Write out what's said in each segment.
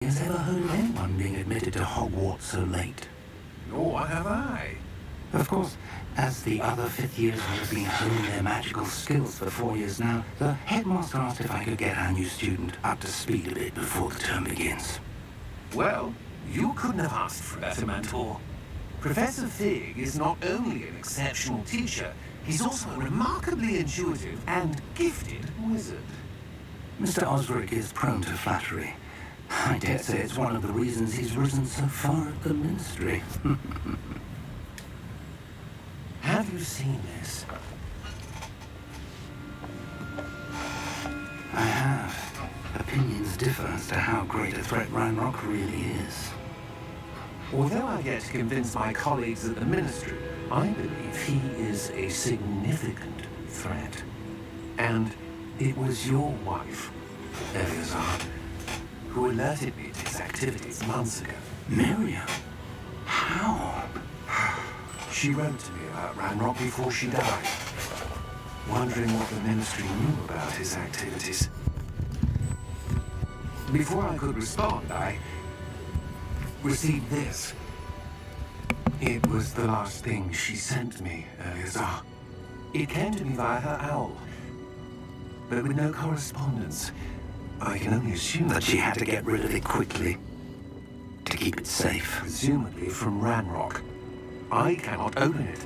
has ever heard of anyone being admitted to Hogwarts so late. Nor have I. Of course, as the other fifth years have been honing their magical skills for 4 years now, the headmaster asked if I could get our new student up to speed a bit before the term begins. Well, you couldn't have asked for a better mentor. Professor Fig is not only an exceptional teacher, he's also a remarkably intuitive and gifted wizard. Mr. Osric is prone to flattery. I dare say it's one of the reasons he's risen so far at the ministry. Have you seen this? I have. Opinions differ as to how great a threat Ranrock really is. Although I get to convince my colleagues at the ministry, I believe he is a significant threat. And it was your wife, Eleazar, who alerted me to his activities months ago. Miriam? How? She wrote to me about Ranrock before she died, wondering what the ministry knew about his activities. Before I could respond, I received this. It was the last thing she sent me, Eleazar. It came to me via her owl, but with no correspondence. I can only assume That she had to get rid of it quickly, to keep it safe. presumably from Ranrock. I cannot open it.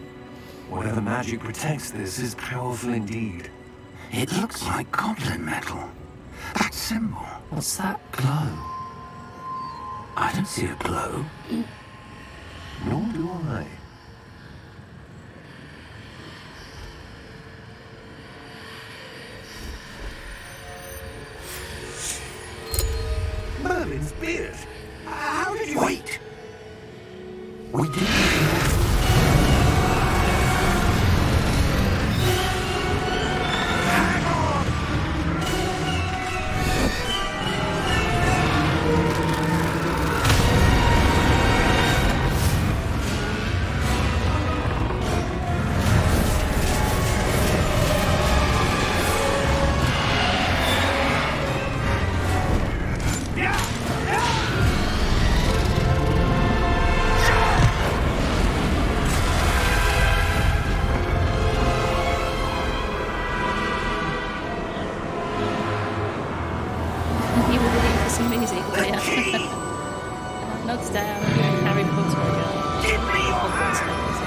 Whatever magic protects this is powerful indeed. It looks like goblin metal. That symbol. What's that? Glow. I don't see a glow. Nor do I. Merlin's beard. How did you... Wait! We didn't... You were looking for some music there. Nods down, Harry Potter again. Give me your Hogwarts hand! stuff,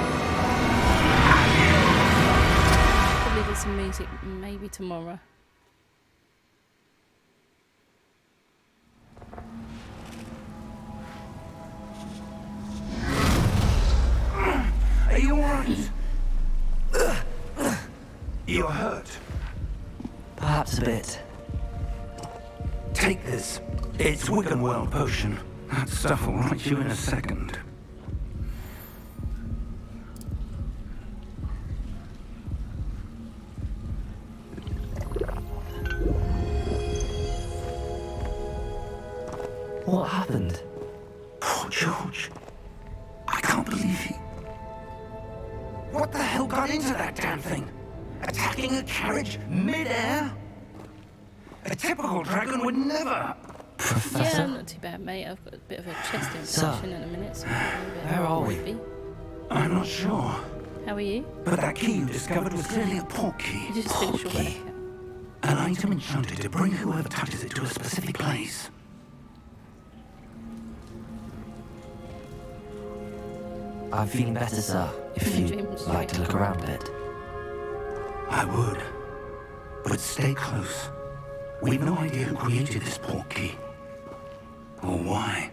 probably do some music maybe tomorrow. Are you alright? You're hurt. Perhaps a bit. Take this. It's Wiccanworld potion. That stuff will right you in a second. What happened? Poor George. I can't believe he... What the hell got into that damn thing? Attacking a carriage mid-air? A typical dragon would never... Professor? Yeah, not too bad, mate. I've got a bit of a chest So, infection in a minute. So where are we? we? I'm not sure. How are you? But that key you discovered was clearly a port key. You just finished your Portkey. workout. An item enchanted to bring whoever touches it to a specific place. I'm feeling better, sir. If you'd Dreams, like to look around a bit. I would. But stay close. We've no idea who created this port key. Or why.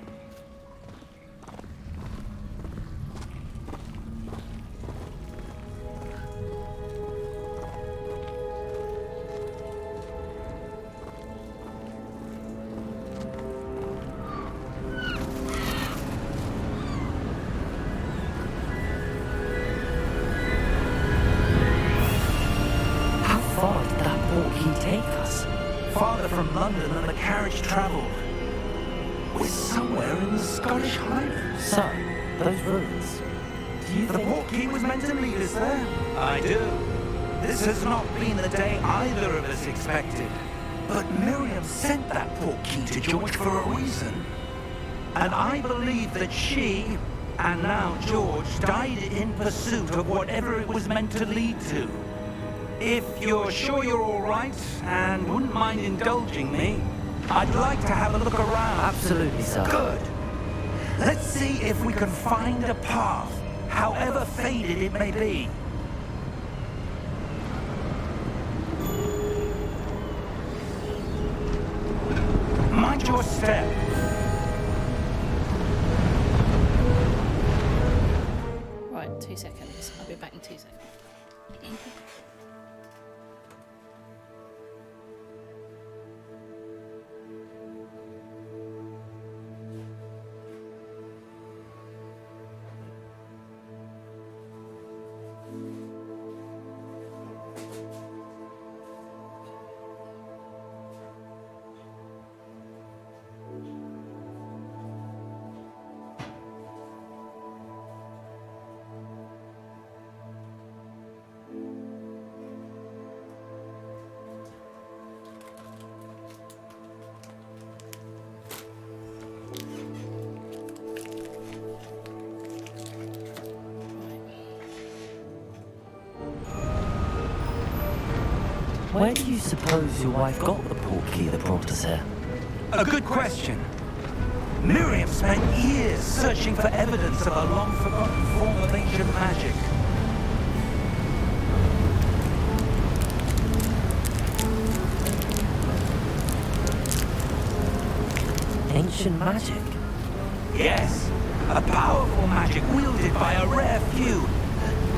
How far did that portkey take us? Farther from London than the carriage travelled. We're somewhere in the Scottish Highlands. So, those ruins. Do you The think... port key was meant to lead us there. I do. This has not been the day either of us expected. But Miriam sent that port key to George for a reason. And I believe that she, and now George, died in pursuit of whatever it was meant to lead to. If you're sure you're all right, and wouldn't mind indulging me, I'd like to have a look around. Absolutely, sir. Good. Let's see if we can find a path, however faded it may be. Mind your step. Right, 2 seconds. I'll be back in 2 seconds. Where do you suppose your wife got the portkey that brought us here? A good question. Miriam spent years searching for evidence of a long-forgotten form of ancient magic. Ancient magic? Yes, a powerful magic wielded by a rare few.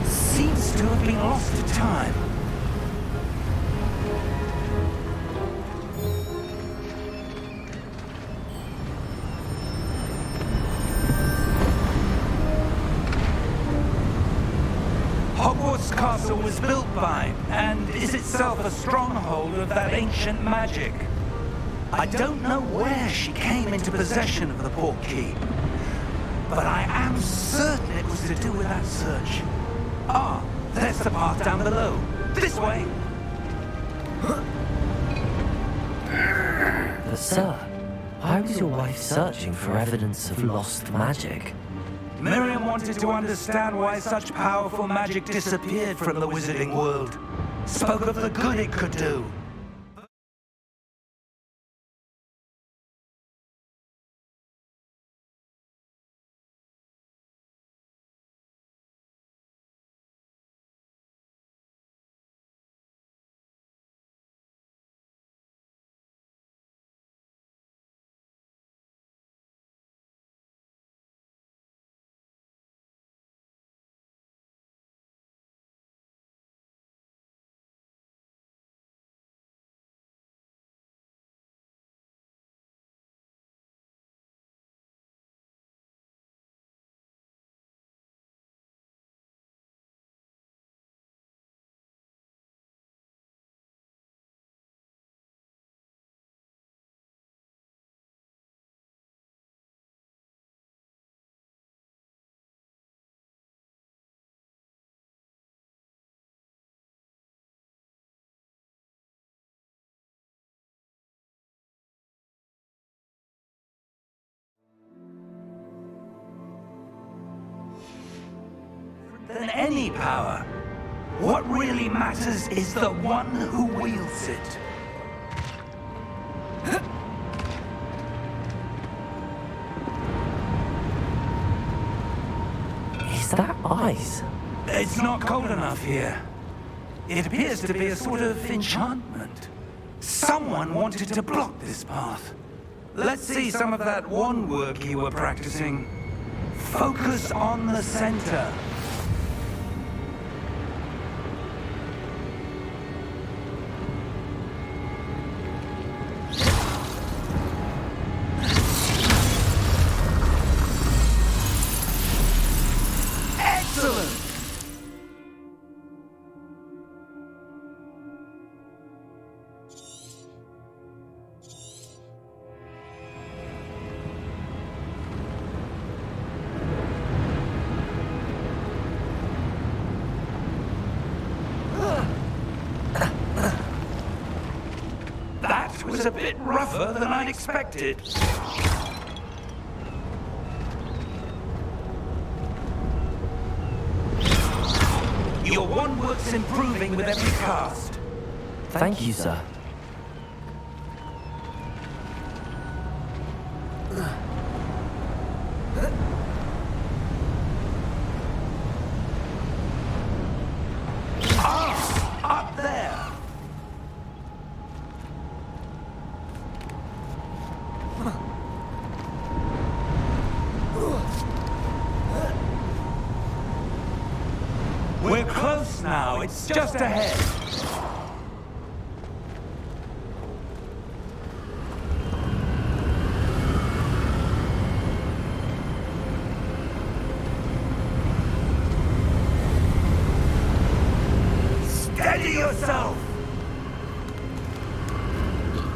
Seems to have been lost to time. Hogwarts Castle was built by, and is itself a stronghold of that ancient magic. I don't know where she came into possession of the portkey, but I am certain it was to do with that search. Ah, there's the path down below. This way! But sir, why was your wife searching for evidence of lost magic? Miriam wanted to understand why such powerful magic disappeared from the wizarding world. Spoke of the good it could do. Than any power. What really matters is the one who wields it. Is that ice? It's not cold enough here. It appears to be a sort of enchantment. Someone wanted to block this path. Let's see some of that wand work you were practicing. Focus on the center. Excellent! That was a bit rougher than I'd expected. Your one work's improving with every cast. Thank you, sir. Up there! We're close now. It's just ahead. Steady yourself!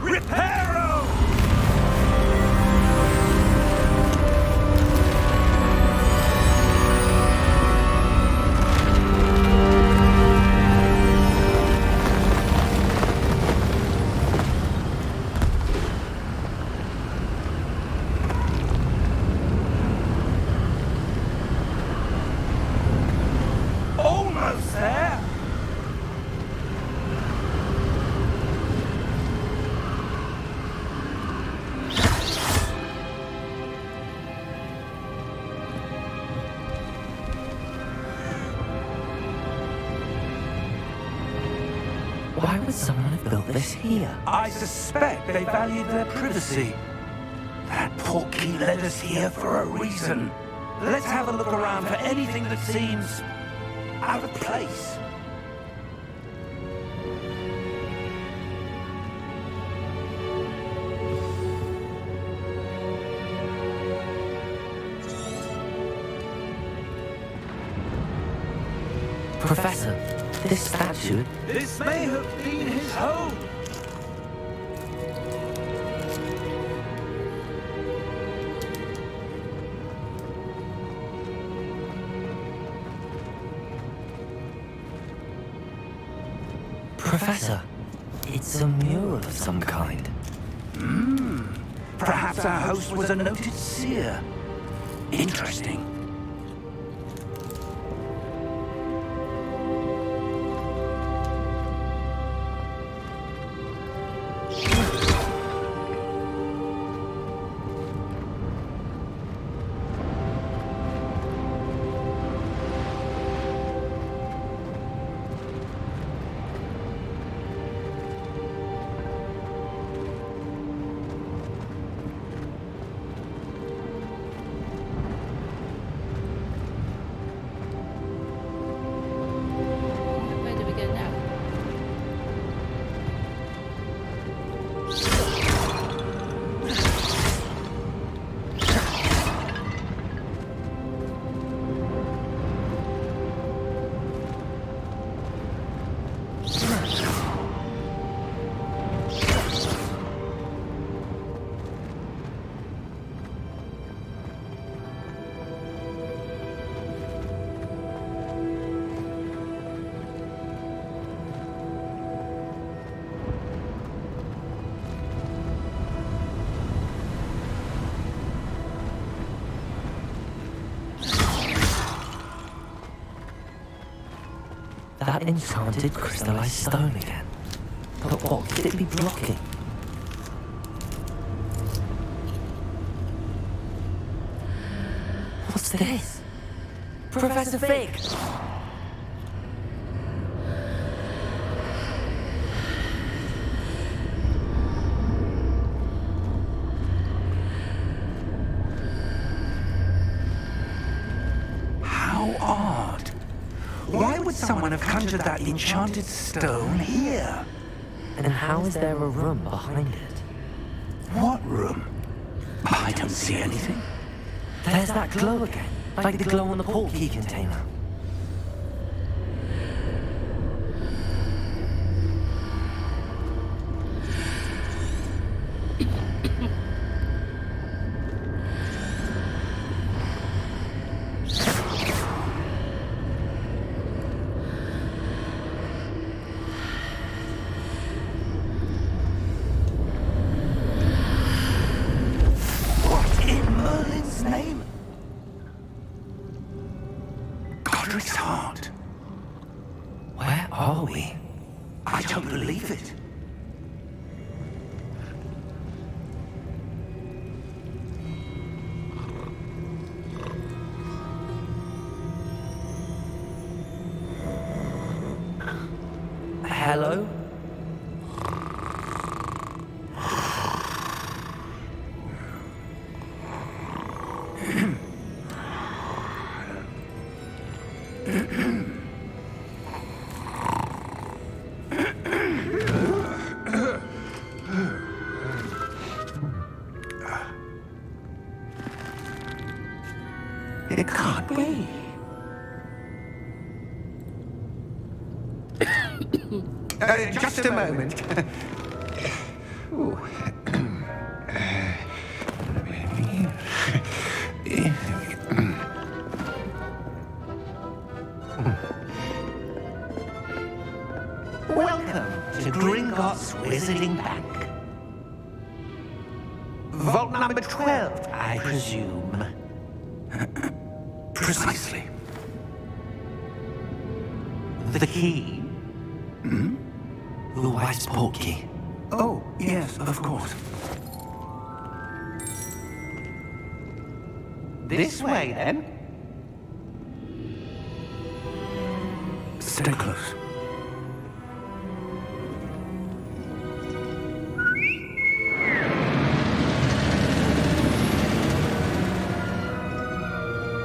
Reparo! Almost there! Why would someone have built this here? I suspect they valued their privacy. That portkey led us here for a reason. Let's have a look around for anything that seems out of place. Professor, this statue... This may have been his home. Professor, it's a mural of some kind. Perhaps our host was a noted seer. Interesting. Where do we go now? That enchanted crystallized stone again. But what could it be blocking? What's this? Professor Fig! How odd. Why would someone have conjured that enchanted stone here? And how is there a room behind it? What room? I don't see anything. There's that glow again, like the glow on the portkey container. What in Merlin's name? Godric's heart. are we? I don't believe it. Hello? It can't be. Just a moment. Ooh. Welcome to Gringotts Wizarding Bank. Vault number 12, I presume. Precisely. The key? The wife's portkey. Oh, yes, of course. This way, then. Stay close.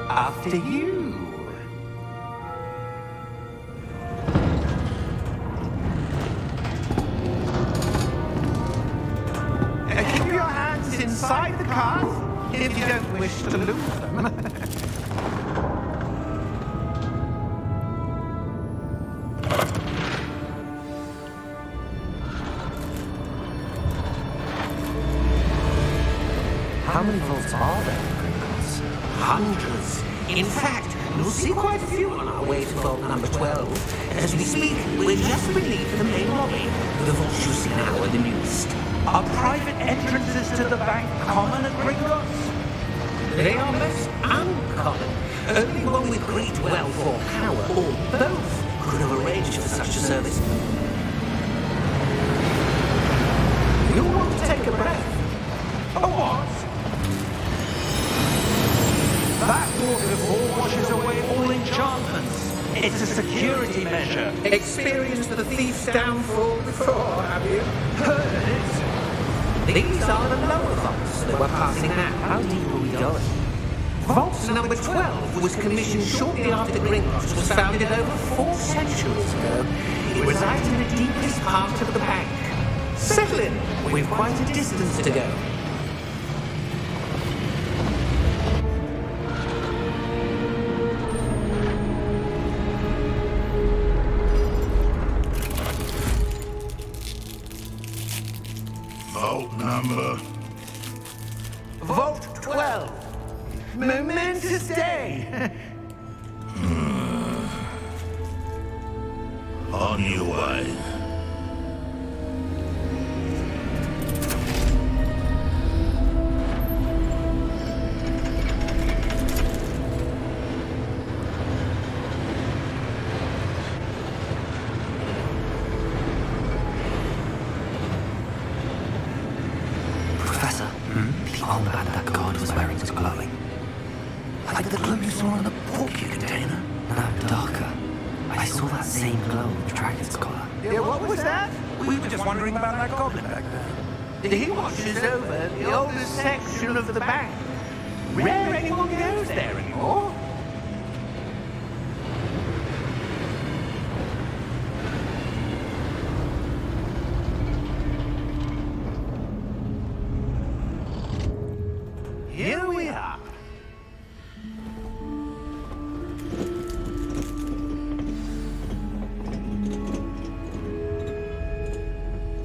After you. Keep your hands inside the cars if you don't wish to lose them. How many vaults are there in Gringotts? Hundreds. In fact, you'll see quite a few on our way to vault number 12. As we speak, we're just beneath the main lobby. The vaults you see now are the newest. Are private entrances to the bank common at Gringotts? They are most uncommon. Only one with great wealth or power, or both, could have arranged for such a service. You'll want to take a breath. A what? That waterfall washes away all enchantments. It's a security measure. Experienced the thief's downfall before, have you? Heard it. These are the lower vaults that we're passing now. How deep are we going? Vault number 12 was commissioned shortly after Gringotts was founded over 4 centuries ago. It resides in the deepest part of the bank. Settle in. We've quite a distance to go. Vault number. Vault 12. Momentous day. On your way. Professor, the armband that guard was wearing was glowing. Like the glow you saw on the portkey container. No, darker. I saw that same glow on the dragon's collar. Yeah, what was that? We were just wondering about that goblin back there. He watches over the oldest section of the bank. Rare anyone goes there anymore. Here we are.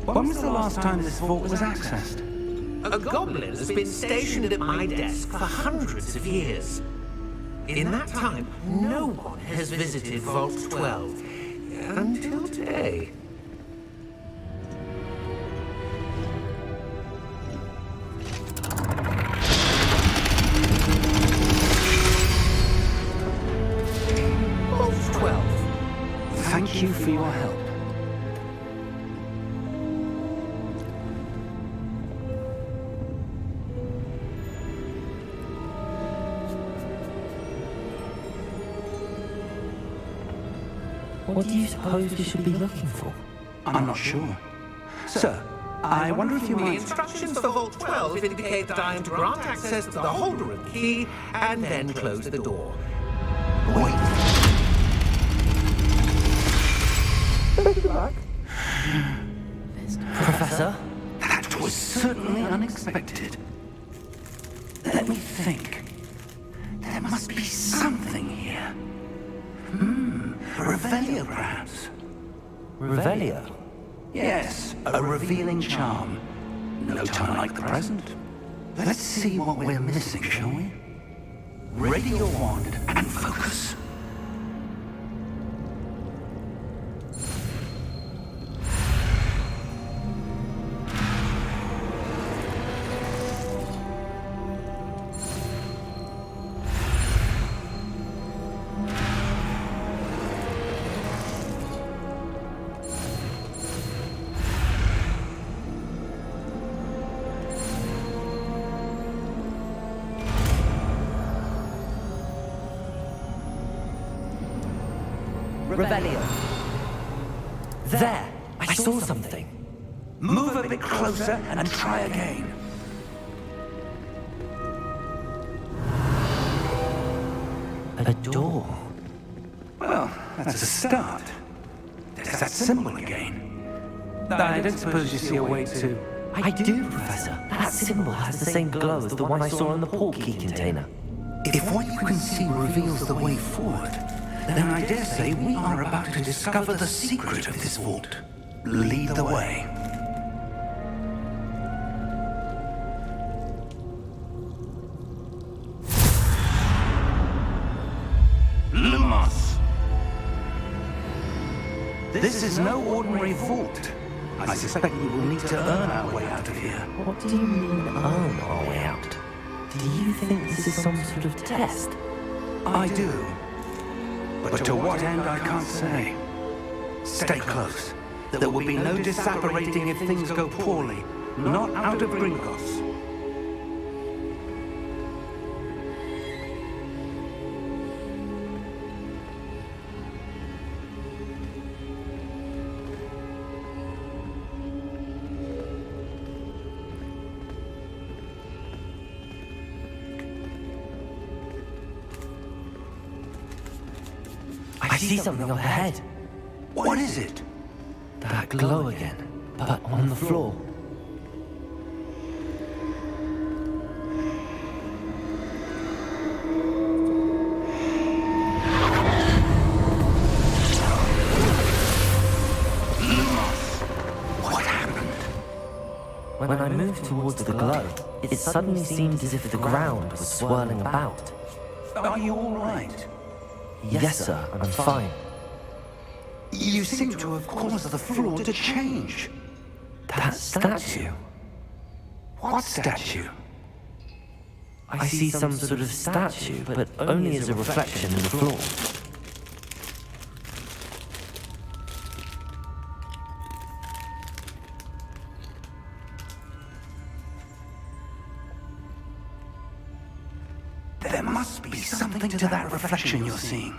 When was the last time this vault was accessed? A goblin has been stationed at my desk for hundreds of years. In that time, no one has visited Vault 12 until today. Vault 12. Thank Thank you for your help. What do you suppose we should be looking for? I'm not sure. Sir, I wonder if you The might... instructions for Vault 12 indicate that I am to grant access to the holder of the key and then close the door. Wait. Professor? That was certainly unexpected. Let me think. There must be something here. Revelio, perhaps. Revelio? Yes, a revealing charm. No time like the present. Let's see what we're missing, shall we? Ready your wand and focus. Revelio. There! I saw something. Move a bit closer and try again. A door. Well, that's a start. There's that symbol again. I don't suppose you see a way to... I do, Professor. That symbol has the same glow as the one I saw in the port key container. If what you can see reveals the way forward, then I dare say we are about to discover the secret of this vault. Lead the way. Lumos! This is no ordinary vault. I suspect we will need to earn our way out of here. What do you mean, earn our way out? Do you think this is some sort of test? I do. But to what end, I can't say. Stay close. There will be no disapparating if things go poorly. Not out of Gringos. I see something up ahead. What is it? That glow again, but on the floor. What happened? When I moved towards the glow, it suddenly seemed as if the ground was swirling about. Are you all right? Yes, sir, I'm fine. You seem to have caused the floor to change. That statue? What statue? I see some sort of statue, but only as a reflection in the floor. There must be something to that reflection you're seeing.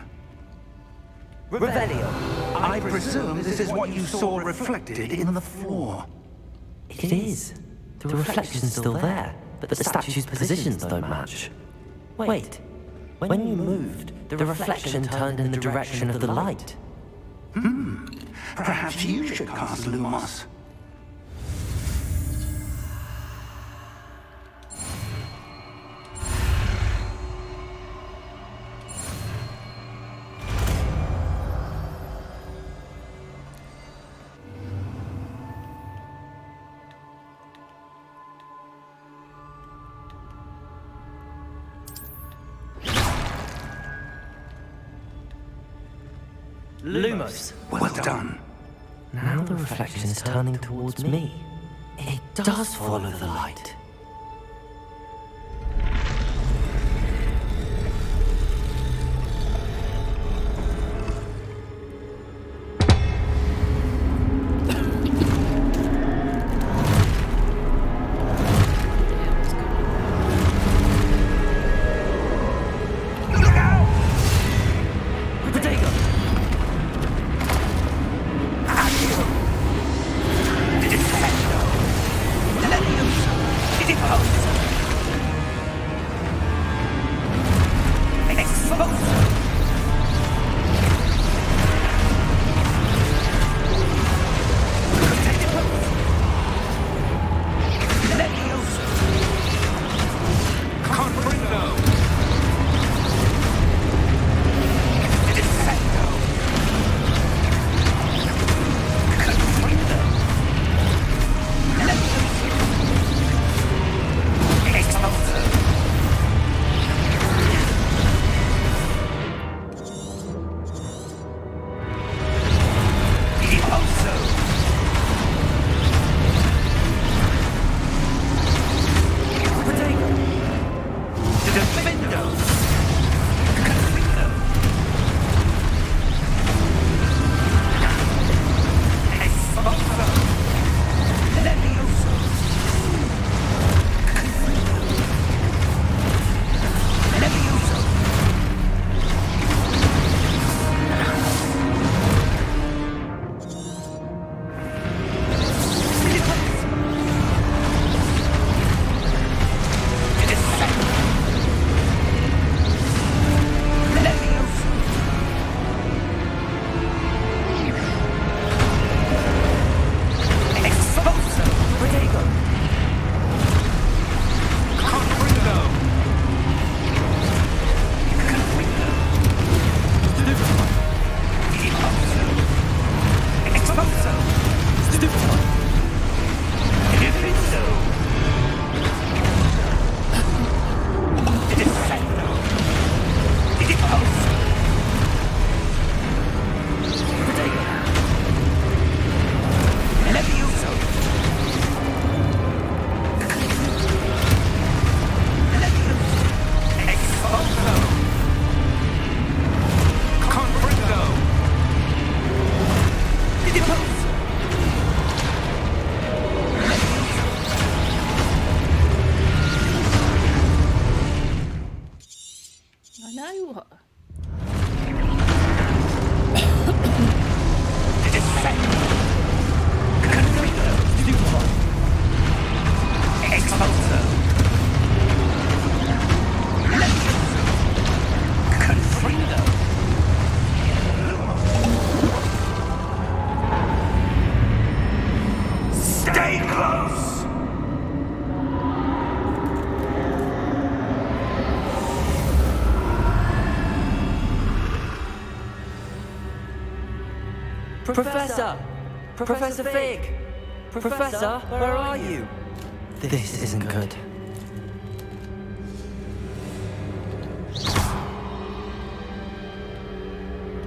Revelio! I presume this is what you saw reflected in the floor. It is. The reflection's still there, but the statue's positions don't match. Wait. When you moved, the reflection turned in the direction of the light. Perhaps you should cast Lumos. Lumos! Well done. Now the reflection is turning towards me. It does follow the light. Defendo! I know. Stay close! Professor! Professor Fig! Professor, where are you? This isn't good.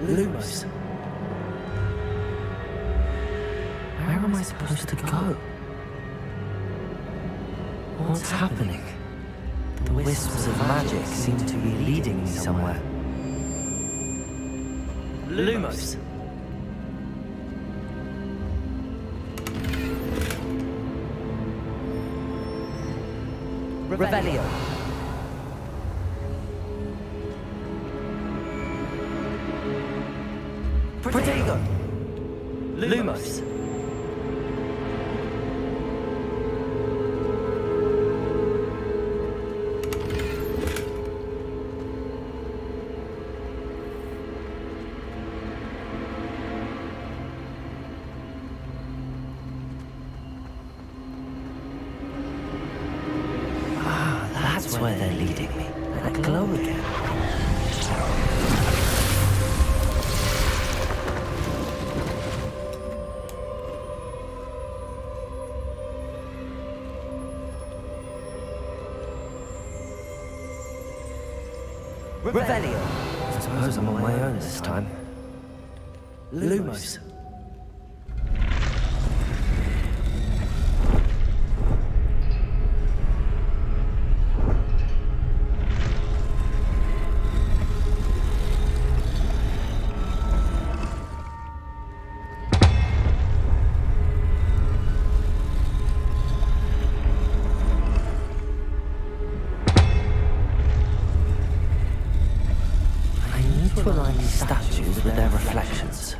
Lumos. Where am I supposed to go? What's happening? The wisps of magic seem to be leading me somewhere. Lumos. Revelio. Protego. Lumos. That's where they're leading me. That glow again. Revelio. I suppose I'm on my own this time. Lumos. To align these statues with their reflections.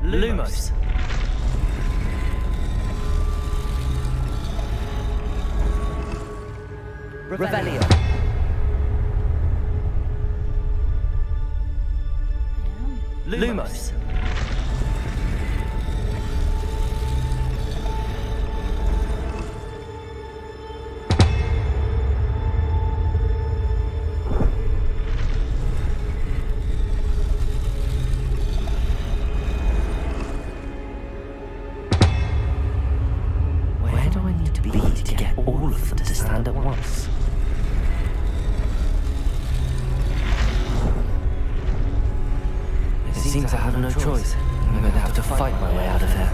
Lumos. Revelio. Lumos. seem to have no choice. I'm going to have to fight my way out of here.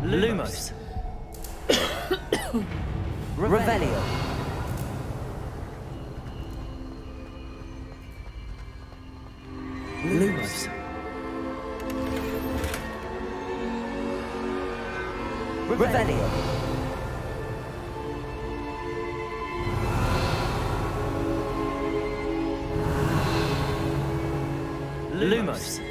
Lumos. Revelio. Lumos. Revelio. Lumos.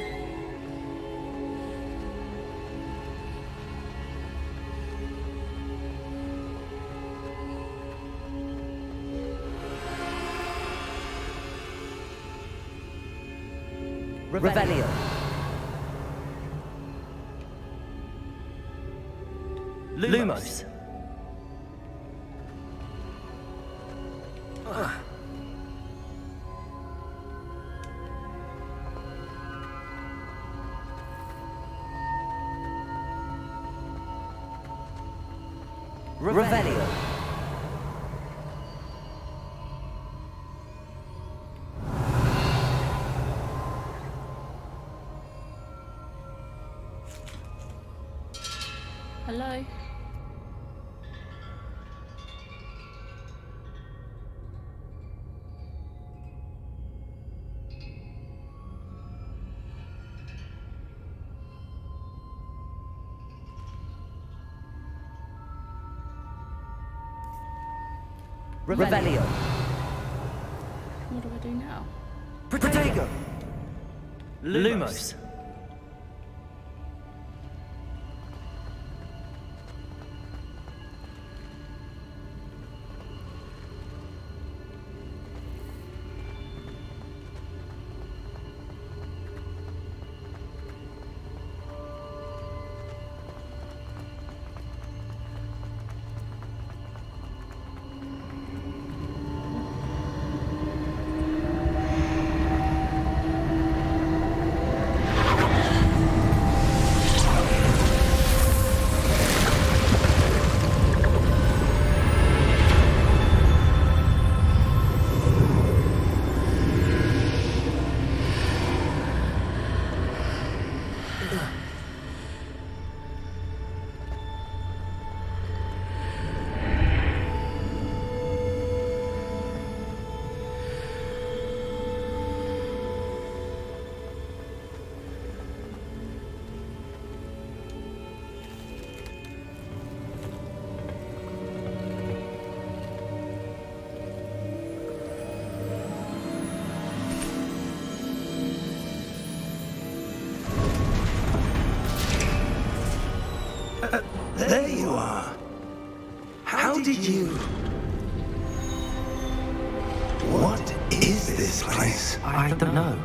Revelio. Lumos. Revelio. Hello? Revelio. What do I do now? Protego. Lumos. There you are. How did you... What is this place? I don't know.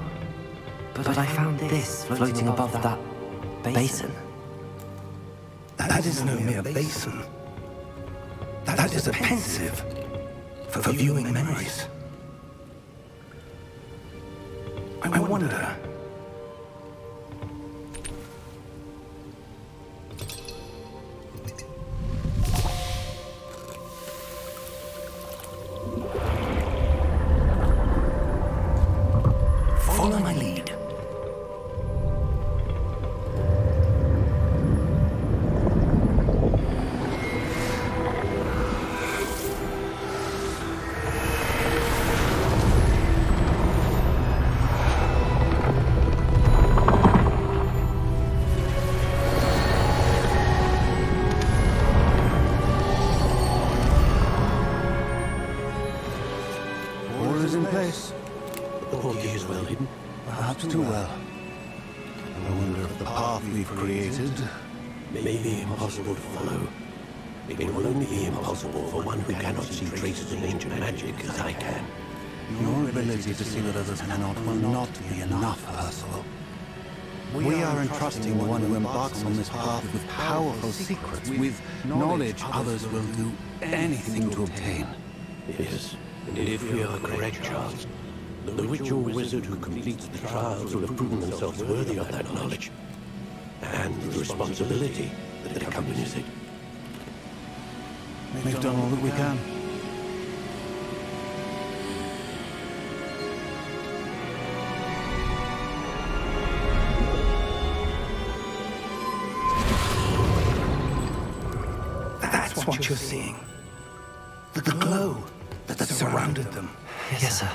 But I found this floating above that basin. That is no mere basin. That is a pensive for viewing memories. I wonder... well hidden. Perhaps too well. I wonder if the path we've created May be impossible to follow. It will only be impossible for one who cannot see traces of ancient magic as I can. Your ability to see what others cannot will not be enough, Percival. We are entrusting the one who embarks on this path with powerful secrets, with knowledge others will do anything to obtain. Yes, and if we are correct, Charles, the witch or wizard who completes the trials will have proven themselves worthy of that knowledge, and the responsibility that accompanies it. We've done all that we can. That's what you're seeing. The glow that surrounded them. Yes, sir.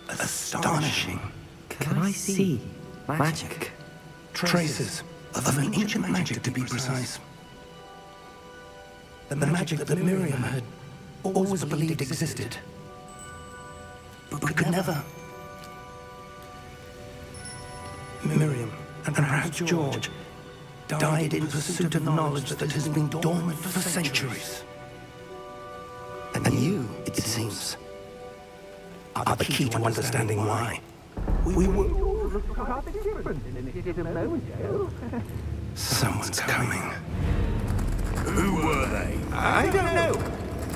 Astonishing. Can I see magic? Traces of an ancient magic, to be precise. The magic that Miriam had always believed existed, but could never. Miriam, and perhaps George, died in pursuit of knowledge that has been dormant for centuries. And you, it seems, are the key to understanding why. We were... Someone's coming. Who were they? I don't know.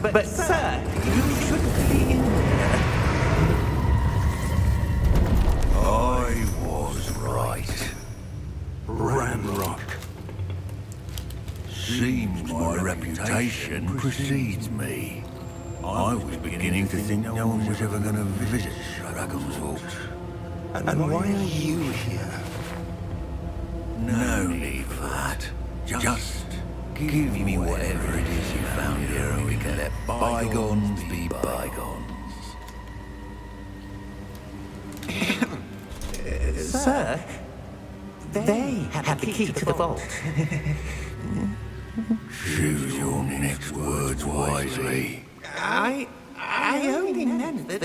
But sir, you shouldn't be in there. I was right. Ramrock. Seems my reputation precedes me. I was beginning to think no one was ever going to visit Dragon's Vault. And why are you here? No need for that. Just give me whatever it is you found here and we can let bygones be bygones. Sir, they have the key to the vault. Choose your next words wisely. I only meant that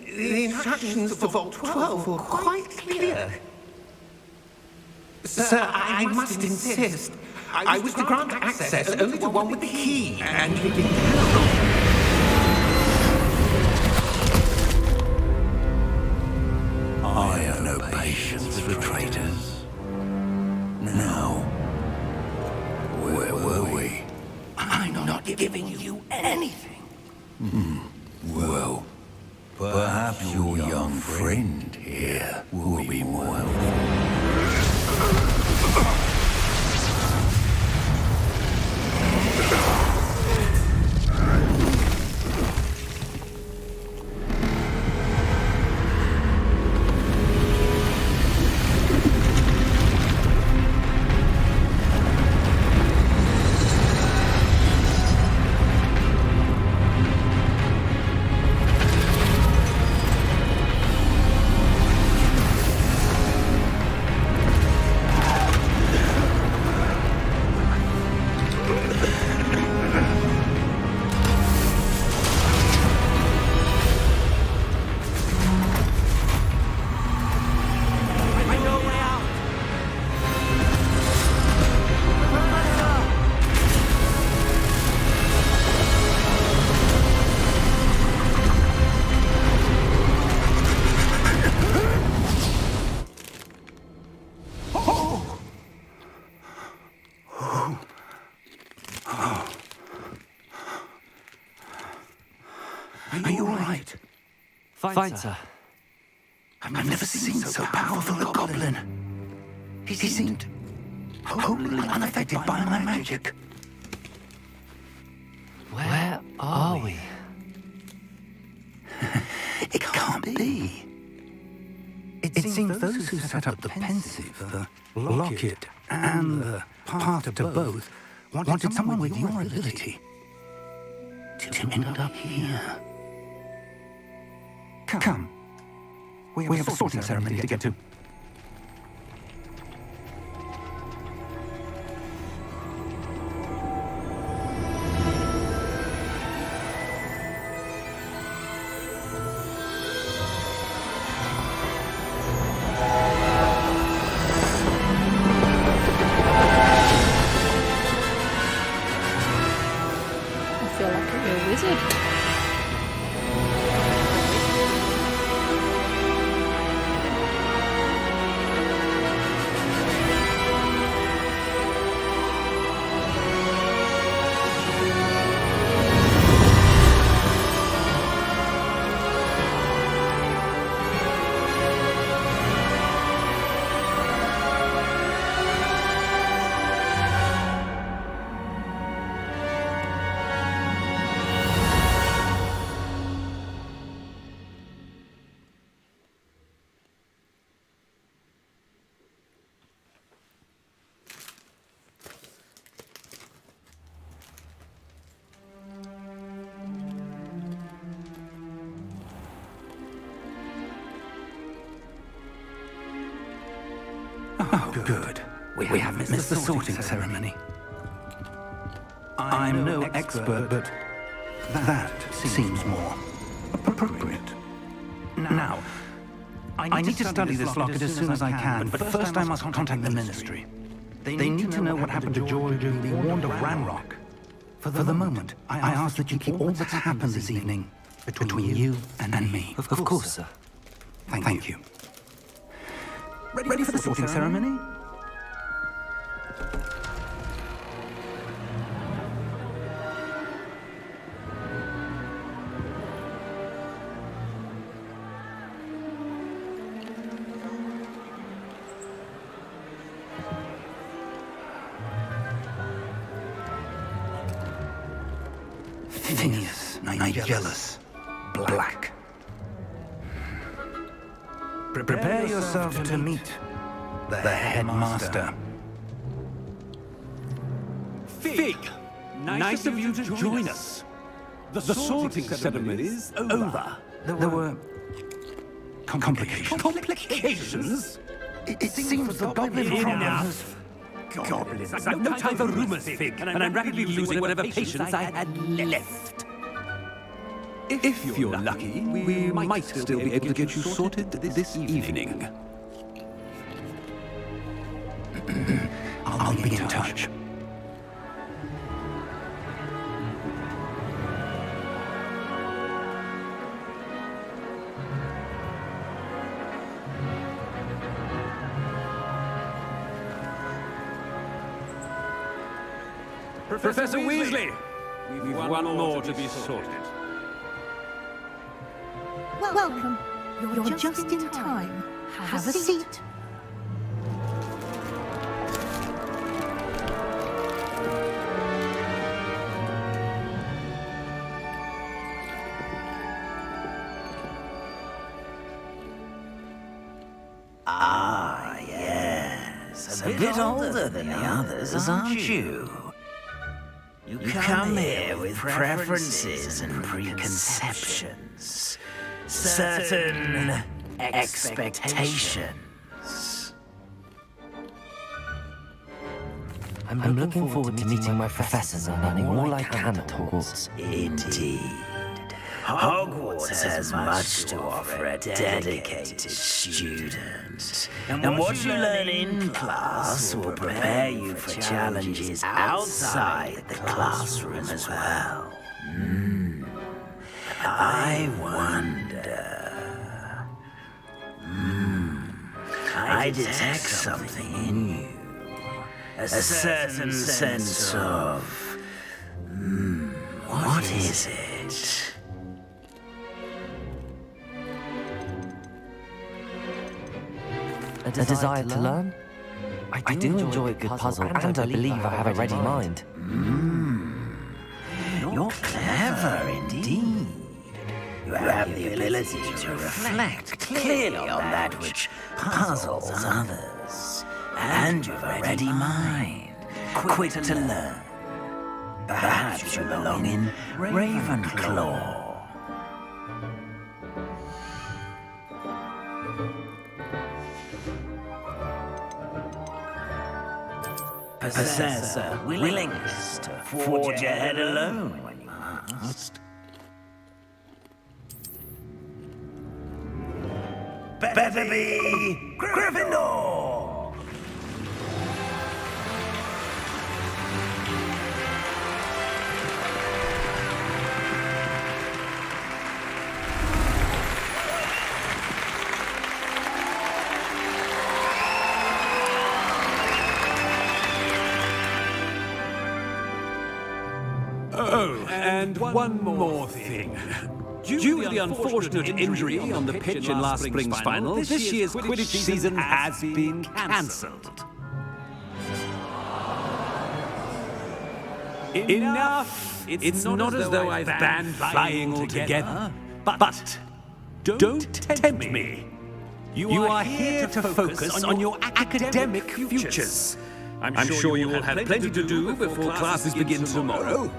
the instructions for Vault 12 were quite clear. Sir, I must insist. I was to grant access only to one with the key, and it cannot. I have no patience for traitors. Now, where were we? I'm not giving you anything. Well, perhaps your young friend here will be more helpful. Are you all right? Fine, sir. I've never seen so powerful a goblin. He seemed wholly unaffected by my magic. Where are we? It can't be. It seems those who set up the pensive, the locket, and the path to both wanted someone with your ability to end up here. Come. We have a sorting ceremony to get to. Good. We have missed the sorting ceremony. I'm no expert, but that seems more appropriate. Now, I need to study this locket as soon as I can, but first I must contact the Ministry. They need to know what happened to George and be warned of Ranrock. For the moment, I ask that you keep all that's happened this evening between you and me. Of course, sir. Thank you. Ready for the sorting ceremony? Phineas, Nigellus, Black. Prepare yourself to meet the headmaster. Fig! Nice of you to join us. The sorting ceremony is over. There were complications. Complications? It seems the goblin problem has... Goblins. I've no time for rumors, Fig, and I'm rapidly losing whatever patience I had left. If you're lucky, we might still be able to get you sorted this evening. I'll be in touch. Professor Weasley! We've one more to be sorted. Welcome. You're just in time. Have a seat. Ah, yes. A bit older than the others, aren't you? You come here with preferences and preconceptions. Certain expectations. I'm looking forward to meeting my professors and learning all I can at Hogwarts. Indeed. Hogwarts has much to offer a dedicated student. And what you learn in class will prepare you for challenges outside the classroom as well. I wonder... I detect something in you. A certain sense of... what is it? A desire to learn? I do enjoy a good puzzle, and I believe I have a ready mind. You're clever indeed. You have the ability to reflect clearly on that which puzzles others. And you've a ready mind, quick to learn. Perhaps you belong in Ravenclaw. Possessor willingness to forge ahead alone when you must. Better be Gryffindor! Oh, and one more thing. Due to the unfortunate injury on the pitch in last spring's final, this year's Quidditch season has been cancelled. Enough! It's not as though I've banned flying altogether, but don't tempt me. You are here to focus on your academic futures. I'm sure you will have plenty to do before classes begin tomorrow.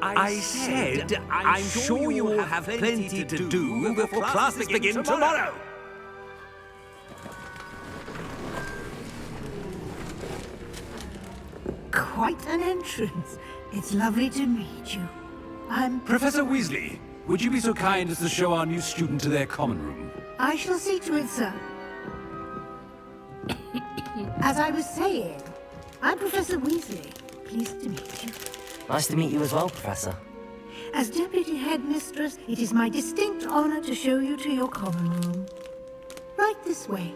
I said, I'm sure you will have plenty to do before classes begin tomorrow. quite an entrance. It's lovely to meet you. I'm... Professor Weasley, would you be so kind as to show our new student to their common room? I shall see to it, sir. As I was saying, I'm Professor Weasley. Pleased to meet you. Nice to meet you as well, Professor. As Deputy Headmistress, it is my distinct honor to show you to your common room. Right this way.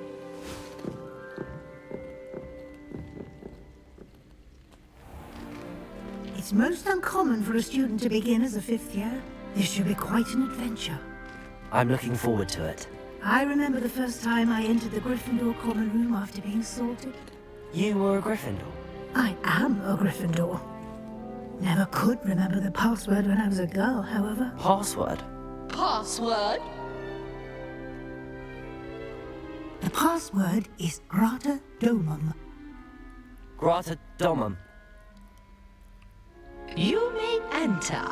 It's most uncommon for a student to begin as a 5th year. This should be quite an adventure. I'm looking forward to it. I remember the first time I entered the Gryffindor common room after being sorted. You were a Gryffindor? I am a Gryffindor. Never could remember the password when I was a girl, however. Password? Password? The password is Grata Domum. Grata Domum. You may enter.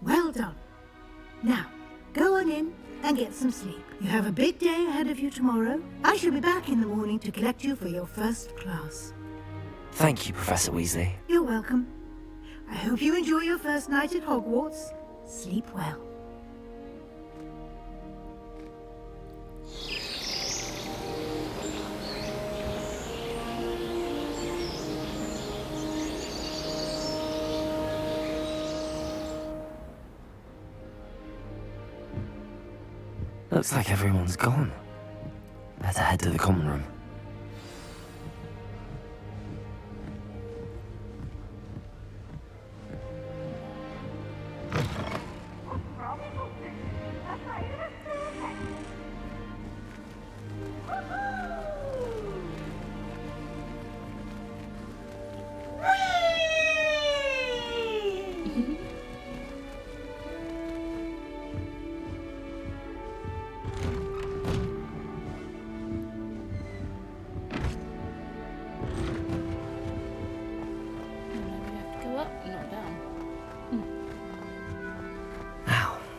Well done. Now, go on in and get some sleep. You have a big day ahead of you tomorrow. I shall be back in the morning to collect you for your first class. Thank you, Professor Weasley. You're welcome. I hope you enjoy your first night at Hogwarts. Sleep well. Looks like everyone's gone. Better head to the common room.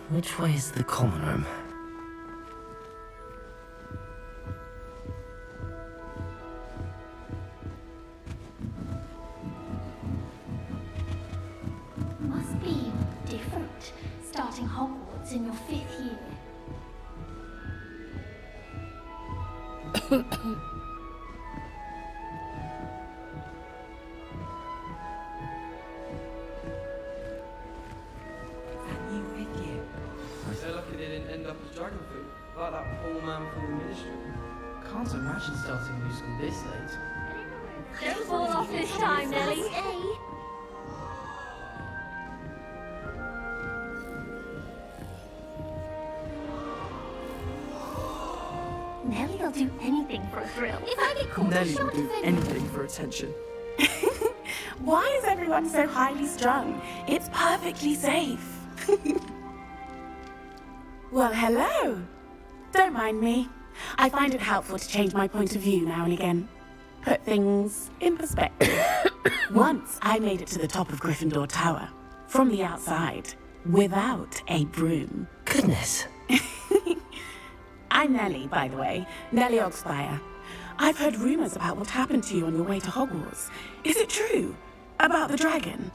Which way is the common room? Must be different, starting Hogwarts in your 5th year. Like that poor man from the ministry. Can't imagine starting new school this late. Don't fall off this time, Nelly. Nelly'll do anything for a thrill. If I get caught, Nelly will do anything for attention. Why is everyone so highly strung? It's perfectly safe. Well, hello. Don't mind me. I find it helpful to change my point of view now and again. Put things in perspective. Once I made it to the top of Gryffindor Tower, from the outside, without a broom. Goodness. I'm Nelly, by the way. Nelly Oxfire. I've heard rumors about what happened to you on your way to Hogwarts. Is it true? About the dragon?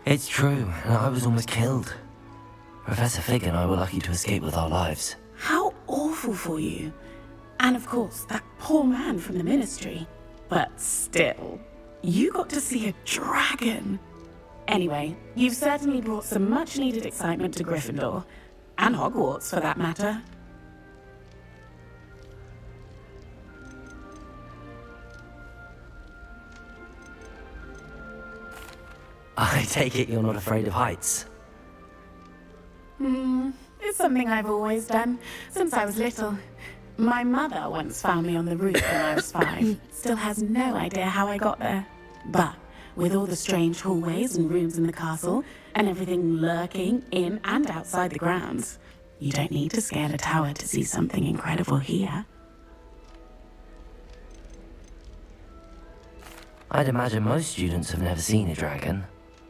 It's true, and I was almost killed. Professor Fig and I were lucky to escape with our lives. How awful for you. And of course, that poor man from the ministry. But still, you got to see a dragon. Anyway, you've certainly brought some much-needed excitement to Gryffindor. And Hogwarts, for that matter. I take it you're not afraid of heights. It's something I've always done, since I was little. My mother once found me on the roof when I was 5. Still has no idea how I got there. But with all the strange hallways and rooms in the castle, and everything lurking in and outside the grounds, you don't need to scale a tower to see something incredible here. I'd imagine most students have never seen a dragon.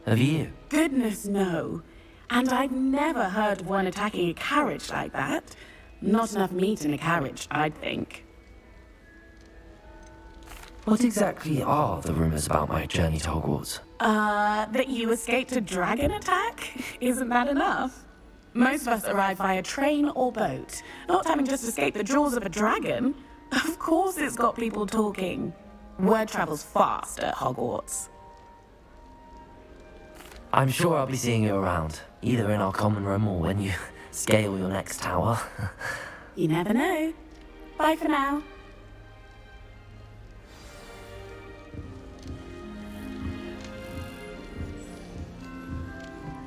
Have you? Goodness, no. And I've never heard of one attacking a carriage like that. Not enough meat in a carriage, I'd think. What exactly are the rumours about my journey to Hogwarts? That you escaped a dragon attack? Isn't that enough? Most of us arrive via train or boat, not having just escaped the jaws of a dragon. Of course it's got people talking. Word travels fast at Hogwarts. I'm sure I'll be seeing you around, either in our common room or when you scale your next tower. You never know. Bye for now.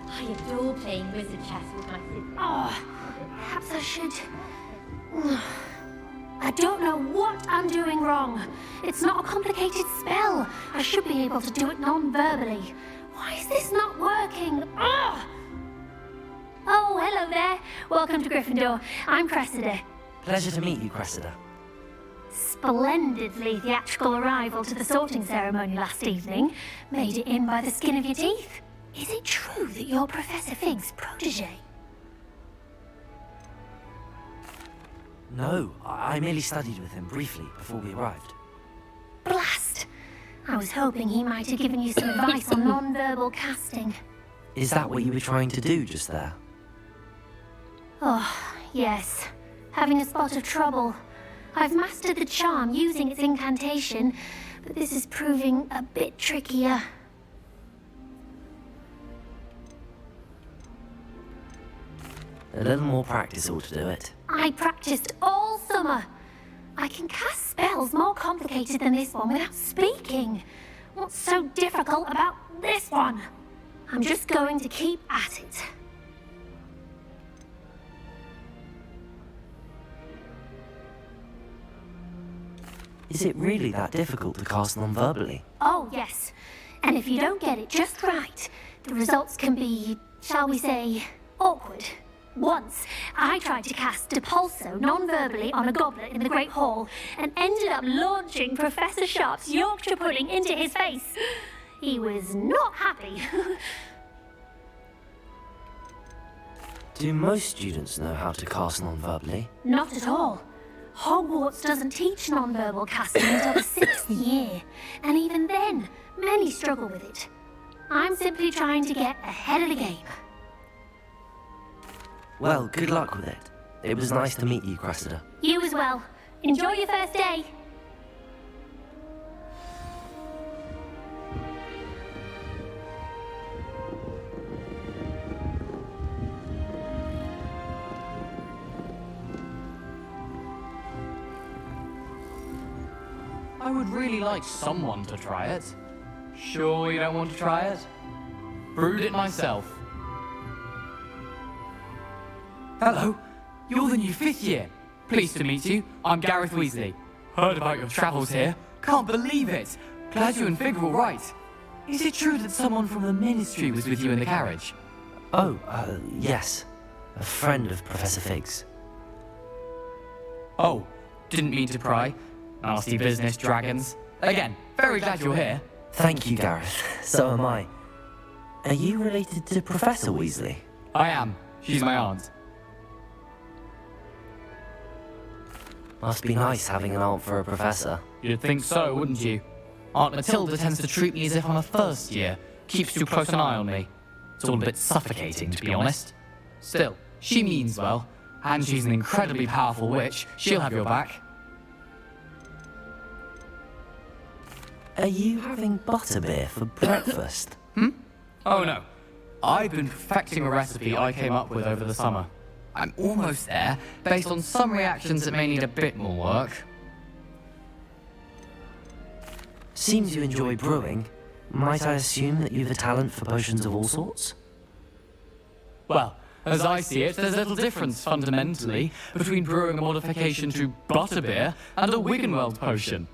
I adore playing wizard chess with my sister. Oh, perhaps I should... I don't know what I'm doing wrong. It's not a complicated spell. I should be able to do it non-verbally. Why is this not working? Oh, hello there. Welcome to Gryffindor. I'm Cressida. Pleasure to meet you, Cressida. Splendidly theatrical arrival to the sorting ceremony last evening. Made it in by the skin of your teeth. Is it true that you're Professor Fig's protege? No, I merely studied with him briefly before we arrived. Blast! I was hoping he might have given you some advice on non-verbal casting. Is that what you were trying to do just there? Oh, yes. Having a spot of trouble. I've mastered the charm using its incantation, but this is proving a bit trickier. A little more practice ought to do it. I practiced all summer. I can cast spells more complicated than this one without speaking. What's so difficult about this one? I'm just going to keep at it. Is it really that difficult to cast non-verbally? Oh, yes. And if you don't get it just right, the results can be, shall we say, awkward. Once, I tried to cast Depulso non-verbally on a goblet in the Great Hall and ended up launching Professor Sharp's Yorkshire pudding into his face. He was not happy. Do most students know how to cast non-verbally? Not at all. Hogwarts doesn't teach non-verbal casting until the 6th year, and even then, many struggle with it. I'm simply trying to get ahead of the game. Well, good luck with it. It was nice to meet you, Cressida. You as well. Enjoy your first day. I would really like someone to try it. Sure you don't want to try it? Brewed it myself. Hello, you're the new 5th year. Pleased to meet you. I'm Gareth Weasley. Heard about your travels here. Can't believe it. Glad you and Fig were all right. Is it true that someone from the Ministry was with you in the carriage? Oh, yes. A friend of Professor Fig's. Oh, didn't mean to pry. Nasty business, dragons. Again, very glad you're here. Thank you, Gareth. So am I. Are you related to Professor Weasley? I am. She's my aunt. Must be nice having an aunt for a professor. You'd think so, wouldn't you? Aunt Matilda tends to treat me as if I'm a first year. Keeps too close an eye on me. It's all a bit suffocating, to be honest. Still, she means well. And she's an incredibly powerful witch. She'll have your back. Are you having butterbeer for breakfast? Oh no. I've been perfecting a recipe I came up with over the summer. I'm almost there, based on some reactions that may need a bit more work. Seems you enjoy brewing. Might I assume that you've a talent for potions of all sorts? Well, as I see it, there's little difference, fundamentally, between brewing a modification to butterbeer and a Wiggenweld potion.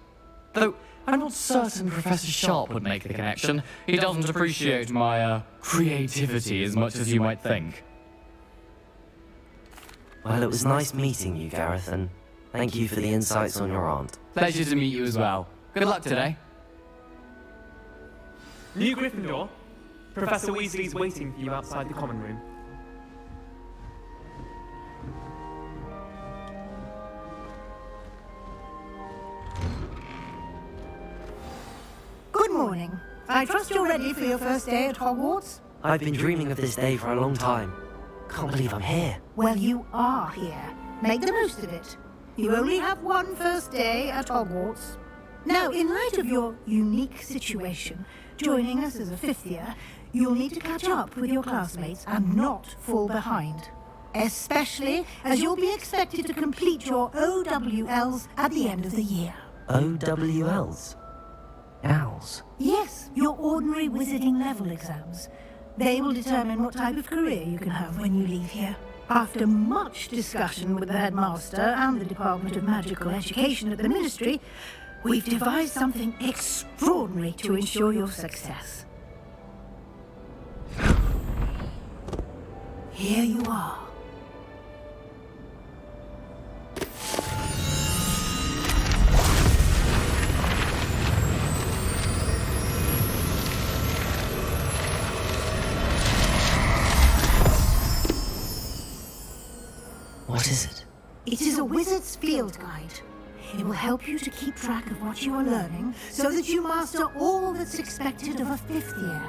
Though, I'm not certain Professor Sharp would make the connection. He doesn't appreciate my, creativity as much as you might think. Well, it was nice meeting you, Gareth, and thank you for the insights on your aunt. Pleasure to meet you as well. Good luck today. New Gryffindor, Professor Weasley's waiting for you outside the common room. Good morning. I trust you're ready for your first day at Hogwarts? I've been dreaming of this day for a long time. Can't believe I'm here. Well, you are here. Make the most of it. You only have one first day at Hogwarts. Now, in light of your unique situation, joining us as a fifth year, you'll need to catch up with your classmates and not fall behind. Especially as you'll be expected to complete your OWLs at the end of the year. OWLs? Owls? Yes, your ordinary wizarding level exams. They will determine what type of career you can have when you leave here. After much discussion with the headmaster and the Department of Magical Education at the Ministry, we've devised something extraordinary to ensure your success. Here you are. What is it? It is a wizard's field guide. It will help you to keep track of what you are learning so that you master all that's expected of a fifth year.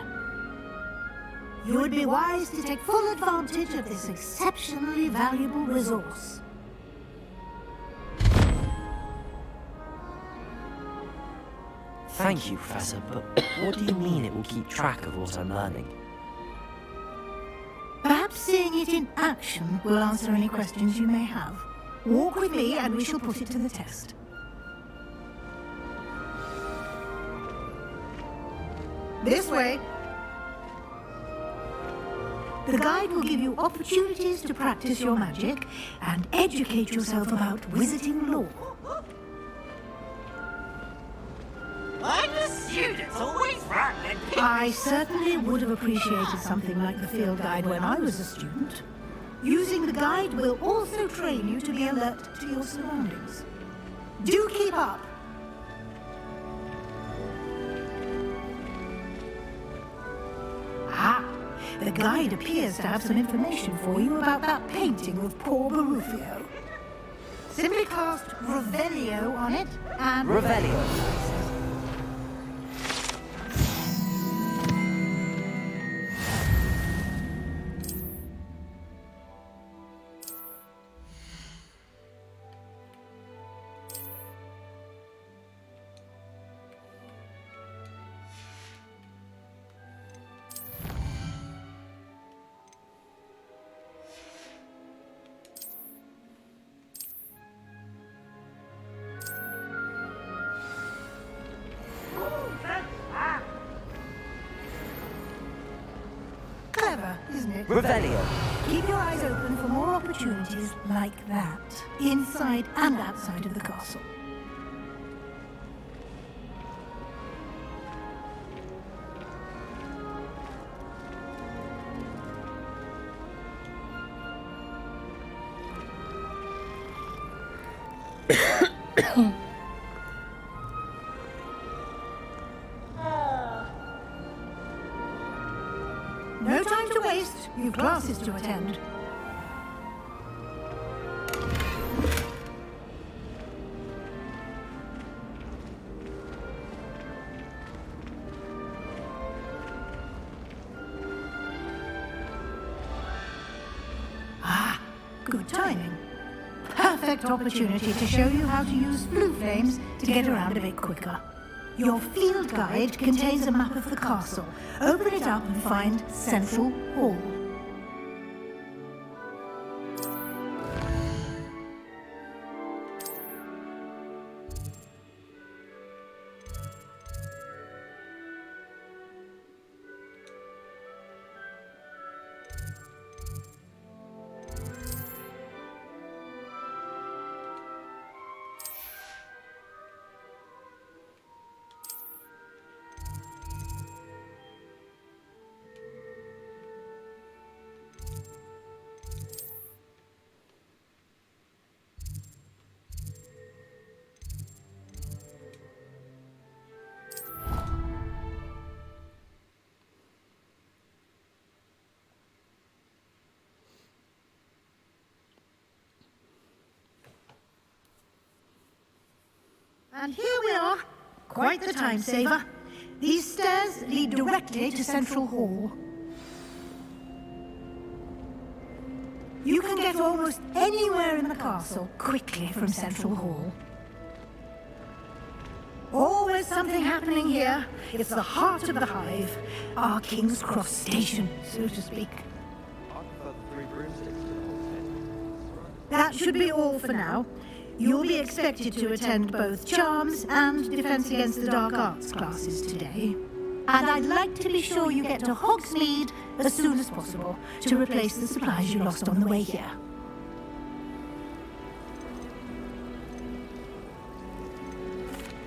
You would be wise to take full advantage of this exceptionally valuable resource. Thank you, Professor, but what do you mean it will keep track of what I'm learning? Perhaps seeing it in action will answer any questions you may have. Walk with me and we shall put it to the test. This way. The guide will give you opportunities to practice your magic and educate yourself about wizarding lore. I'm a student, always rattling. I certainly would have appreciated something like the field guide when I was a student. Using the guide will also train you to be alert to your surroundings. Do keep up. Ah, the guide appears to have some information for you about that painting of poor Barufio. Simply cast Revelio on it and... Revelio. Clever, isn't it? Revelio. Keep your eyes open for more opportunities like that, inside and outside of the castle. No time to waste. You've classes to attend. Ah, good timing. Perfect opportunity to show you how to use blue flames to get around a bit quicker. Your field guide contains a map of the castle. Open it up and find Central Hall. And here we are. Quite the time saver. These stairs lead directly to Central Hall. You can get almost anywhere in the castle quickly from Central Hall. Always something happening here. It's the heart of the hive, our King's Cross station, so to speak. That should be all for now. You'll be expected to attend both Charms and Defense Against the Dark Arts classes today. And I'd like to be sure you get to Hogsmeade as soon as possible to replace the supplies you lost on the way here.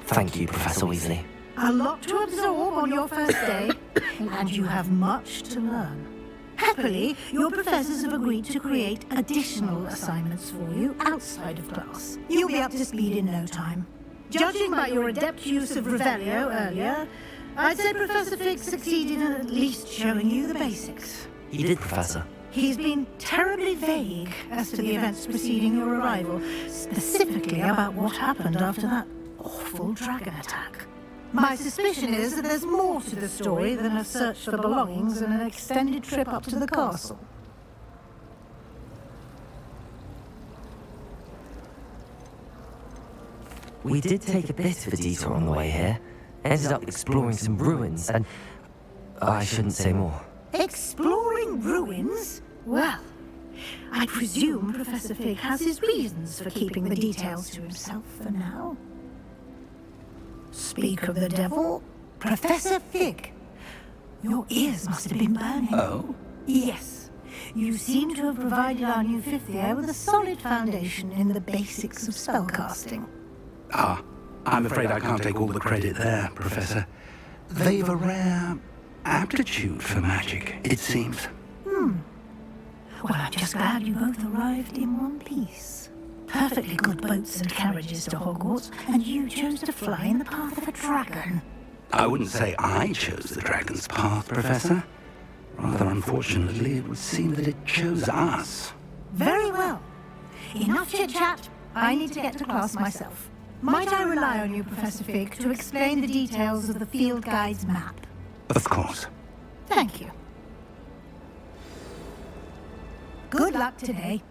Thank you, Professor Weasley. A lot to absorb on your first day, and you have much to learn. Happily, your professors have agreed to create additional assignments for you outside of class. You'll be up to speed in no time. Judging by your adept use of Revelio earlier, I'd say Professor Fig succeeded in at least showing you the basics. He did, Professor. He's been terribly vague as to the events preceding your arrival, specifically about what happened after that awful dragon attack. My suspicion is that there's more to the story than a search for belongings and an extended trip up to the castle. We did take a bit of a detour on the way here. Ended up exploring some ruins and... I shouldn't say more. Exploring ruins? Well, I presume Professor Fig has his reasons for keeping the details to himself for now. Speak of the devil, Professor Fig. Your ears must have been burning. Oh? Yes. You seem to have provided our new fifth year with a solid foundation in the basics of spellcasting. I'm afraid I can't take all the credit there, Professor. They've a rare aptitude for magic, it seems. Well, I'm just glad you both arrived in one piece. Perfectly good boats and carriages to Hogwarts, and you chose to fly in the path of a dragon. I wouldn't say I chose the dragon's path, Professor. Rather unfortunately, it would seem that it chose us. Very well. Enough chit-chat. I need to get to class myself. Might I rely on you, Professor Fig, to explain the details of the field guide's map? Of course. Thank you. Good luck today.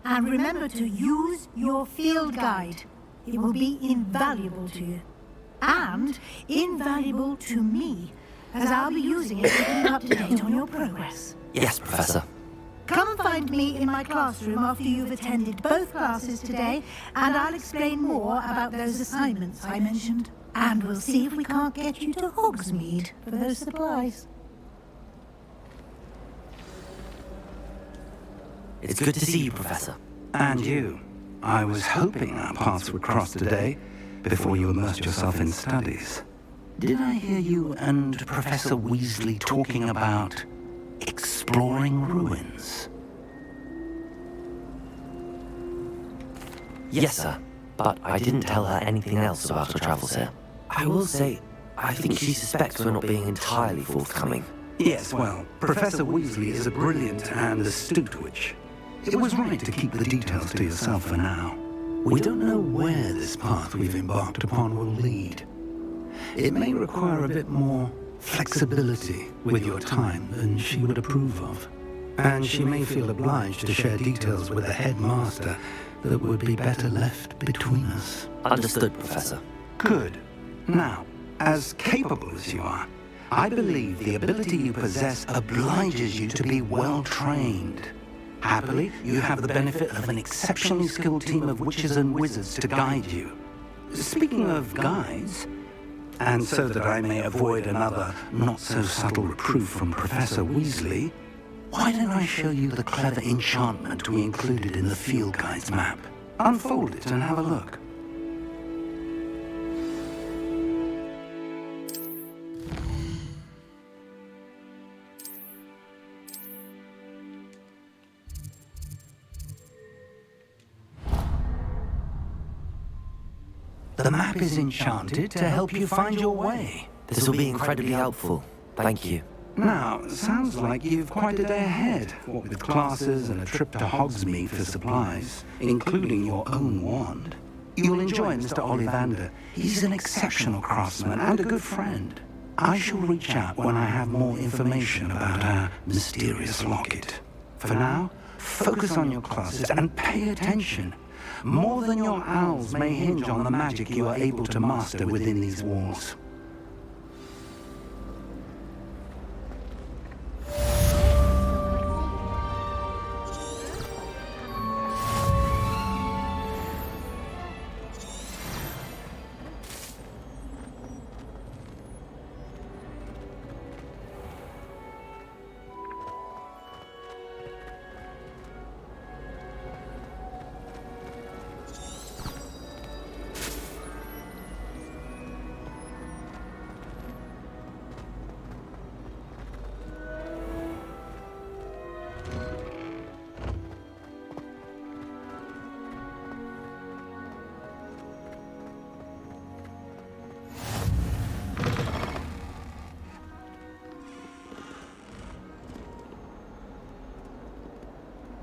And remember to use your field guide. It will be invaluable to you. And invaluable to me, as I'll be using it to keep up to date on your progress. Yes, Professor. Come and find me in my classroom after you've attended both classes today, and I'll explain more about those assignments I mentioned. And we'll see if we can't get you to Hogsmeade for those supplies. It's good to see you, Professor. And you. I was hoping our paths would cross today, before you immersed yourself in studies. Did I hear you and Professor Weasley talking about exploring ruins? Yes, sir. But I didn't tell her anything else about our travels here. I will say, I think she suspects we're not being entirely forthcoming. Yes, well, Professor Weasley is a brilliant and astute witch. It was right to keep the details to yourself for now. We don't know where this path we've embarked upon will lead. It may require a bit more flexibility with your time than she would approve of. And she may feel obliged to share details with the headmaster that would be better left between us. Understood, Professor. Good. Now, as capable as you are, I believe the ability you possess obliges you to be well trained. Happily, you have the benefit of an exceptionally skilled team of witches and wizards to guide you. Speaking of guides, and so that I may avoid another not-so-subtle reproof from Professor Weasley, why don't I show you the clever enchantment we included in the field guide's map? Unfold it and have a look. The map is enchanted to help you find your way. This will be incredibly helpful. Thank you. Now, sounds like you've quite a day ahead, what with classes and a trip to Hogsmeade for supplies, including your own wand. You'll enjoy Mr. Ollivander. He's an exceptional craftsman and a good friend. I shall reach out when I have more information about our mysterious locket. For now, focus on your classes and pay attention. More than your owls may hinge on the magic you are able to master within these walls.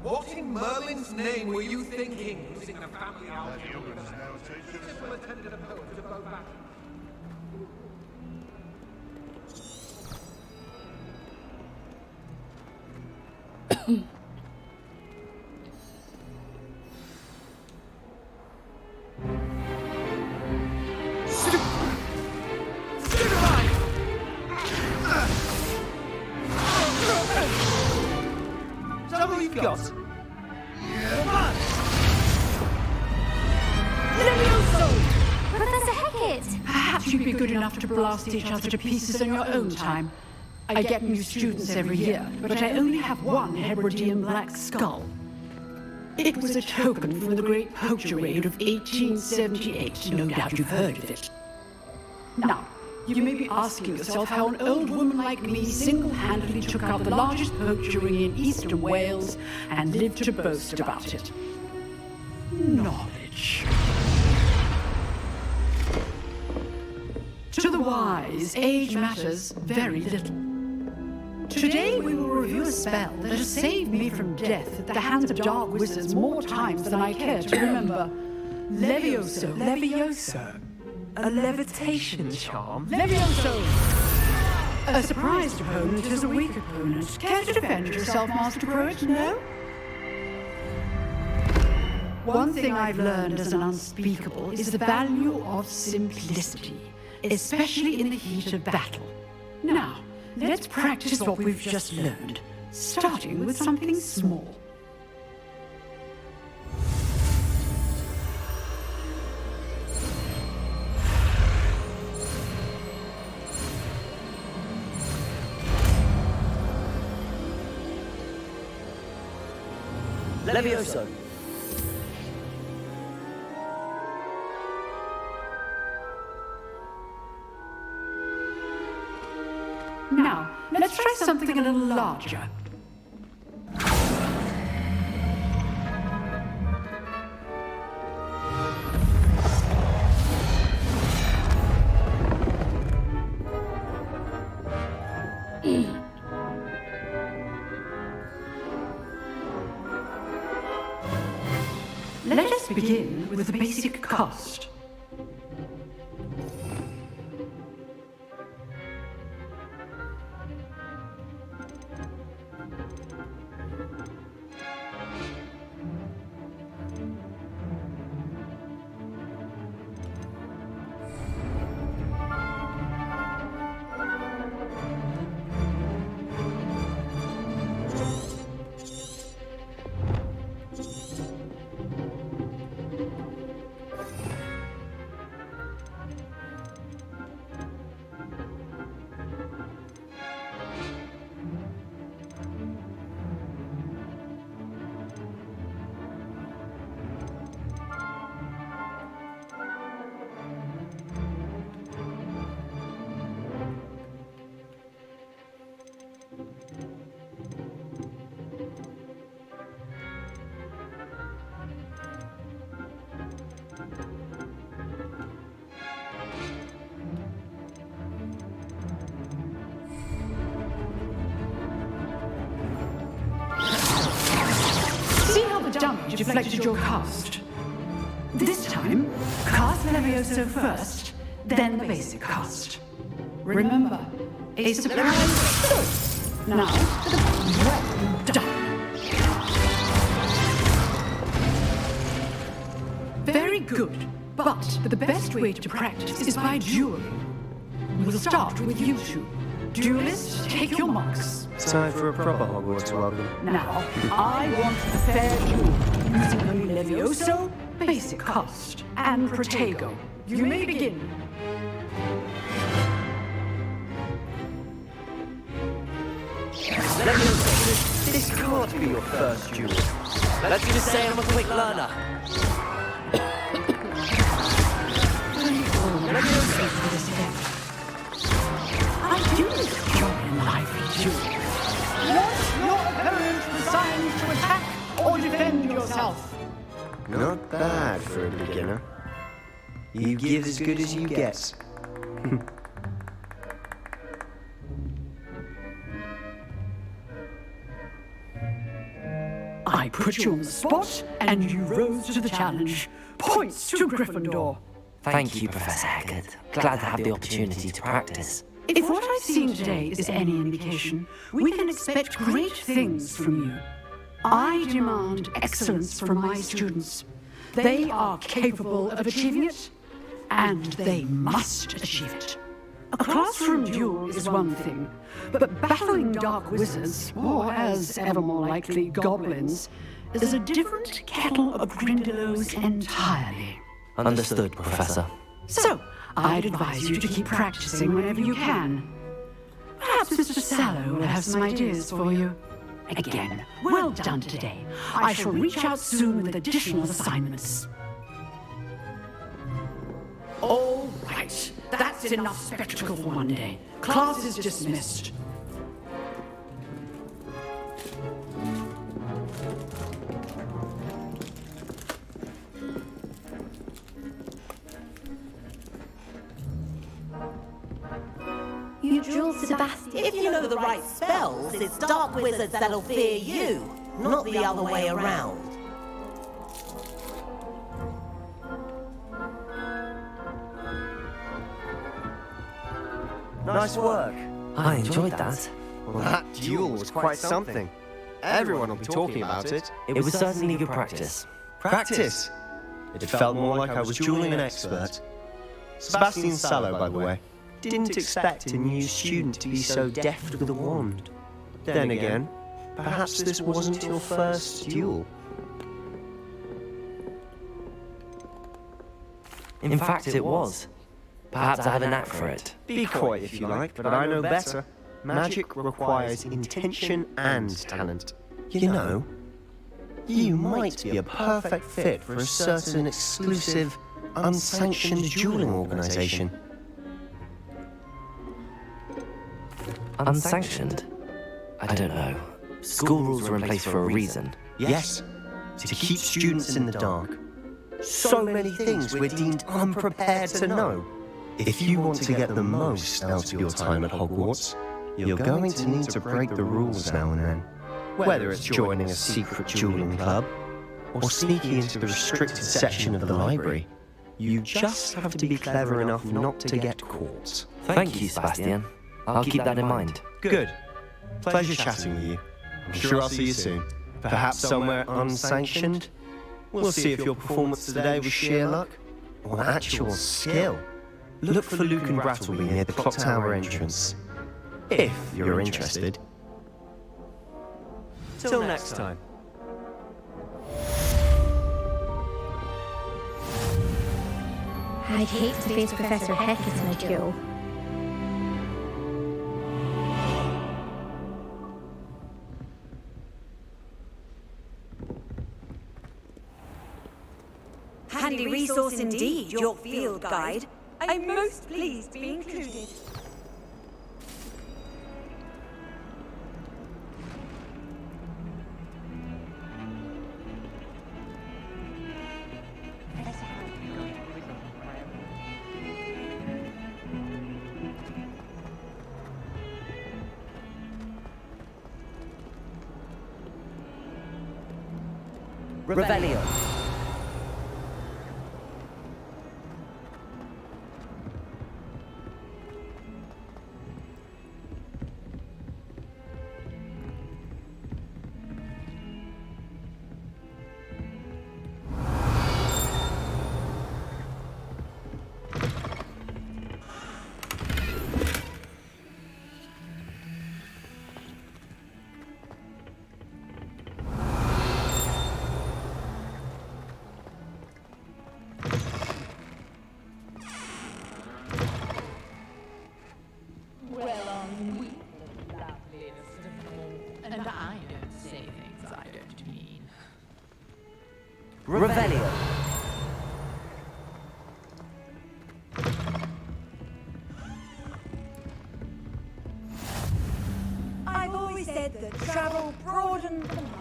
What in Merlin's name were you thinking, using the family algebra? Simple attended a poet to bow back. Got. Professor Hackett! Perhaps you'd be good enough to blast each other to pieces on your own time. I get new students every year, but I only have one Hebridean black skull. It was a token from the Great Poacher Raid of 1878. No doubt you've heard of it. Now, you may be asking yourself how an old woman like me single-handedly took out the largest poacher ring in eastern Wales and lived to boast about it. Knowledge. To the wise, age matters very little. Today we will review a spell that has saved me from death at the hands of dark wizards more times than I care to remember. Levioso. Levioso? A levitation charm? Levioso! A surprised opponent is a weak opponent. Care to defend yourself, Master Croat? No? One thing I've learned as an unspeakable is the value of simplicity, especially in the heat of battle. Now, let's practice what we've just learned, starting with something small. Levioso. Now, let's try something a little larger. Let us begin with the basic cast. Damage deflected your cast. This time, cast Levioso first, then the basic cast. Remember, a surprise. Now, well done. Very good, but the best way to practice is by dueling. We'll start with you two. Duelists, take your marks. Time for a proper Hogwarts welcome. Now, I want a fair duel using only Levioso, basic cast, and Protego. You may begin. This can't be your first duel. Let's just say I'm a quick learner. I do enjoy lively duel. Want your opponent designed to attack or defend yourself? Not bad for a beginner. You give as good as you get. I put you on the spot, and you rose to the challenge. Points to Gryffindor. Thank you, Professor Eckert. Glad to have the opportunity to practice. If what I've seen today is any indication, we can expect great things from you. I demand excellence from my students. They are capable of achieving it, and they must achieve it. A classroom duel is one thing, but battling dark wizards, or as ever more likely, goblins, is a different kettle of Grindylows entirely. Understood, Professor. So, I'd advise you to keep practicing whenever you can. Perhaps Mr. Sallow will have some ideas for you. Again, well done today. I shall reach out soon with additional assignments. All right, that's enough spectacle for one day. Class is dismissed. You duel Sebastian. If you know the right spells, it's dark wizards that'll fear you, not the other way around. Nice work. I enjoyed that. Well, that duel was quite something. Everyone will be talking about it. It was certainly good practice. Practice? It felt more like I was dueling an expert. Sebastian Sallow, by the way. Didn't expect a new student to be so deft with a wand. Then again, perhaps this wasn't your first duel. In fact, it was. Perhaps I have a knack for it. Be coy if you like, but I know better. Magic requires intention and talent. You know, you might be a perfect fit for a certain exclusive, unsanctioned dueling organization. Unsanctioned? I don't know. School rules were in place for a reason. Yes, to keep students in the dark. So many things we're deemed unprepared to know. If you want to get the most out of your time at Hogwarts, you're going to need to break the rules now and then. Whether it's joining a secret dueling club, or sneaking into the restricted section of the library, you just have to be clever enough not to get caught. Thank you, Sebastian. I'll keep that in mind. Good. Pleasure chatting with you. I'm sure I'll see you soon. Perhaps somewhere unsanctioned? We'll see if your performance today was sheer luck or actual skill. Look for Luke and Brattleby near the clock tower entrance, if you're interested. Till next time. I'd hate to face Professor Hecat in a duel. Handy resource indeed, your field guide. I'm most pleased to be included. Revelio. I don't say things I don't mean. Revelio. I've always said that travel broadens the mind.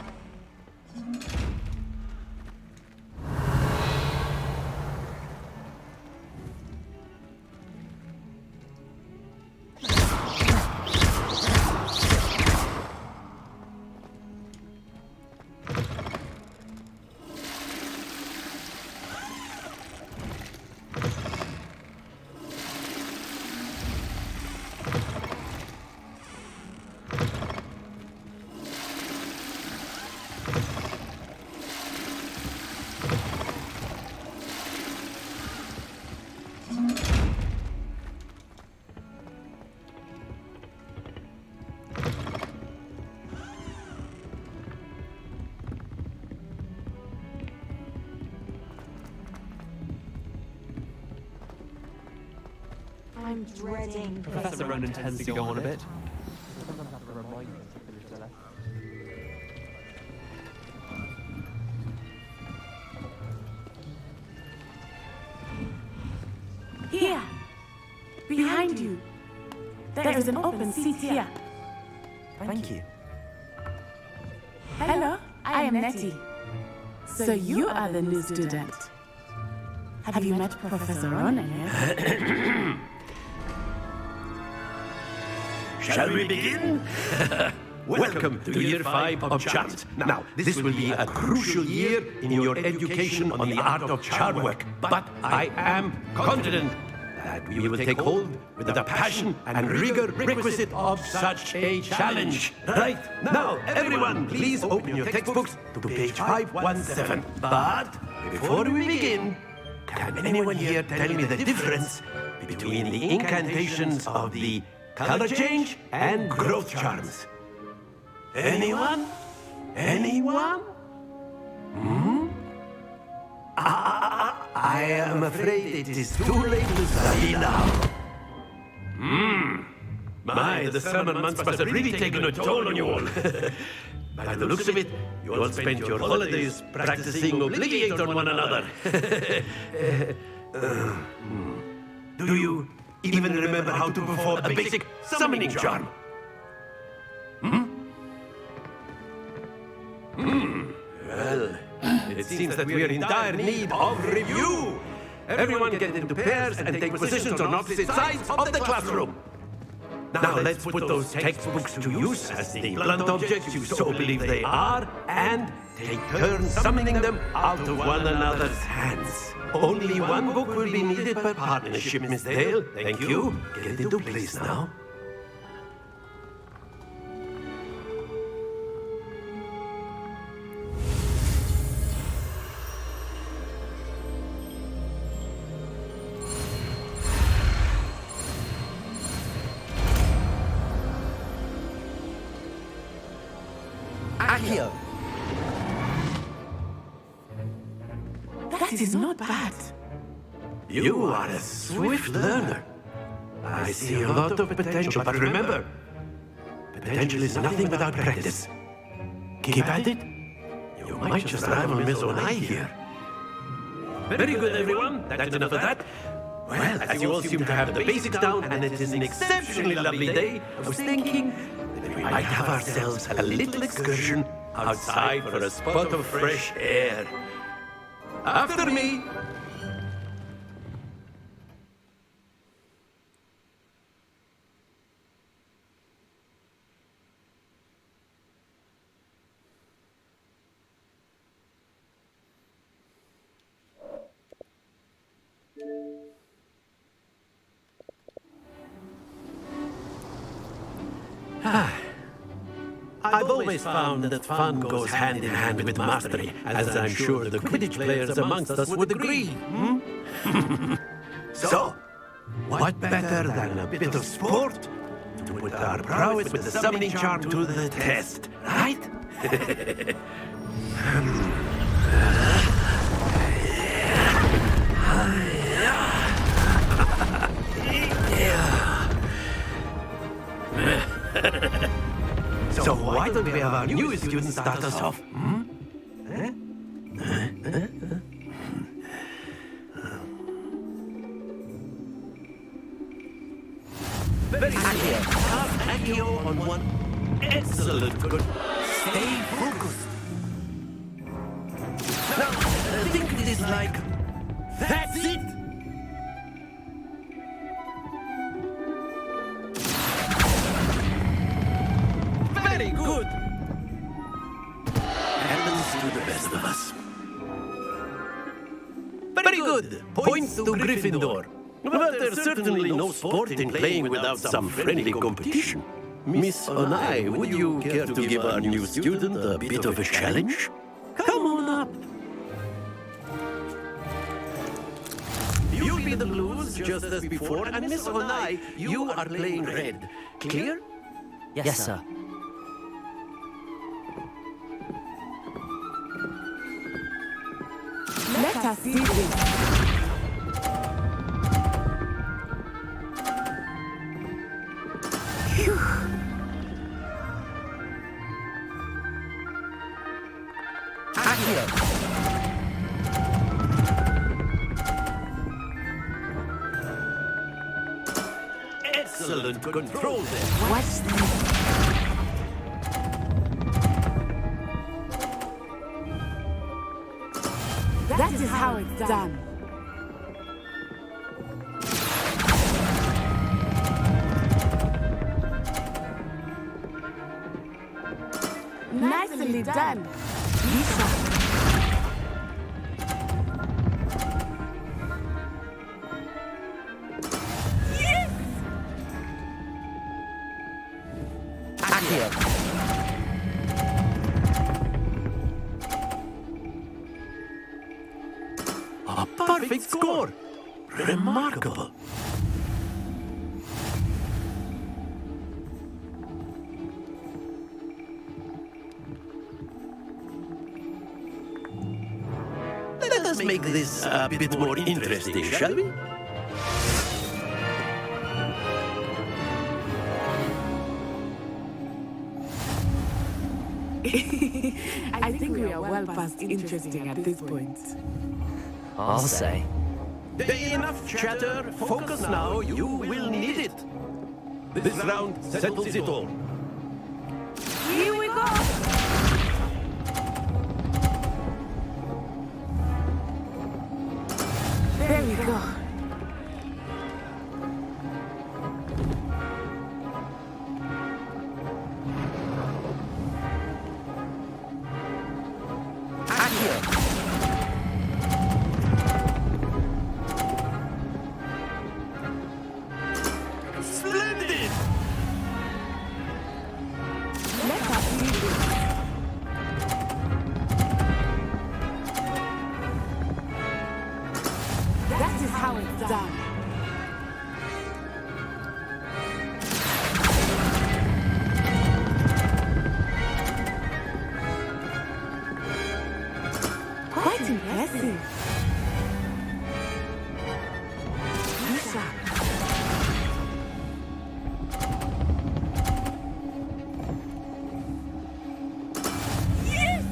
I'm dreading Professor Ronan tends to go on a bit. Here! Behind you! There is an open seat here. Thank you. Hello, I am Nettie. So you are the new student. Have you met Professor Ronan yet? Shall we begin? Welcome to Year 5 of Charms. Now, this will be a crucial year in your education on the art of charm work, but I am confident that we will take hold with the passion and rigor requisite of such a challenge. Right, now, everyone, please open your textbooks to page 517. But before we begin, can anyone here tell me the difference between the incantations of the color change and growth charms? Anyone? Anyone? Hmm? I am afraid it is too late to study now. My, the summer months must have really taken a toll on you all. By the looks of it, you all spent your holidays practicing Obliviate on one another. Do you even remember how to perform a basic summoning charm? Well, it seems that we are in dire need of review. Everyone get into pairs and take positions on opposite sides of the classroom. Now let's put those textbooks to use as the blunt objects you so believe they are, and take turns summoning them out of one another's hands. Only one book will be needed per partnership, Miss Dale. Thank you. Get into place now. Accio. That is not bad. You are a swift learner. I see a lot of potential, but remember, potential is nothing without practice. Keep at it. You might just rival Miss Onai here. Very good, everyone. That's enough of that. Well, as you all seem to have the basics down, and it is an exceptionally lovely day, I was thinking that we might have ourselves a little excursion outside for a spot of fresh air. After me. I've always found that fun goes hand in hand with mastery, as I'm sure the Quidditch players amongst us would agree. So, what better than a bit of sport to put our prowess with the summoning charm to the test, right? So why don't we have our newest student start us off? Very good. Cast Accio on one. Excellent. Good. Stay focused. Now, think of this like... That's it! Very good! Happens to the best of us. Very good! Points to Gryffindor. But there's certainly no sport in playing without some friendly competition. Miss Onai, would you care to give our new student a bit of a challenge? Come on up. You'll be the blues just as before, and Miss Onai, you are playing red. Clear? Yes, sir. Let us see this. Excellent control there. What's this? That is how it's done. Nicely done, Lisa. A perfect score! Remarkable! Let us make this a bit more interesting, shall we? I think we are well past interesting at this point. I'll say. Enough chatter. Focus now. You will need it. This round settles it all. Here we go. There we go. Splendid! Let us see this. That is how it's done. Quite impressive. Lisa. Yes!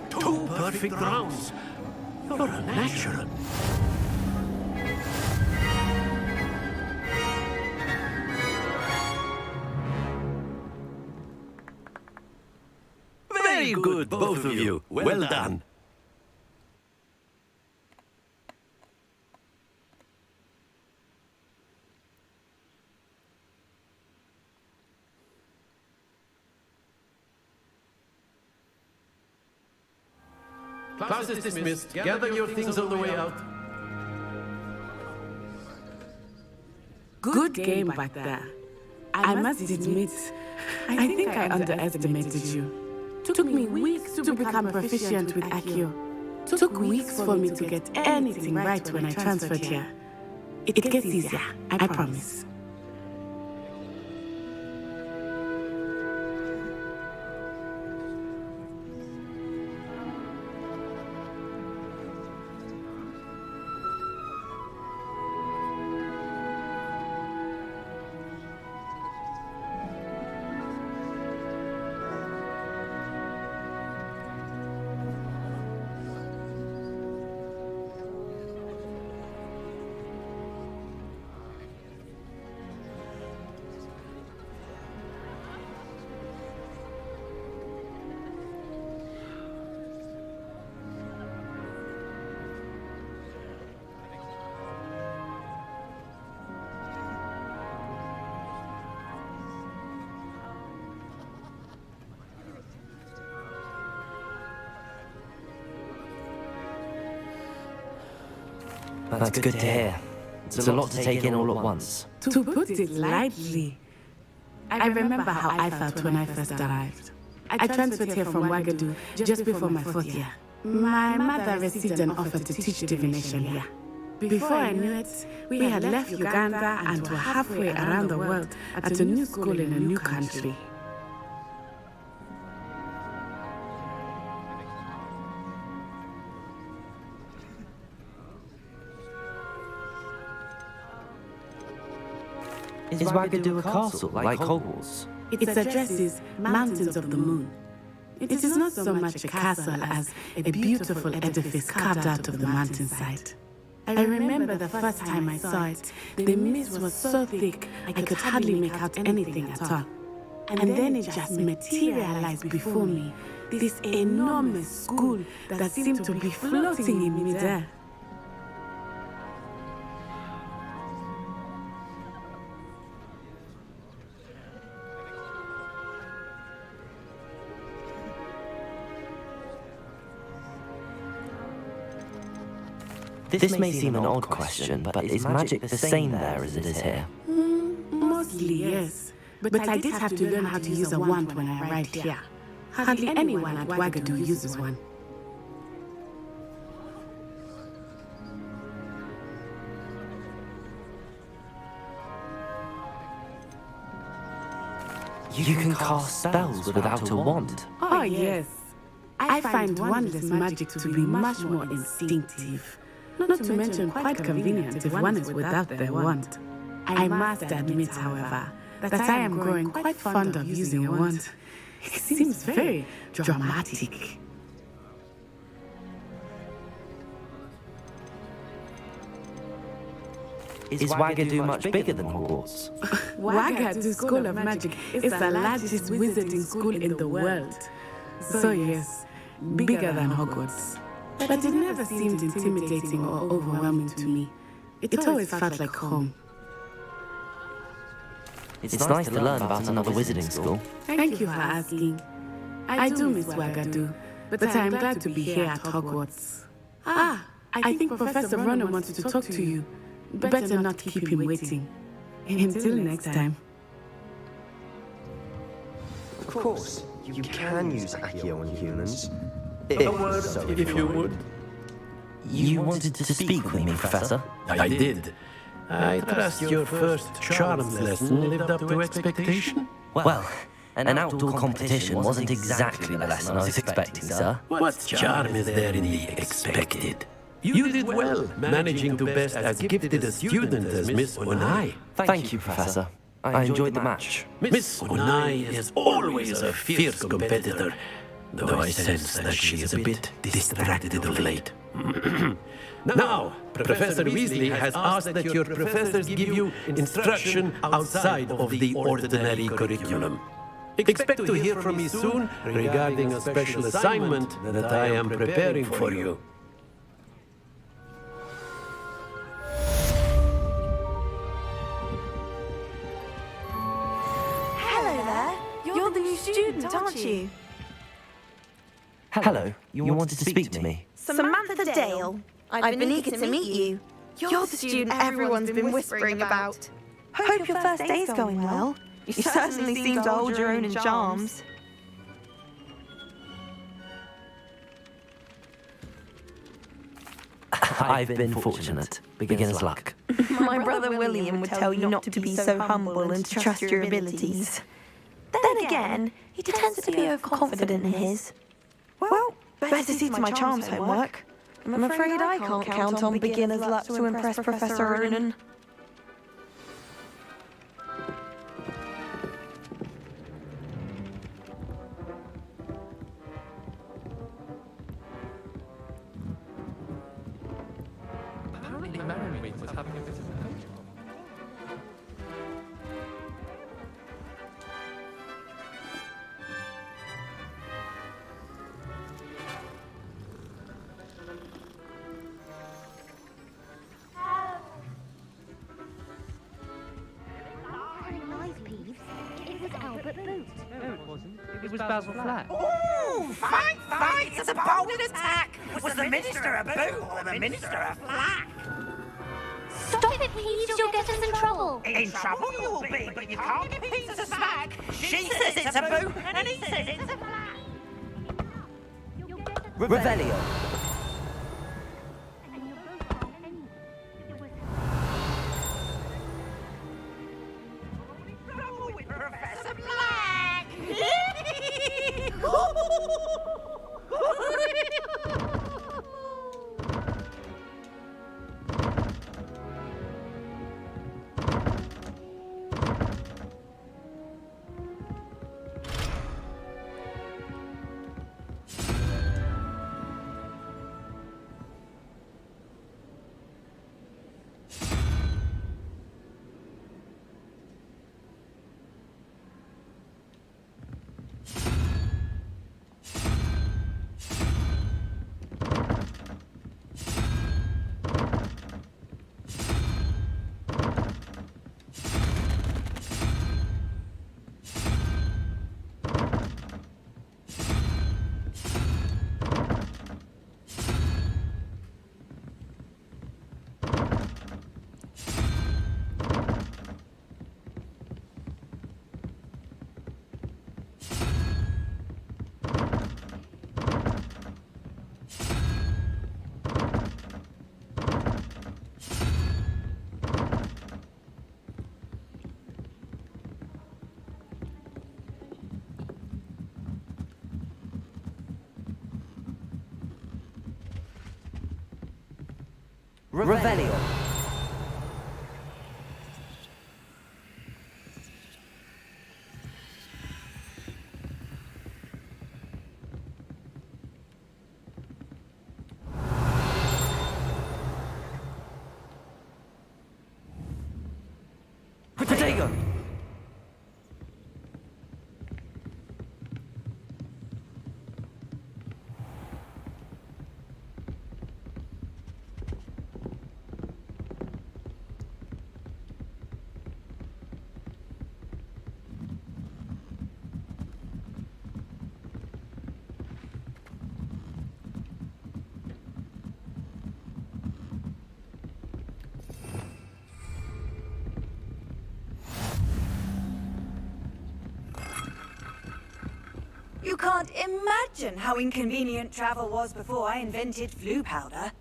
Two perfect rounds. You're a natural. Very good, both of you. Well done. Class is dismissed. Gather your things on the way out. Good game back there. I must admit, I think I underestimated you. Took me weeks to become proficient with Accio. Took weeks for me to get anything right when I transferred here. It gets easier, I promise. That's good to hear. It's a lot to take in all at once. To put it lightly, I remember how I felt when I first arrived. I transferred here from Ouagadougou just before my 4th year. My mother received an offer to teach divination here. Before I knew it, we had left Uganda and were halfway around the world at a new school in a new country. Is Ouagadougou a castle, like Hogwarts? Its address is Mountains of the Moon. It is not so much a castle as a beautiful edifice carved out of the mountainside. I remember the first time I saw it, the mist was so thick I could hardly make out anything at all. And then it just materialized before me, this enormous school that seemed to be floating in midair. This may seem an odd question, but is magic the same there as it is here? Mostly, yes. But I did have to learn how to use a wand when I arrived here. Hardly anyone at Ouagadougou uses one. You can cast spells without a wand? Oh, yes. I find wandless magic to be much more instinctive. Not to mention quite convenient if one is without their wand. I must admit, however, that I am growing quite fond of using a wand. It seems very dramatic. Is Ouagadougou much bigger than Hogwarts? Ouagadougou School of Magic is the largest wizarding school in the world. So yes, bigger than Hogwarts. But it never seemed intimidating or overwhelming to me. It always felt like home. It's nice to learn about another wizarding school. Thank you for asking. I do miss Ouagadougou, but I'm glad to be here at Hogwarts. I think Professor Ronan wants to talk to you. Better not keep him waiting. Until next time. Of course, you can use Accio on humans. If you would. You wanted to speak with me, Professor? I did. I trust your first charms lesson lived up to expectation? Well, an outdoor competition wasn't exactly the lesson I was expecting, sir. What charm is there in the expected? You did well, managing to best as gifted a student as Miss Onai. Thank you, Professor. I enjoyed the match. Miss Onai is always a fierce competitor, though I sense that she is a bit distracted of late. Now, Professor Weasley has asked that your professors give you instruction outside of the ordinary curriculum. Expect to hear from me soon regarding a special assignment that I am preparing for you. Hello there. You're the new student, aren't you? Hello, you wanted to speak to me? Samantha Dale. I've been eager to meet you. You're the student everyone's been whispering about. Hope your first day's going well. You certainly seem to hold your own in charms. I've been fortunate. Beginner's luck. My brother William would tell you not to be so humble and to trust your abilities. Then again, he tends to be overconfident in his. Well, better see to my charms homework. I'm afraid I can't count on beginner's luck to impress Professor Ronan. Apparently Merriweek was having a bit of a coach. It was Basil Flack. Ooh, fight! It's a bold attack! Was the Minister a boot or the Minister a flack? Stop it, please. You'll get us in trouble. In trouble you will be, but you can't give Peter a smack. She says it's a boo, and he says it's a flat. Revelio. Professor Black! Revelio. Potato. You can't imagine how inconvenient travel was before I invented flu powder.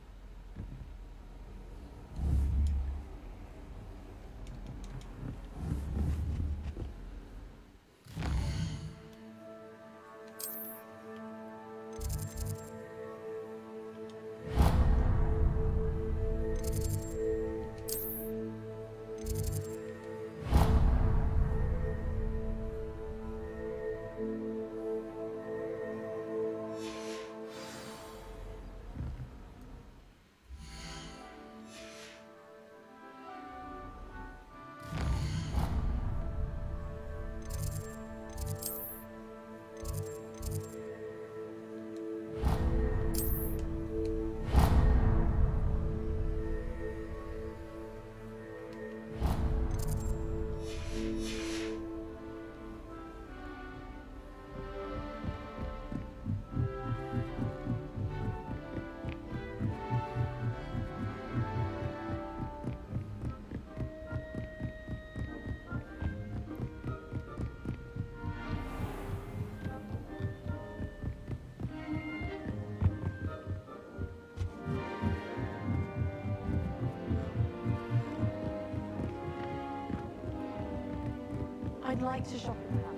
I'd like to shop in town.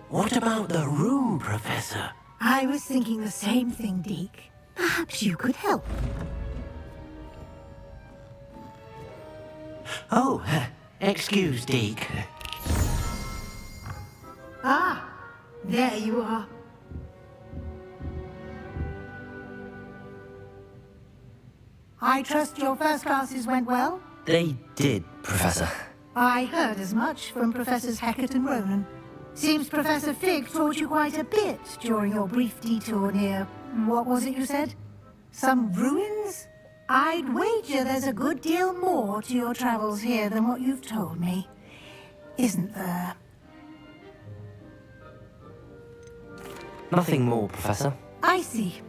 What about the room, Professor? I was thinking the same thing, Deke. Perhaps you could help. Oh, excuse, Deke. Ah, there you are. I trust your first classes went well? They did, Professor. I heard as much from Professors Hecat and Ronan. Seems Professor Fig taught you quite a bit during your brief detour near... what was it you said? Some ruins? I'd wager there's a good deal more to your travels here than what you've told me. Isn't there? Nothing more, Professor. I see.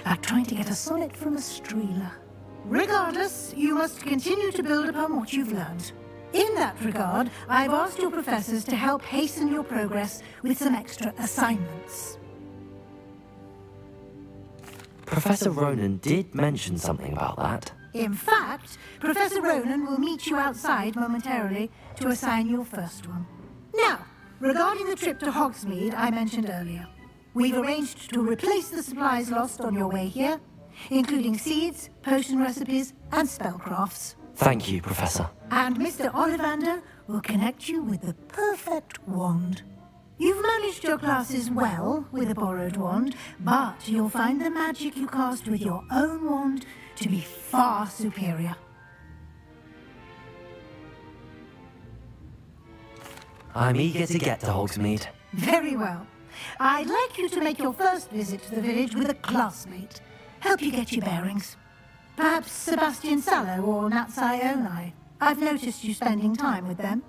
Like trying to get a sonnet from a streeler. Regardless, you must continue to build upon what you've learned. In that regard, I've asked your professors to help hasten your progress with some extra assignments. Professor Ronan did mention something about that. In fact, Professor Ronan will meet you outside momentarily to assign your first one. Now, regarding the trip to Hogsmeade I mentioned earlier, we've arranged to replace the supplies lost on your way here, including seeds, potion recipes, and spellcrafts. Thank you, Professor. And Mr. Ollivander will connect you with the perfect wand. You've managed your classes well with a borrowed wand, but you'll find the magic you cast with your own wand to be far superior. I'm eager to get to Hogsmeade. Very well. I'd like you to make your first visit to the village with a classmate. Help you get your bearings. Perhaps Sebastian Sallow or Natsai Onai. I've noticed you spending time with them.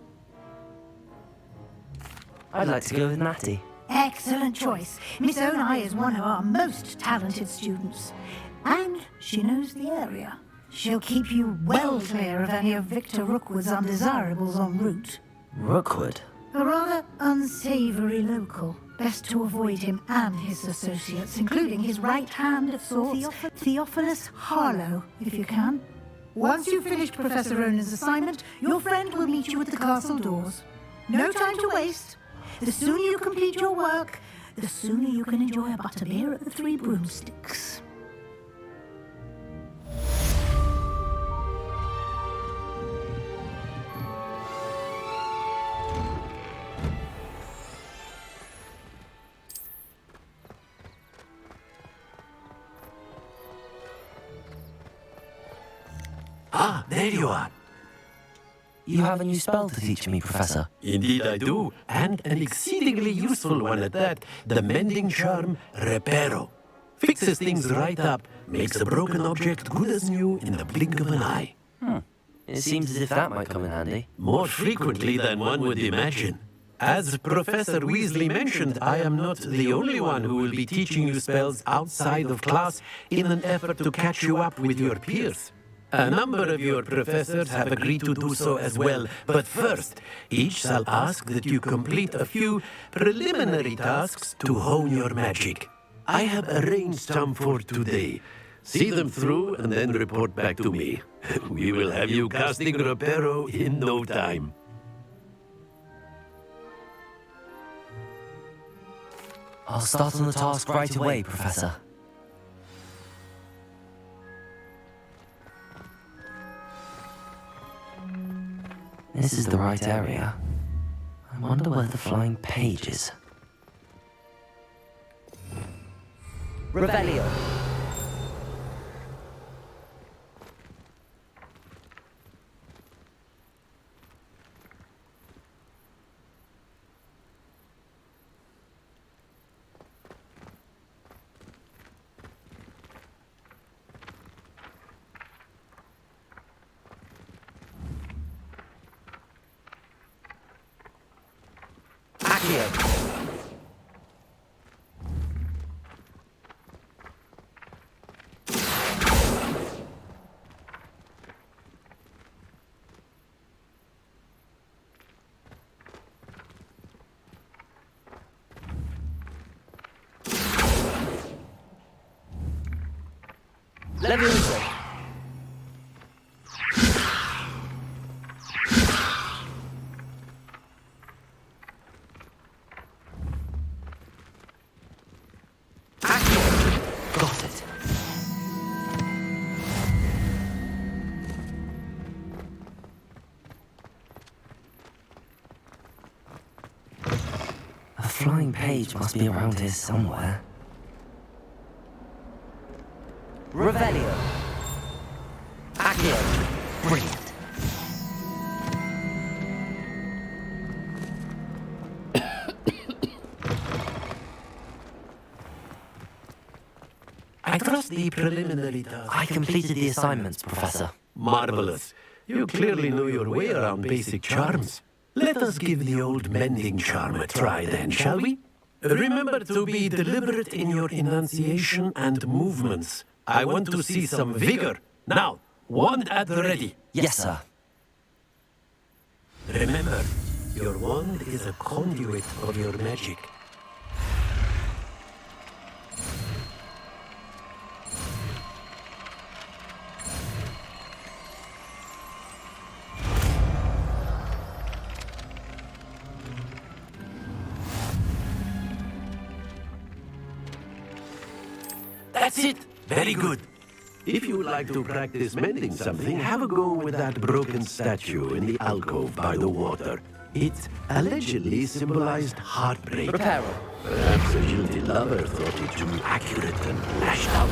I'd like to go with Natty. Excellent choice. Miss Onai is one of our most talented students. And she knows the area. She'll keep you well clear of any of Victor Rookwood's undesirables en route. Rookwood? A rather unsavory local. Best to avoid him and his associates, including his right hand of sorts, Theophilus Harlow, if you can. Once you've finished Professor Ronan's assignment, your friend will meet you at the castle doors. No time to waste. The sooner you complete your work, the sooner you can enjoy a butterbeer at the Three Broomsticks. Ah, there you are. You have a new spell to teach me, Professor. Indeed I do, and an exceedingly useful one at that. The mending charm, Reparo. Fixes things right up, makes a broken object good as new in the blink of an eye. It seems as if that might come in handy. More frequently than one would imagine. As Professor Weasley mentioned, I am not the only one who will be teaching you spells outside of class in an effort to catch you up with your peers. A number of your professors have agreed to do so as well, but first, each shall ask that you complete a few preliminary tasks to hone your magic. I have arranged some for today. See them through and then report back to me. We will have you casting Reparo in no time. I'll start on the task right away, Professor. This is the right area. I wonder where the flying page is. Revelio. Levioso. flying page must be around here somewhere. Revelio. Accio. Brilliant. I trust the preliminary task. I completed the assignments, Professor. Marvelous. You clearly know your way around basic charms. Let us give the old mending charm a try then, shall we? Remember to be deliberate in your enunciation and movements. I want to see some vigor. Now, wand at the ready. Yes, sir. Remember, your wand is a conduit of your magic. That's it. Very good. If you would like to practice mending something, have a go with that broken statue in the alcove by the water. It allegedly symbolized heartbreak. Repair it. Perhaps a guilty lover thought it too accurate and lashed out.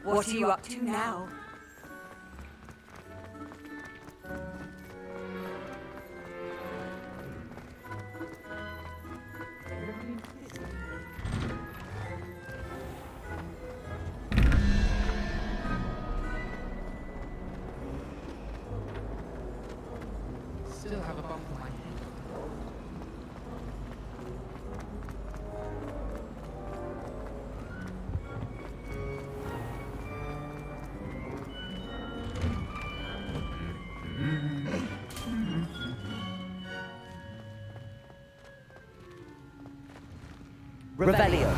What are you up to now? Still have a bump on my head. Revelio.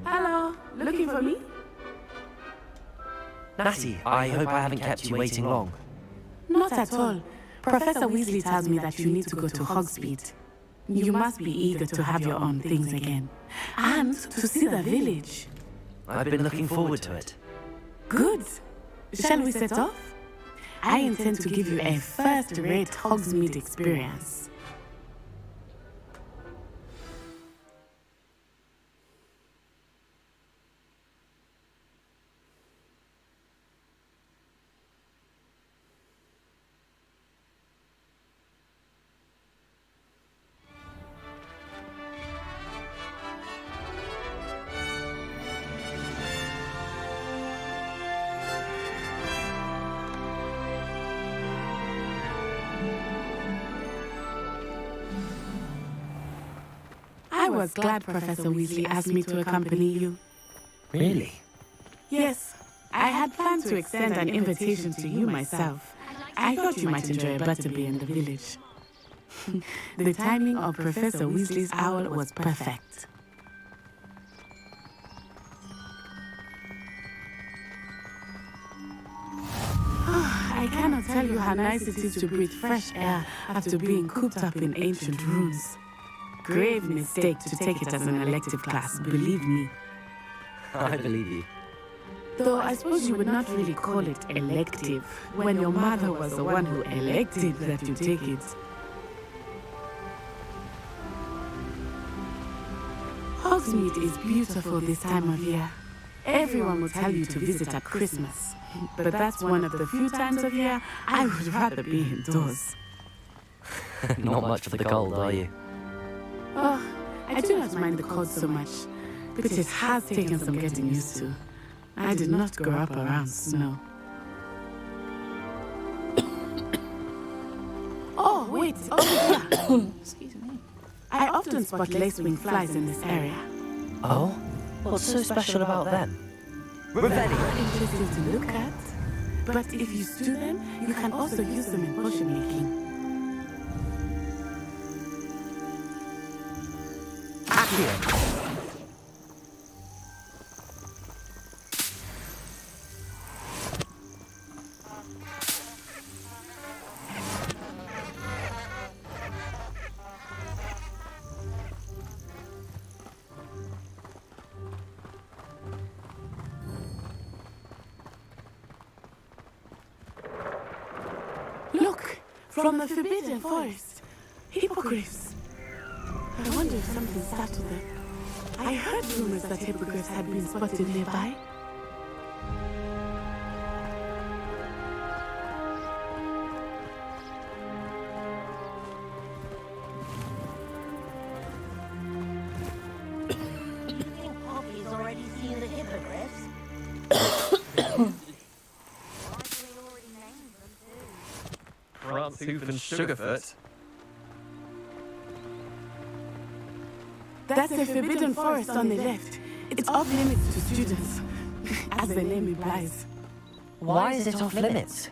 Hello, looking for me? Natty, I hope I haven't kept you waiting long. Not at all. Professor Weasley tells me that you need to go to Hogsmeade. You must be eager to have your own things again. And to see the village. I've been looking forward to it. Good. Shall we set off? I intend to give you a first-rate Hogsmeade experience. I was glad Professor Weasley asked me to accompany you. Really? Yes, I had planned to extend an invitation to you myself. I thought you might enjoy a butterbeer in the village. The timing of Professor Weasley's owl was perfect. I cannot tell you how nice it is to breathe fresh air after being cooped up in ancient rooms. Grave mistake to take it as an elective class, believe me. I believe you. Though I suppose you would not really call it elective when your mother was the one who elected that you take it. Hogsmeade is beautiful this time of year. Everyone will tell you to visit at Christmas. But that's one of the few times of year I would rather be indoors. Not much for the cold, are you? Oh, I do not mind the cold so much, but it has taken some getting used to. I did not grow up around snow. Oh, wait, over here. Excuse me. I often spot lacewing flies in this area. Oh? What's so special about them? Interesting to look at, but if you stew them, you can also use them in potion making. Look, from the Forbidden Forest. Hippogriffs. I wonder if something startled them. I heard rumors that hippogriffs had been spotted nearby. Poppy's already seen the hippogriffs. Tooth and Sugarfoot. That's the Forbidden Forest on the left. It's off limits to students, as the name implies. Why is it off limits?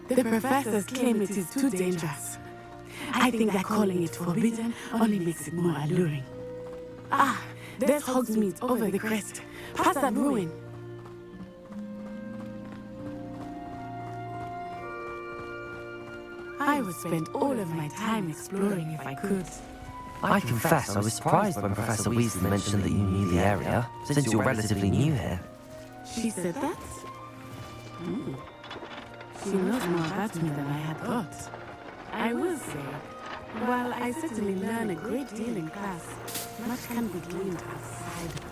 The professors claim it is too dangerous. I think that calling it forbidden only makes it more alluring. Ah, there's Hogsmeade over the crest, past that ruin. I would spend all of my time exploring if I could. I confess I was surprised when Professor Weasley mentioned that you knew the area, since you're relatively new here. She said that? She knows more about me than I had thought. I will say, while I certainly learn a great deal in class, much can be gleaned outside of class.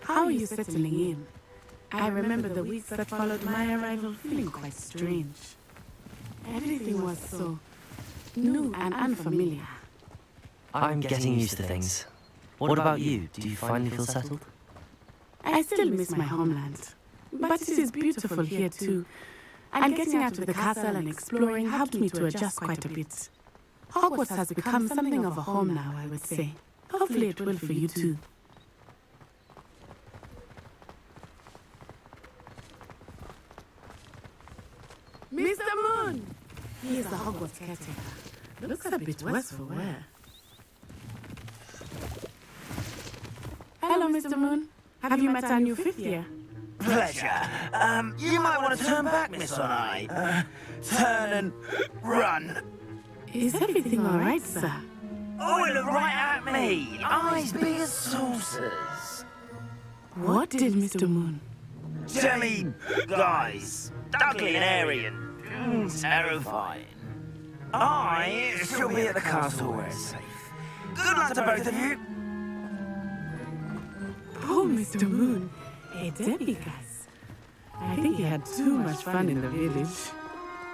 How are you settling in? I remember the weeks that followed my arrival feeling quite strange. Everything was so new and unfamiliar. I'm getting used to things. What about you? Do you finally feel settled? I still miss my homeland, but it is beautiful here too. And getting out of the castle and exploring helped me to adjust quite a bit. Hogwarts has become something of a home now, I would say. Hopefully it will for you too. Mr. Moon! He is the Hogwarts caretaker. Looks a bit worse for wear. Hello, Mr. Moon. Have you met our new fifth year? Pleasure. You might want to turn back, Miss I. Turn and run. Is everything all right, sir? Oh, it looked right at me. Eyes big as saucers. What did Mr. Moon? Demi guys. Ugly and airy and terrifying. I shall be at the castle where it's safe. Good luck to both of you. Oh, Mr. Moon. A demiguise. I think he had too much fun in the village.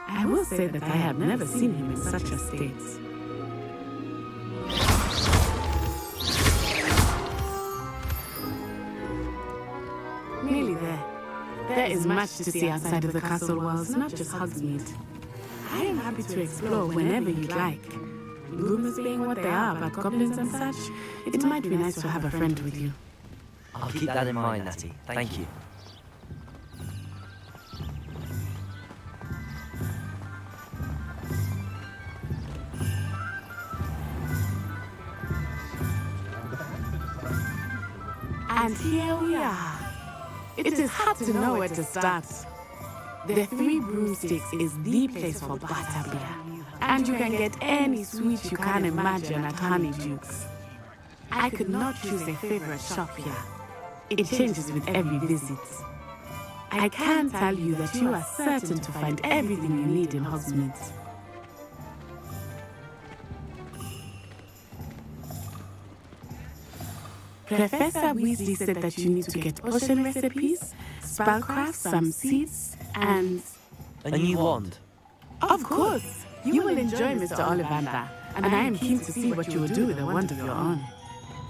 I will say that I have never seen him in such a state. Nearly there. There is much to see outside of the castle walls, not just Hogsmeade. I am happy to explore whenever you'd like. Rumors being what they are about goblins and such, it might be nice to have a friend with you. I'll keep that in mind, Natty. Thank you. And here we are. It is hard to know where to start. The Three Broomsticks is the place for butterbeer. And you can get any sweet you can imagine at Honeydukes. I could not choose a favorite shop here. It changes with every visit. I can tell you that you are certain to find everything you need in Hogsmeade. Professor Weasley said that you need to get potion recipes, spellcraft, some seeds, and... A new wand? Of course! You will enjoy Mr. Ollivander, and I am keen to see what you will do with a wand of your own.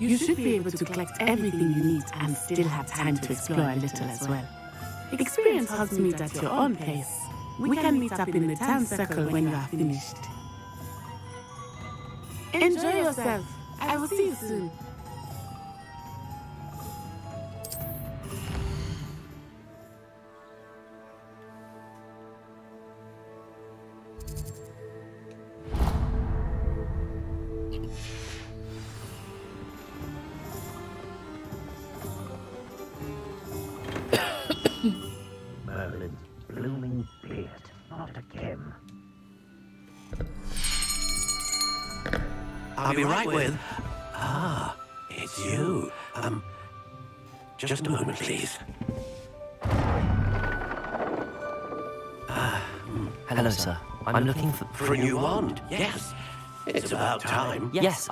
You should be able to collect everything you need and still have time to explore a little as well. Experience Hogsmeade at your own pace. We can meet up in the town circle when you are finished. Enjoy yourself. I will see you soon. Merlin's blooming beard, not again. I'll be right with... Ah, it's you. Just a moment, please. Hello, sir. I'm looking for... For a new wand, yes. It's about time. Yes,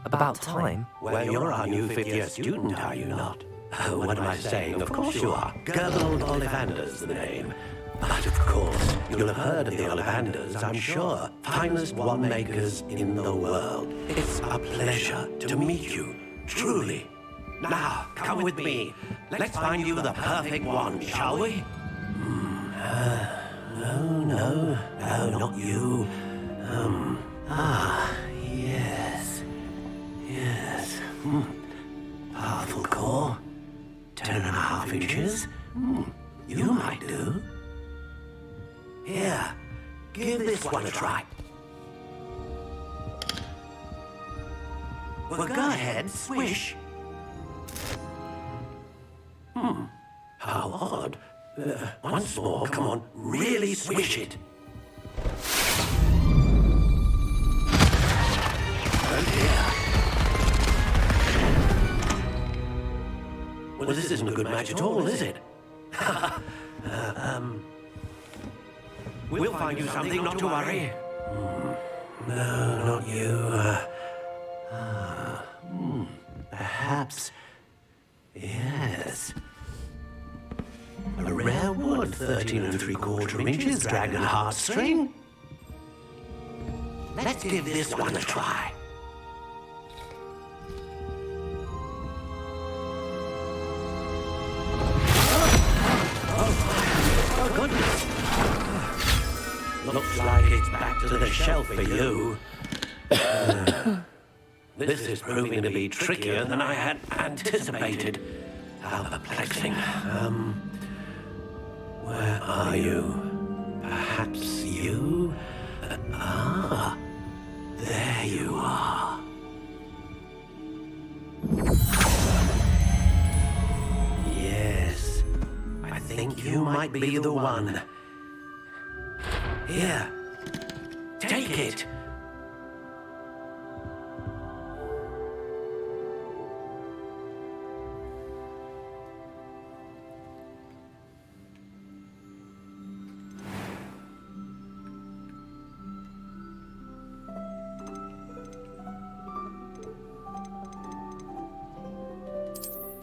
about time? Well, you're our new fifth-year student, are you not? What am I saying? Of course you are. Gerbold Ollivander's the name. But of course, you'll have heard of the Ollivanders, I'm sure. Finest wand makers in the world. It's a pleasure to meet you, truly. Now, come with me. Let's find you the perfect wand, shall we? No, not you. Yes. Powerful core. 10.5 inches. You might do. Here, give this one a try. Well, go ahead, swish. How odd. Once more, come on, really swish it. Oh dear. Well, this isn't a good match at all, is it? We'll find you something, not to worry. No, not you. Perhaps... Yes. A rare wood, 13 3/4 inches, dragon heartstring. Let's give this one a try. Oh, goodness. Looks like it's back to the shelf for you. This is proving to be trickier than I had anticipated. How perplexing. Where are you? Perhaps you? There you are. Yes, I think you might be the one. Here, take it.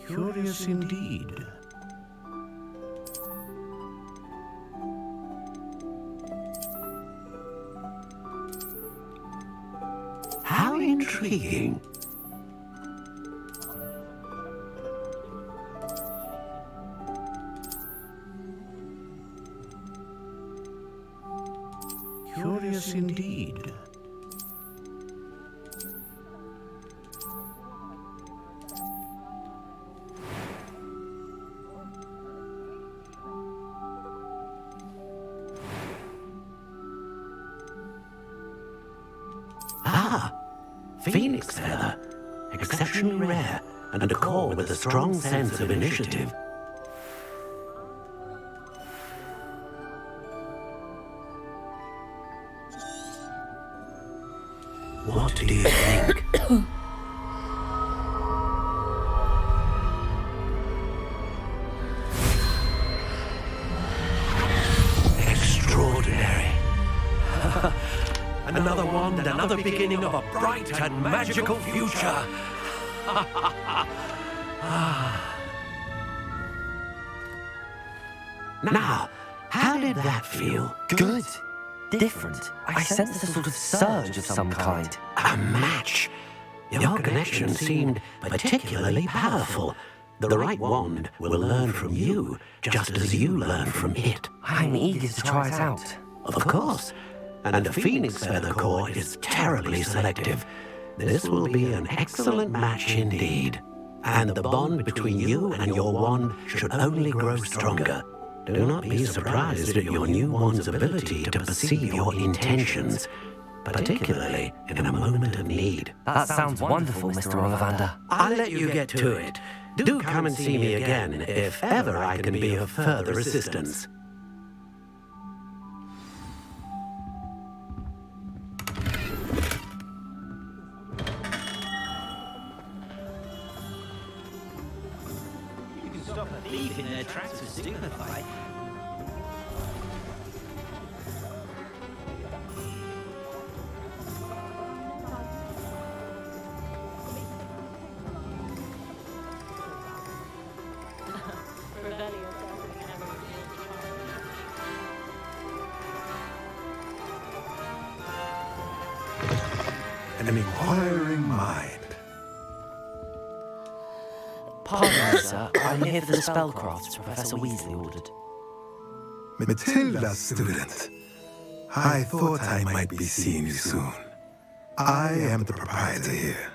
Curious indeed. How intriguing. Curious indeed. Phoenix feather, exceptionally rare, and a core with a strong sense of initiative. another beginning of a bright and magical future. Now, how did that feel? Good. Different. I sensed a sort of surge of some kind. A match. Your connection seemed particularly powerful. The right wand will learn from you, just as you learn from it. I'm eager to try it out. Of course. And the Phoenix Feather Core is terribly selective. This will be an excellent match indeed. And the bond between you and your wand should only grow stronger. Do not be surprised at your new wand's ability to perceive your intentions, particularly in a moment of need. That sounds wonderful, Mr. Ollivander. I'll let you get to it. Do come and see me again if ever I can be of further assistance. You can stop a thief in their tracks with stupefy. An inquiring mind. Pardon me, sir. I'm here for the spellcrafts Professor Weasley ordered. Matilda, student. I thought I might be seeing you soon. I am the proprietor here,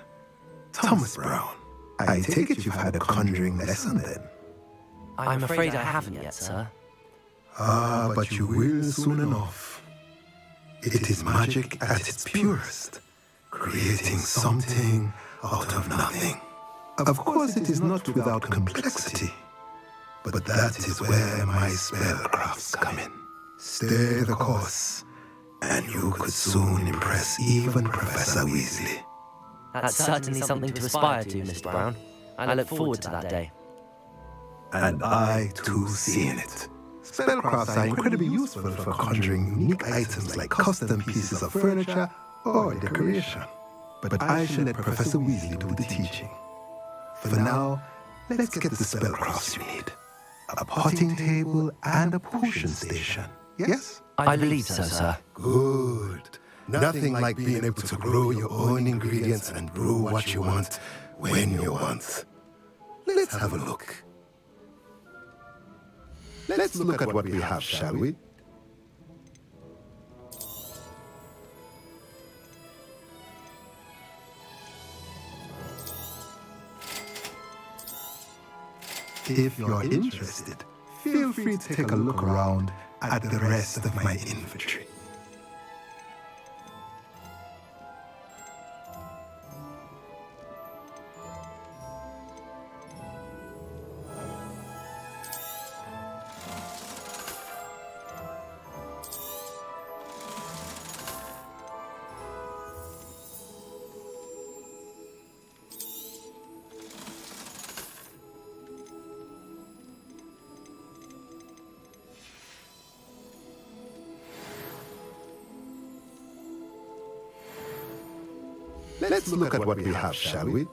Thomas Brown. I take it you've had a conjuring lesson then? I'm afraid I haven't yet, sir. Ah, but you will soon enough. It is magic at its purest, creating something out of nothing. Of course, it is not without complexity, but that is where my spellcrafts come in. Stay the course, and you could soon impress even Professor Weasley. That's certainly something to aspire to, Mr. Brown. I look forward to that day. And I, too, see in it. Spellcrafts are incredibly useful for conjuring unique items like custom pieces of furniture or decoration. But I shall let Professor Weasley do the teaching. For now, let's get the spellcrafts you need. A potting table and a potion station, yes? I believe so, sir. Good. Nothing like being able to grow your own ingredients and brew what you want, when you want. Let's have a look. Let's look at what we have, shall we? If you're interested, feel free to take a look around at the rest of my inventory. Let's look at what we have, shall we?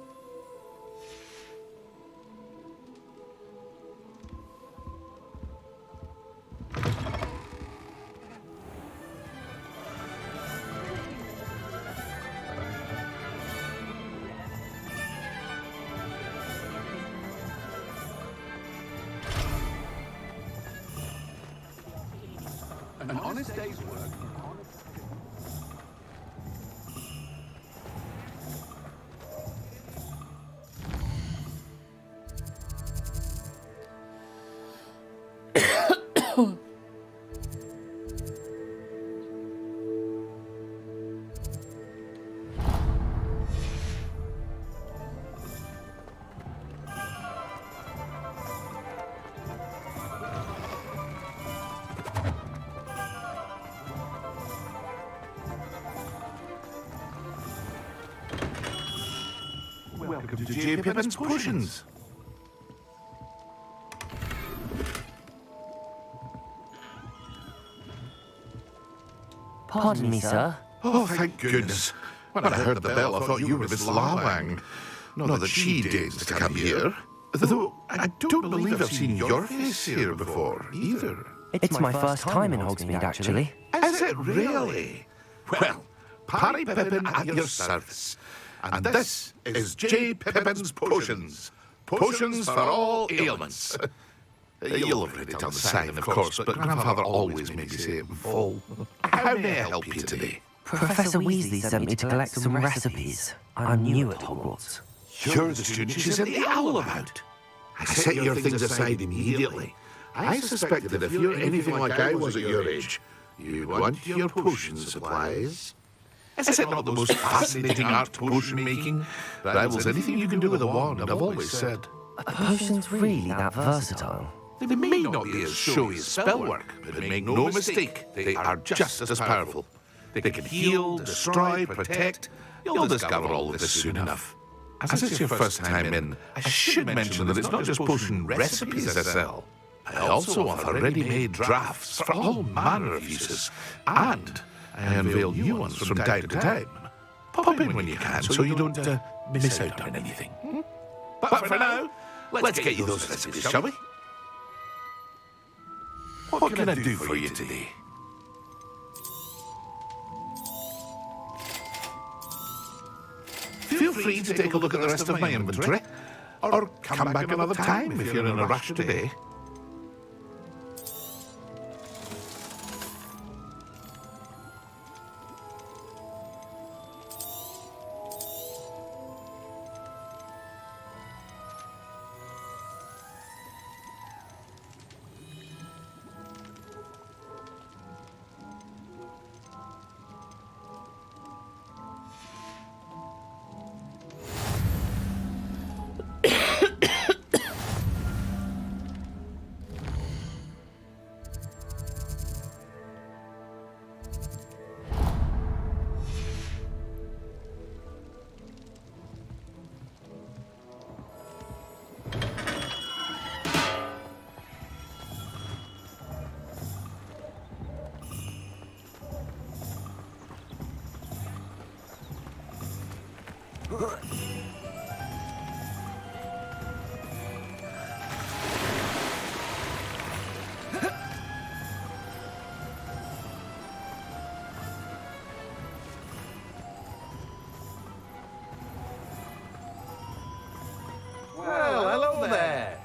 An honest day's work. Welcome to J. Pippin's Potions. Pardon me, sir. Oh, thank goodness. When I heard the bell, I thought you were Miss Lawang. Not that she deigns to come here. Though I don't believe I've seen your face here before, either. It's my first time in Hogsmeade, actually. Is it really? Well, Parry Pippin at your service. And this is J. Pippin's Potions. Potions for all ailments. You'll have read it on the sign, of course, but Grandfather always makes you say it in full. How may I help you today? Professor Weasley sent me to collect some recipes. I'm new at Hogwarts. You're the student she sent the owl about. I set your things aside immediately. I suspected that if you're anything like I was at your age, you'd want your potion supplies. Is it not the most fascinating art potion making? Rivals anything you can do with a wand, I've always said. Are potions really that versatile? They may not be as showy as spellwork, but make no mistake, they are just as powerful. They can heal, destroy, protect. You'll discover all of this soon enough. As it's your first time in, I should mention that it's not just potion recipes I sell. I also offer ready-made drafts for all manner of uses, and I unveil new ones from time to time. Pop in when you can so you don't miss out on anything. But for now, let's get you those recipes, shall we? What can I do for you today? Feel free to take a look at the rest of my inventory, or come back another time if you're in a rush today. Well, hello there.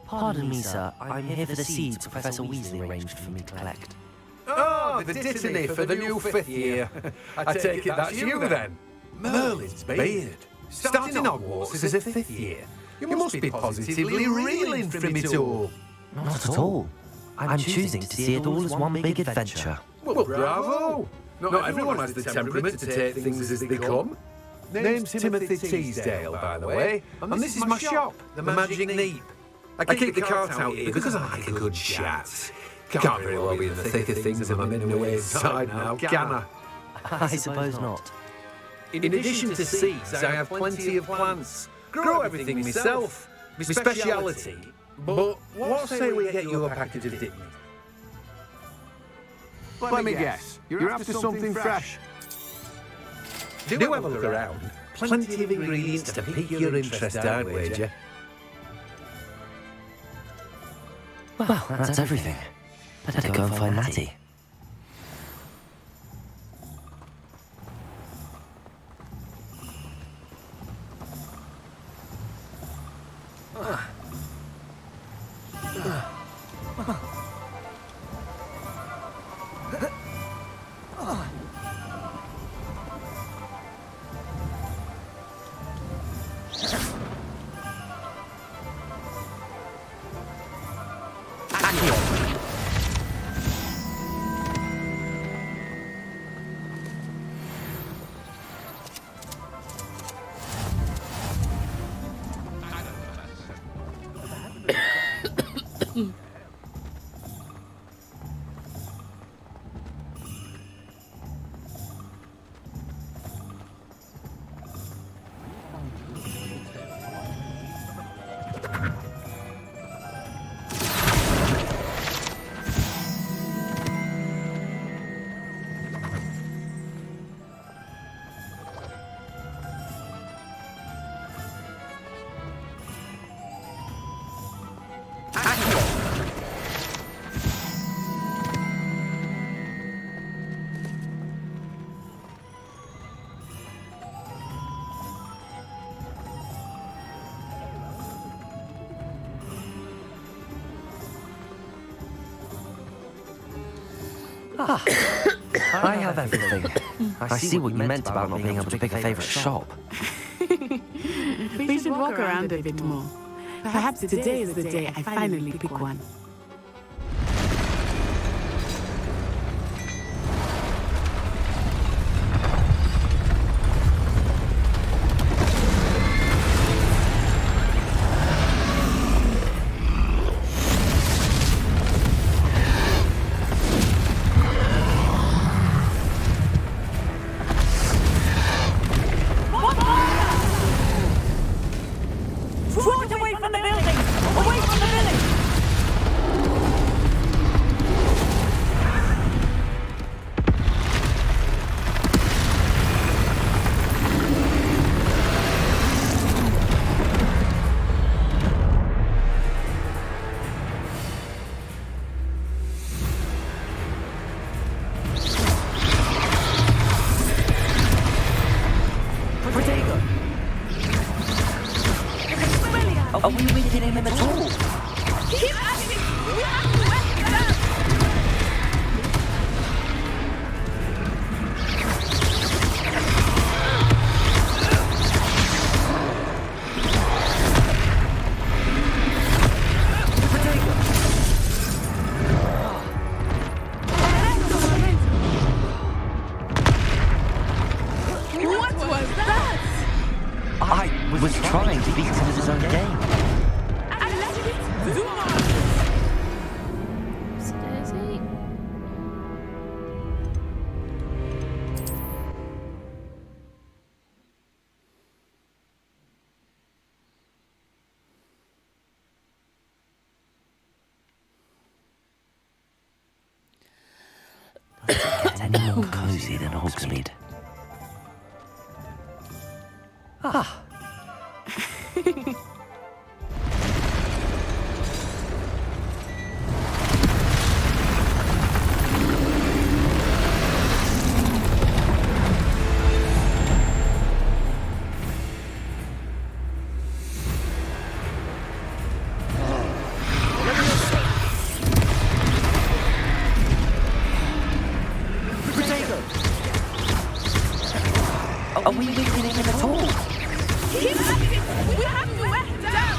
Pardon me, sir. I'm here for the seeds Professor Weasley arranged for me to collect. Oh, the dittany for the new 5th year. I take it that's you then. Merlin's beard. Starting Hogwarts as a 5th year. You must be positively reeling from it all. Not at all. I'm choosing to see it all as one big adventure. Well, bravo. Not everyone has the temperament to take things as they come. Name's Timothy Teasdale, by the way, and this is my shop, the Magic Neep. I keep the cart out here because I like a good chat. Can't very well be in the thick of things if I'm in the way inside now, can I? I suppose not. In addition to seeds, I have plenty of plants. Grow everything myself. My speciality. But what say we get you a package of dittany? Let me guess. You're after something fresh. Do have a look around. Plenty of ingredients to pique your interest, I'd wager. Well, that's everything. Better go and find Natty. I have everything. I see what you meant about not being able to pick a favourite shop. We should walk around a bit more. Perhaps today is the day I finally pick one. Are we weakening him at all? Keep acting! We have to let him down! What was that? I was trying to beat him at his own game. Doesn't get any more cozy than Hogsmeade. Ah. Are we weakening him at all? Keep acting! We have to let him down!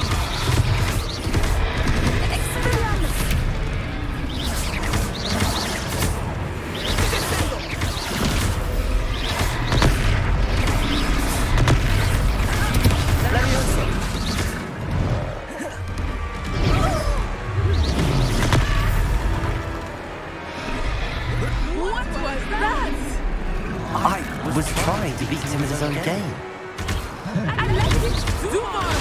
What was that? I was trying to beat him at his own game. And let him do more!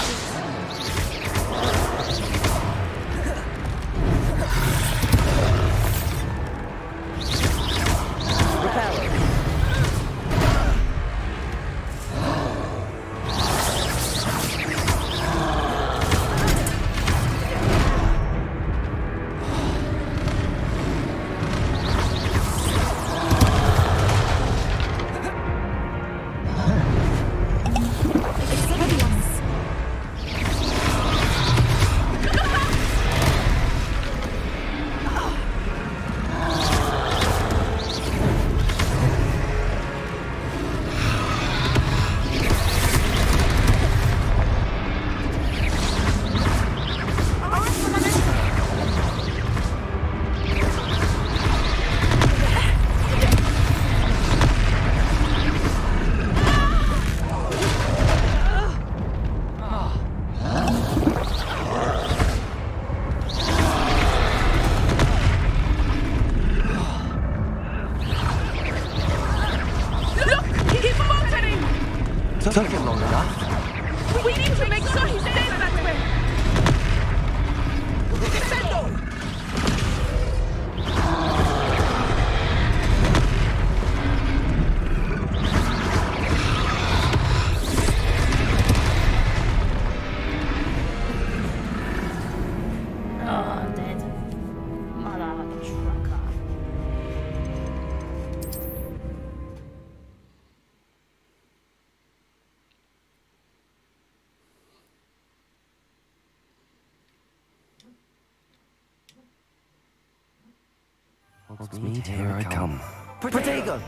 Hogsmeade, here I come. Protego!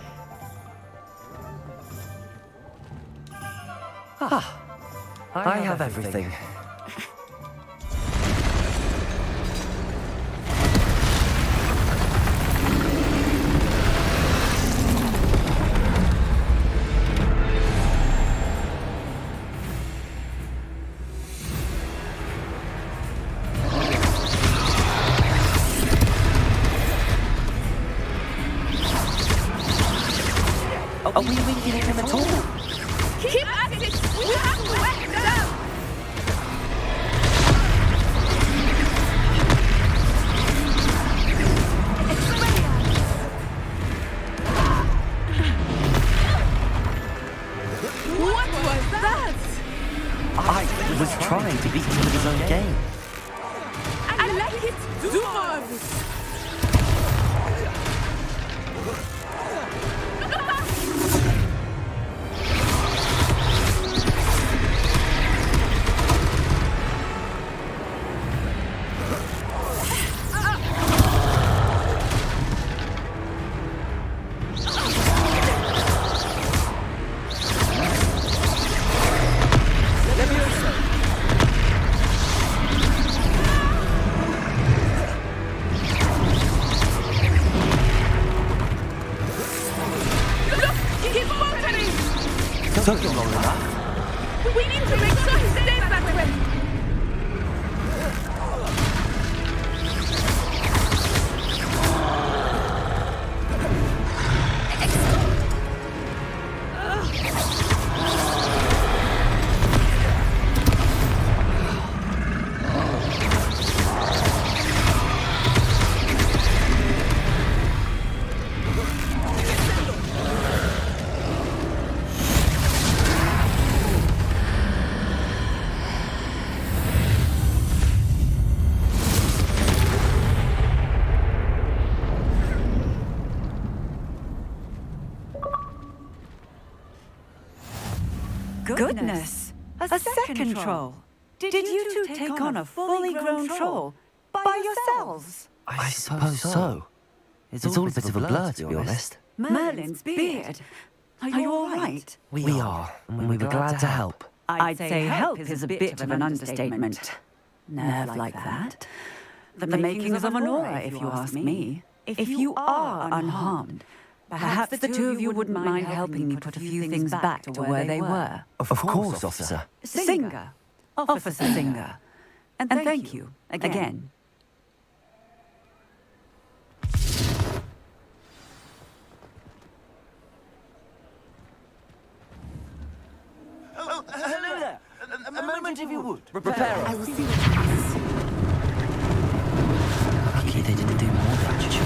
Ah, I have everything. Are we weakening him at all? Keep at it! We have to wear him down! What was that? I was trying to beat him with his own game. I like it! Do more of it! Took him long enough. We need to make sure he stays that way! Goodness! A second troll! Did you two take on a fully grown troll by yourselves? I suppose so. It's all a bit of a blur, to be honest. Merlin's beard. Are you all right? We are, and we were glad to help. I'd say help is a bit of an understatement. Nerve like that. The makings of an aura, if you ask me. If you are unharmed, perhaps the two of you wouldn't mind helping me put a few things back to where they were. Of course, officer. Singer. Officer Singer. And thank you again. Oh, hello there. A moment if you would. Reparo. I will see what happens. Lucky they didn't do more damage.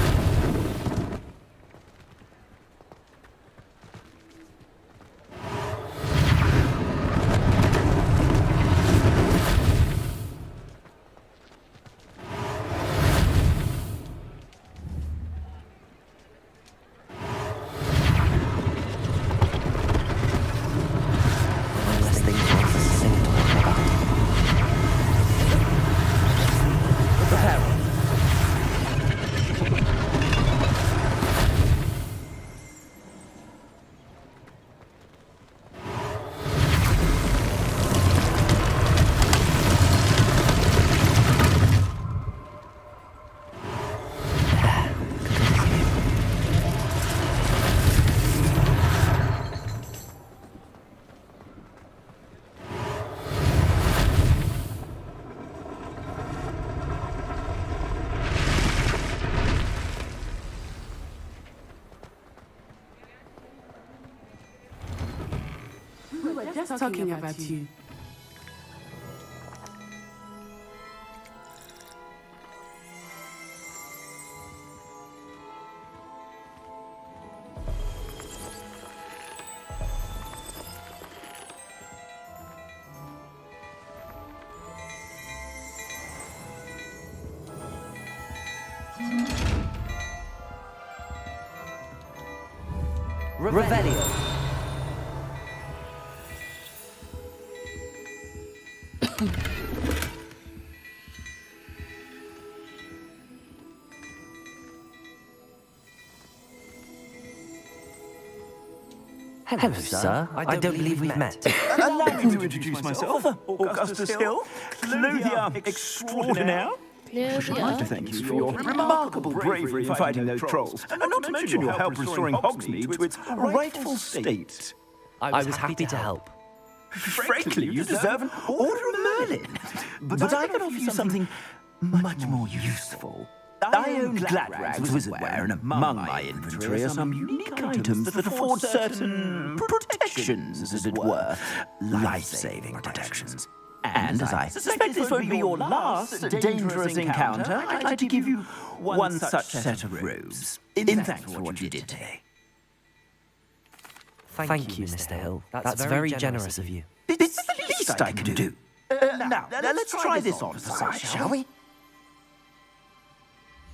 Just talking about you. Revelio. Hello, sir. I don't believe we've met. Allow me to introduce myself. Augustus Hill, Claudia extraordinaire. I should like to thank you for your remarkable bravery in fighting those trolls, and not to mention your help restoring Hogsmeade to its rightful state. I was happy to help. Frankly, you deserve an Order of Merlin. But I can offer you something much more useful. I own Gladrag's wizardware, and among my inventory are some unique items that afford certain protections, as it were. Life-saving protections. And as I suspect this won't be your last dangerous encounter, I'd like to give you one such set of robes, in thanks for what you did today. Thank you, Mr. Hill. That's very generous of you. It's the least I can do. Now, let's try this on for size, shall we?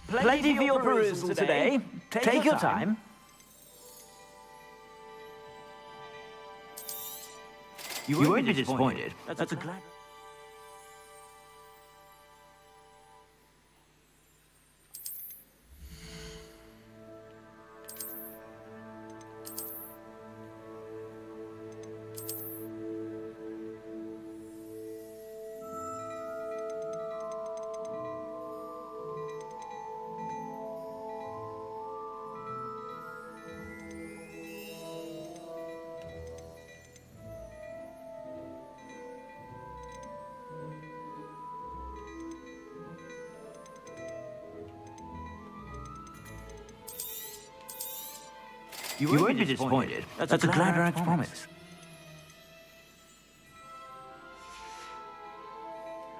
Plenty for your perusal today. Take your time. You won't be disappointed. That's a glad... You won't be disappointed. That's a Gladrag's promise.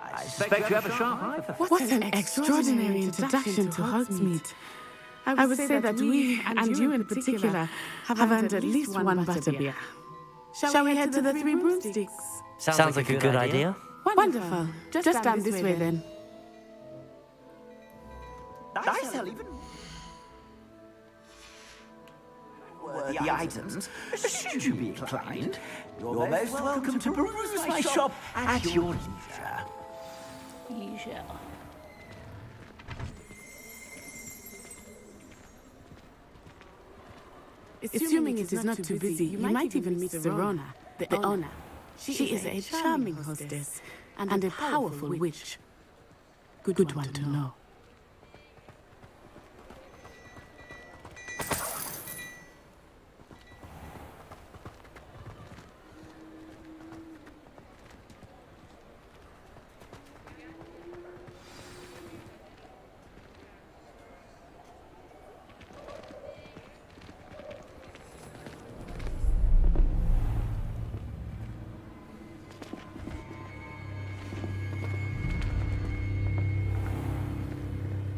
I suspect you have a sharp eye for... What an extraordinary introduction to Hogsmeade. I would say that we, and you in particular, have earned at least one butterbeer. Shall we head to the Three Broomsticks? Sounds like a good idea. Wonderful. Just down this way then. I sell even... the items, should you be inclined, you're most welcome to peruse my shop at your leisure. Assuming it is not too busy, you might even meet Serona, the owner. She is a charming hostess and a powerful witch. Good one to know.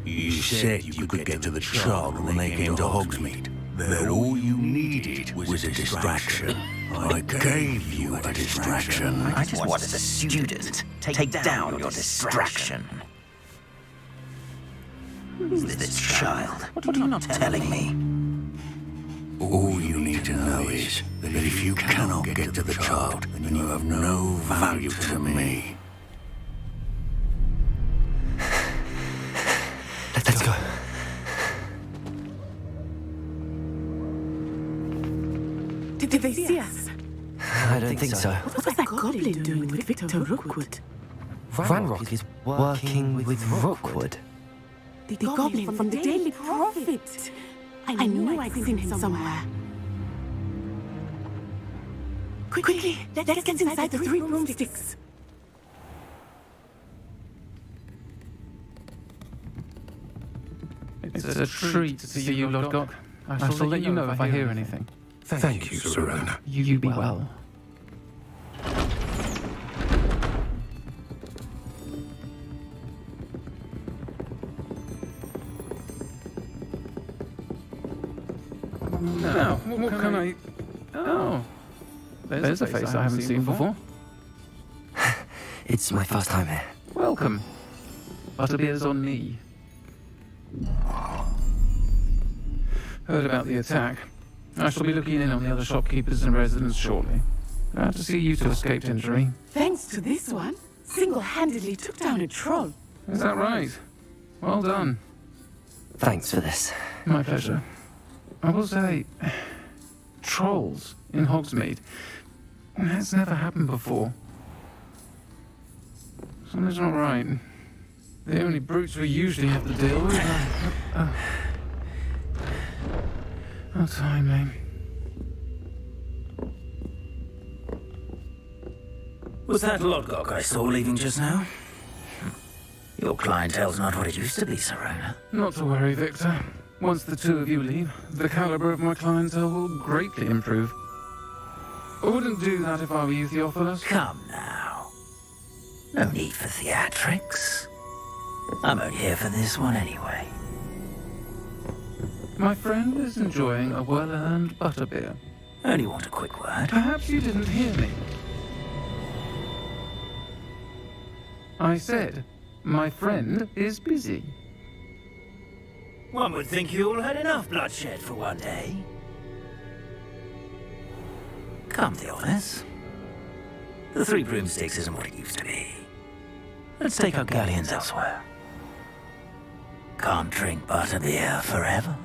You said you could get to the child when they came to Hogsmeade. That all you needed was a distraction. I gave you a distraction. I just wanted a student. Take down your distraction. Who's this child? What are you not telling me? All you need to know is that if you cannot get to the child, then you have no value to me. Let's go. Did they see us? I don't think so. What was that goblin doing with Victor Rookwood? Ranrock is working with Rookwood. The goblin from the Daily Prophet. I knew I'd seen him somewhere. Quickly, let's get inside the Three Broomsticks. It's a treat to see you, Lodgok. I shall let you know if I hear anything. Thank you, Serona. You be well. Now, what can I... Oh, there's a face I haven't seen before. It's my first time here. Welcome. Butterbeer's on me. Heard about the attack. I shall be looking in on the other shopkeepers and residents shortly. Glad to see you two escaped injury. Thanks to this one, single-handedly took down a troll. Is that right? Well done. Thanks for this. My pleasure. I will say, trolls in Hogsmeade. That's never happened before. Something's not right. The only brutes we usually have to deal with are... How timely. Was that Lodgok I saw leaving just now? Your clientele's not what it used to be, Serona. Not to worry, Victor. Once the two of you leave, the caliber of my clientele will greatly improve. I wouldn't do that if I were you, Theophilus. Come now. No need for theatrics. I'm only here for this one anyway. My friend is enjoying a well-earned butterbeer. Only want a quick word. Perhaps you didn't hear me. I said, my friend is busy. One would think you all had enough bloodshed for one day. Come, Theophilus. The Three Broomsticks isn't what it used to be. Let's take our galleons elsewhere. Can't drink butterbeer forever.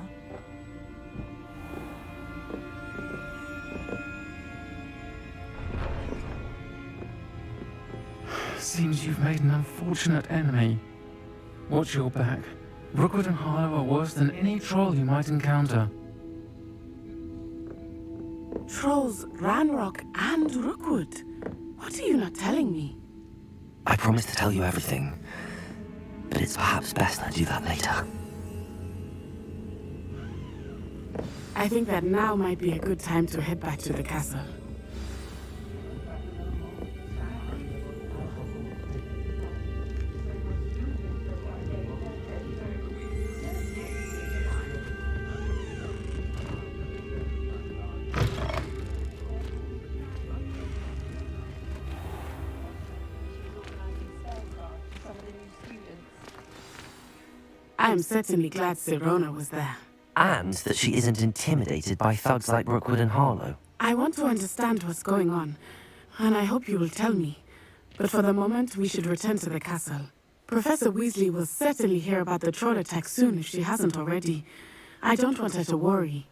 Seems you've made an unfortunate enemy. Watch your back. Rookwood and Harlow are worse than any troll you might encounter. Trolls, Ranrock, and Rookwood. What are you not telling me? I promised to tell you everything, but it's perhaps best I do that later. I think that now might be a good time to head back to the castle. I am certainly glad Serona was there. And that she isn't intimidated by thugs like Rookwood and Harlow. I want to understand what's going on, and I hope you will tell me. But for the moment, we should return to the castle. Professor Weasley will certainly hear about the troll attack soon if she hasn't already. I don't want her to worry.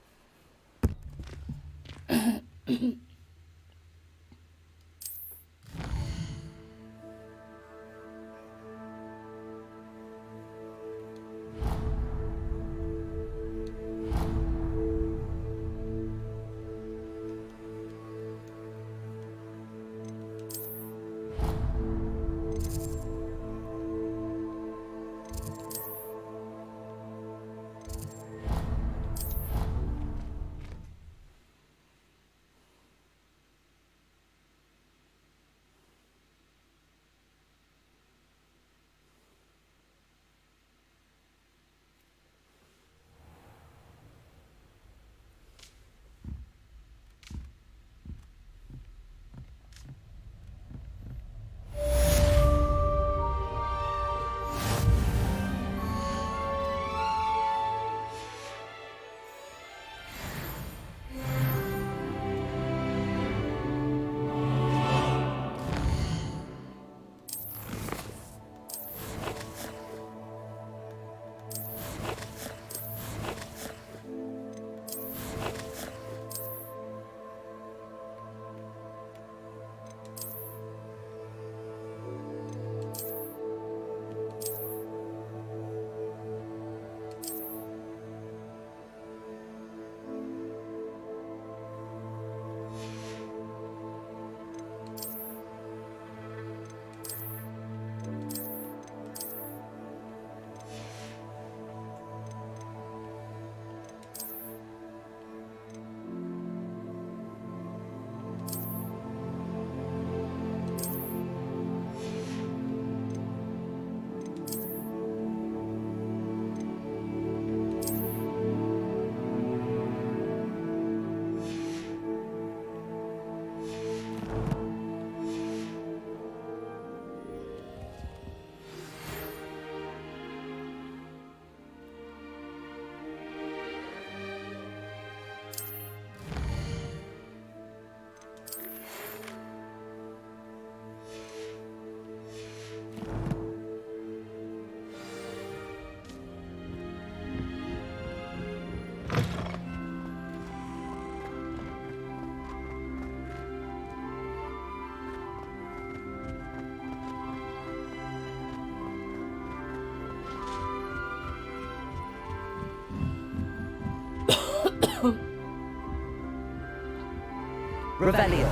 Revelio.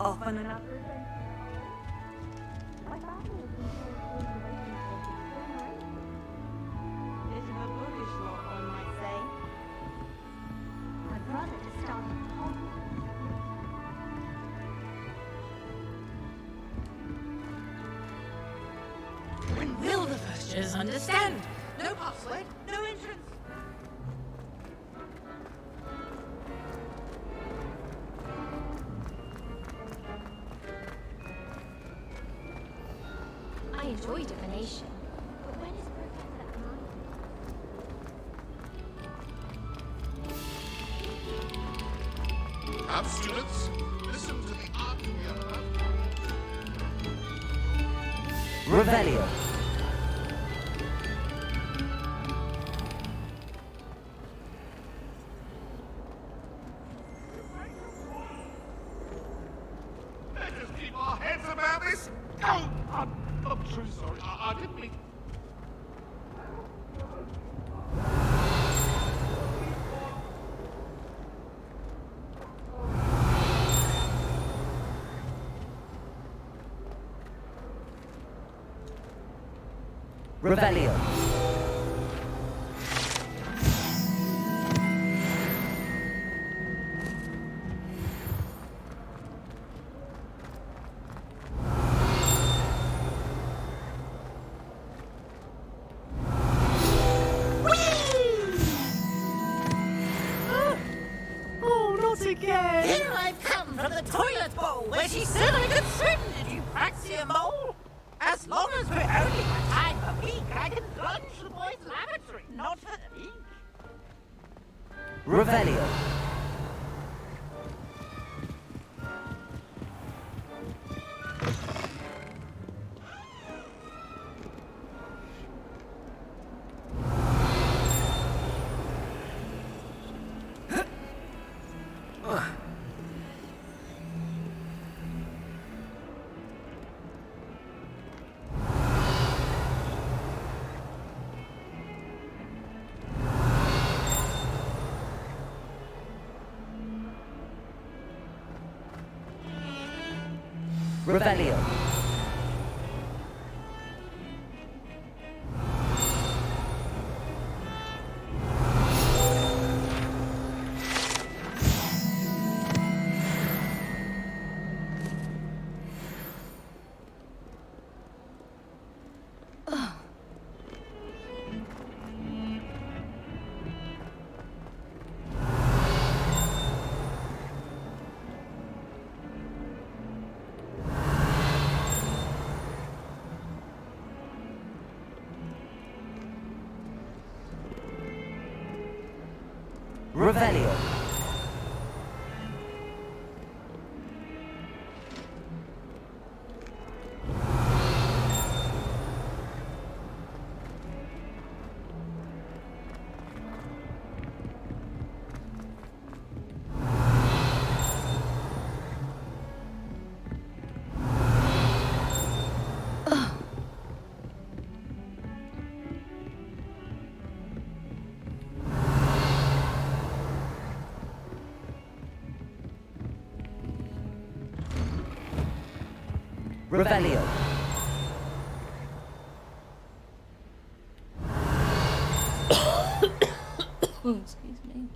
Off on another adventure. Bit of a bullish lot, one might say. My brother just started When will the first years understand? No password, no entrance. I enjoy divination, but when is Professor Amanda? Have students, listen to the art we are about. Revelio. Let's just keep our heads about this. Oh, I'm truly sorry. I didn't mean. Revelio. Oh, not again! Here I've come from the toilet bowl where she said I could swim. Did you praxia mole? As long as we're only got time a week, I can plunge the boys' lavatory. Not for the week. Revelio. Revelio. Revelio. Revelio. Excuse me.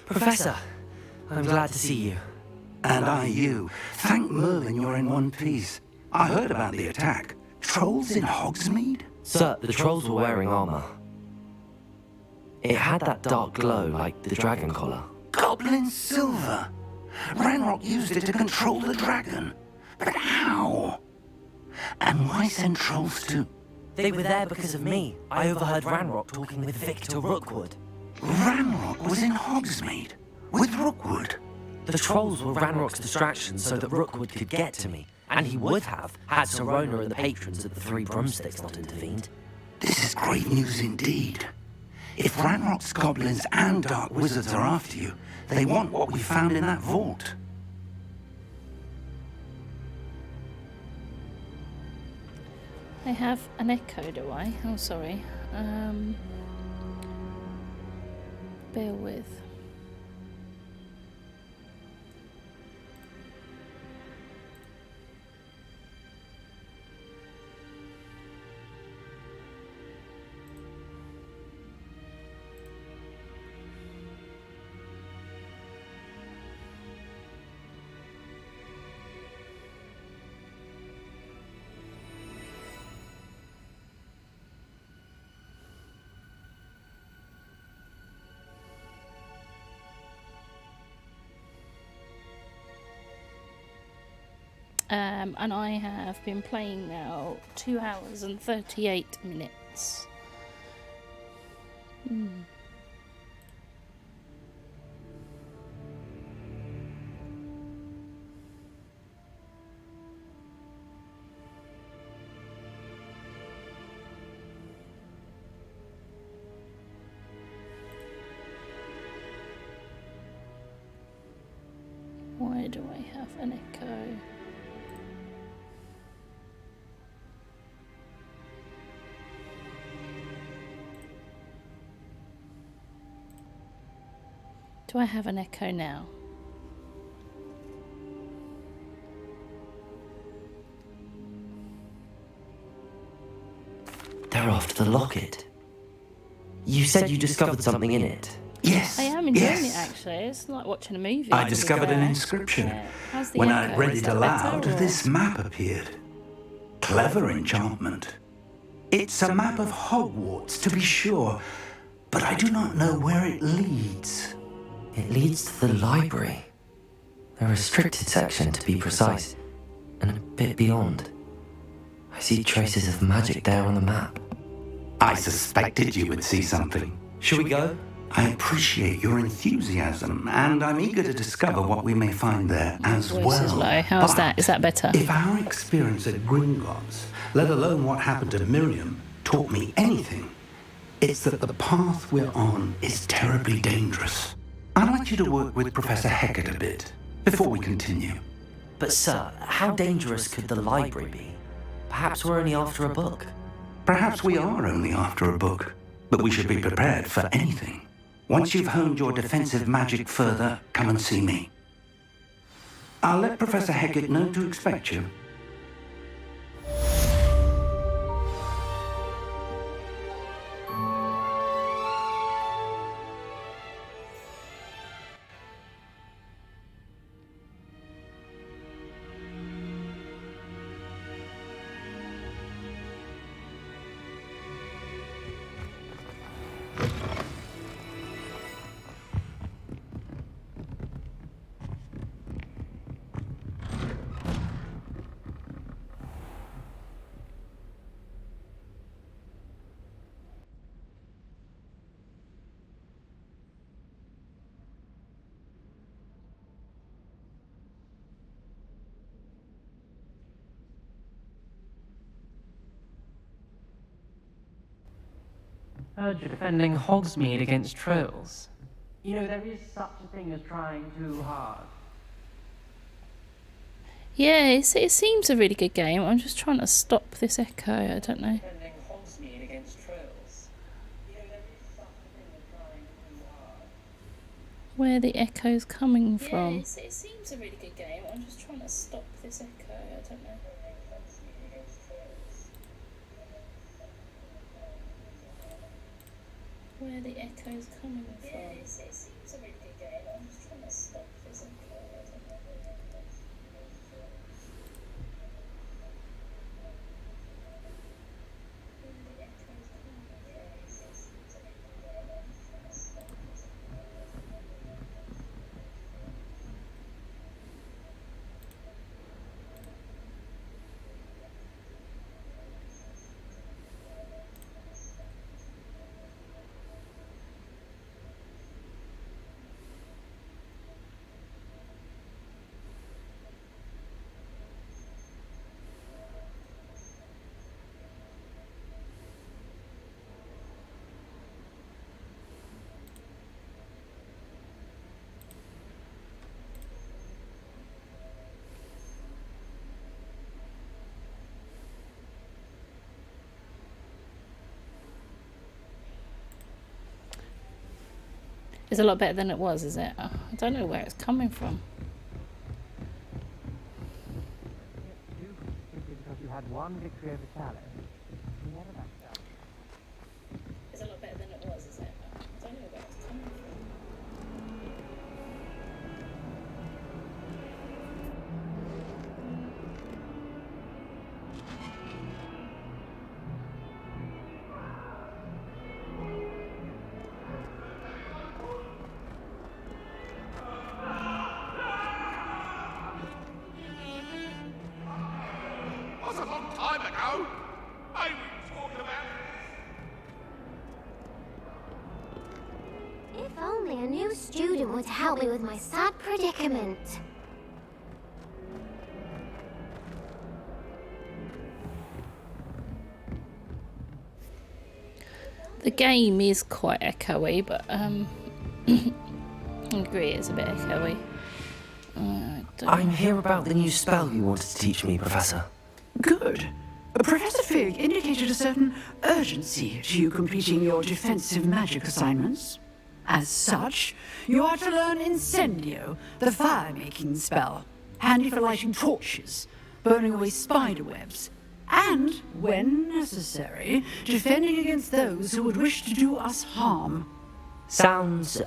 Professor, I'm glad to see you. And I you. Thank Merlin you're in one piece. I heard about the attack. Trolls in Hogsmeade? Sir, the trolls were wearing armor. It had that dark glow like the dragon collar. Goblin silver. Ranrock used it to control the dragon. But how? And why send trolls to... They were there because of me. I overheard Ranrock talking with Victor Rookwood. Ranrock was in Hogsmeade with Rookwood. The trolls were Ranrock's distraction so that Rookwood could get to me, and he would have had Serona and the patrons at the Three Broomsticks not intervened. This is great news indeed. If Ranrock's goblins and dark wizards are after you, they want what we found in that vault. I have an echo, do I? Oh, sorry. Bear with. And I have been playing now 2 hours and 38 minutes. Why do I have an echo? Do I have an echo now? They're after the locket. You said you discovered something in it. Yes. I am enjoying it actually. It's like watching a movie. I discovered an inscription. How's the When echo? I read Is it that aloud, better, or- this map appeared. Clever enchantment. It's a map of Hogwarts, to be sure, but I do not know where it leads. It leads to the library. A restricted section, to be precise, and a bit beyond. I see traces of magic there on the map. I suspected you would see something. Shall we go? I appreciate your enthusiasm, and I'm eager to discover what we may find there as Voice well. is low. How's that? Is that better? If our experience at Gringotts, let alone what happened to Miriam, taught me anything, it's that the path we're on is terribly dangerous. I'd like you to work with Professor Hecat a bit before we continue. But sir, how dangerous could the library be? Perhaps we're only after a book. Perhaps we are only after a book, but we should be prepared for anything. Once you've honed your defensive magic further, come and see me. I'll let Professor Hecat know to expect you. Heard you're defending Hogsmeade against trolls. You know, there is such a thing as trying too hard. Yeah, it seems a really good game. I'm just trying to stop this echo. I don't know. Defending Hogsmeade against trolls. You know, there is such a thing as trying too hard. Where the echo's coming from. Yeah, it seems a really good game. I'm just trying to stop this echo. I don't know. Where the echo's coming from. Yeah, it seems a really good game. I'm just trying to stop this echo. I don't know. It's a lot better than it was, is it? I don't know where it's coming from. Because you had one victory over challenge. It's a lot better than it was, is it? I don't know where it's coming from. That's a long time ago. Hey, we talking about If only a new student were to help me with my sad predicament. The game is quite echoey, but I agree it's a bit echoey. I'm here about the new spell you wanted to teach me, Professor. Good. Professor Fig indicated a certain urgency to you completing your defensive magic assignments. As such, you are to learn Incendio, the fire-making spell, handy for lighting torches, burning away spider webs, and, when necessary, defending against those who would wish to do us harm. Sounds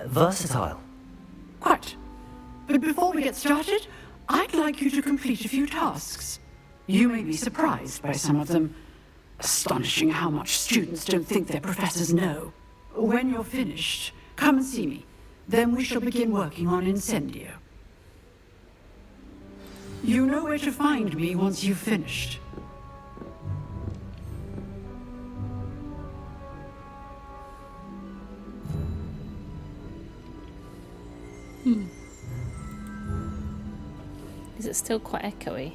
versatile. Quite. But before we get started, I'd like you to complete a few tasks. You may be surprised by some of them. Astonishing how much students don't think their professors know. When you're finished, come and see me. Then we shall begin working on Incendio. You know where to find me once you've finished. Is it still quite echoey?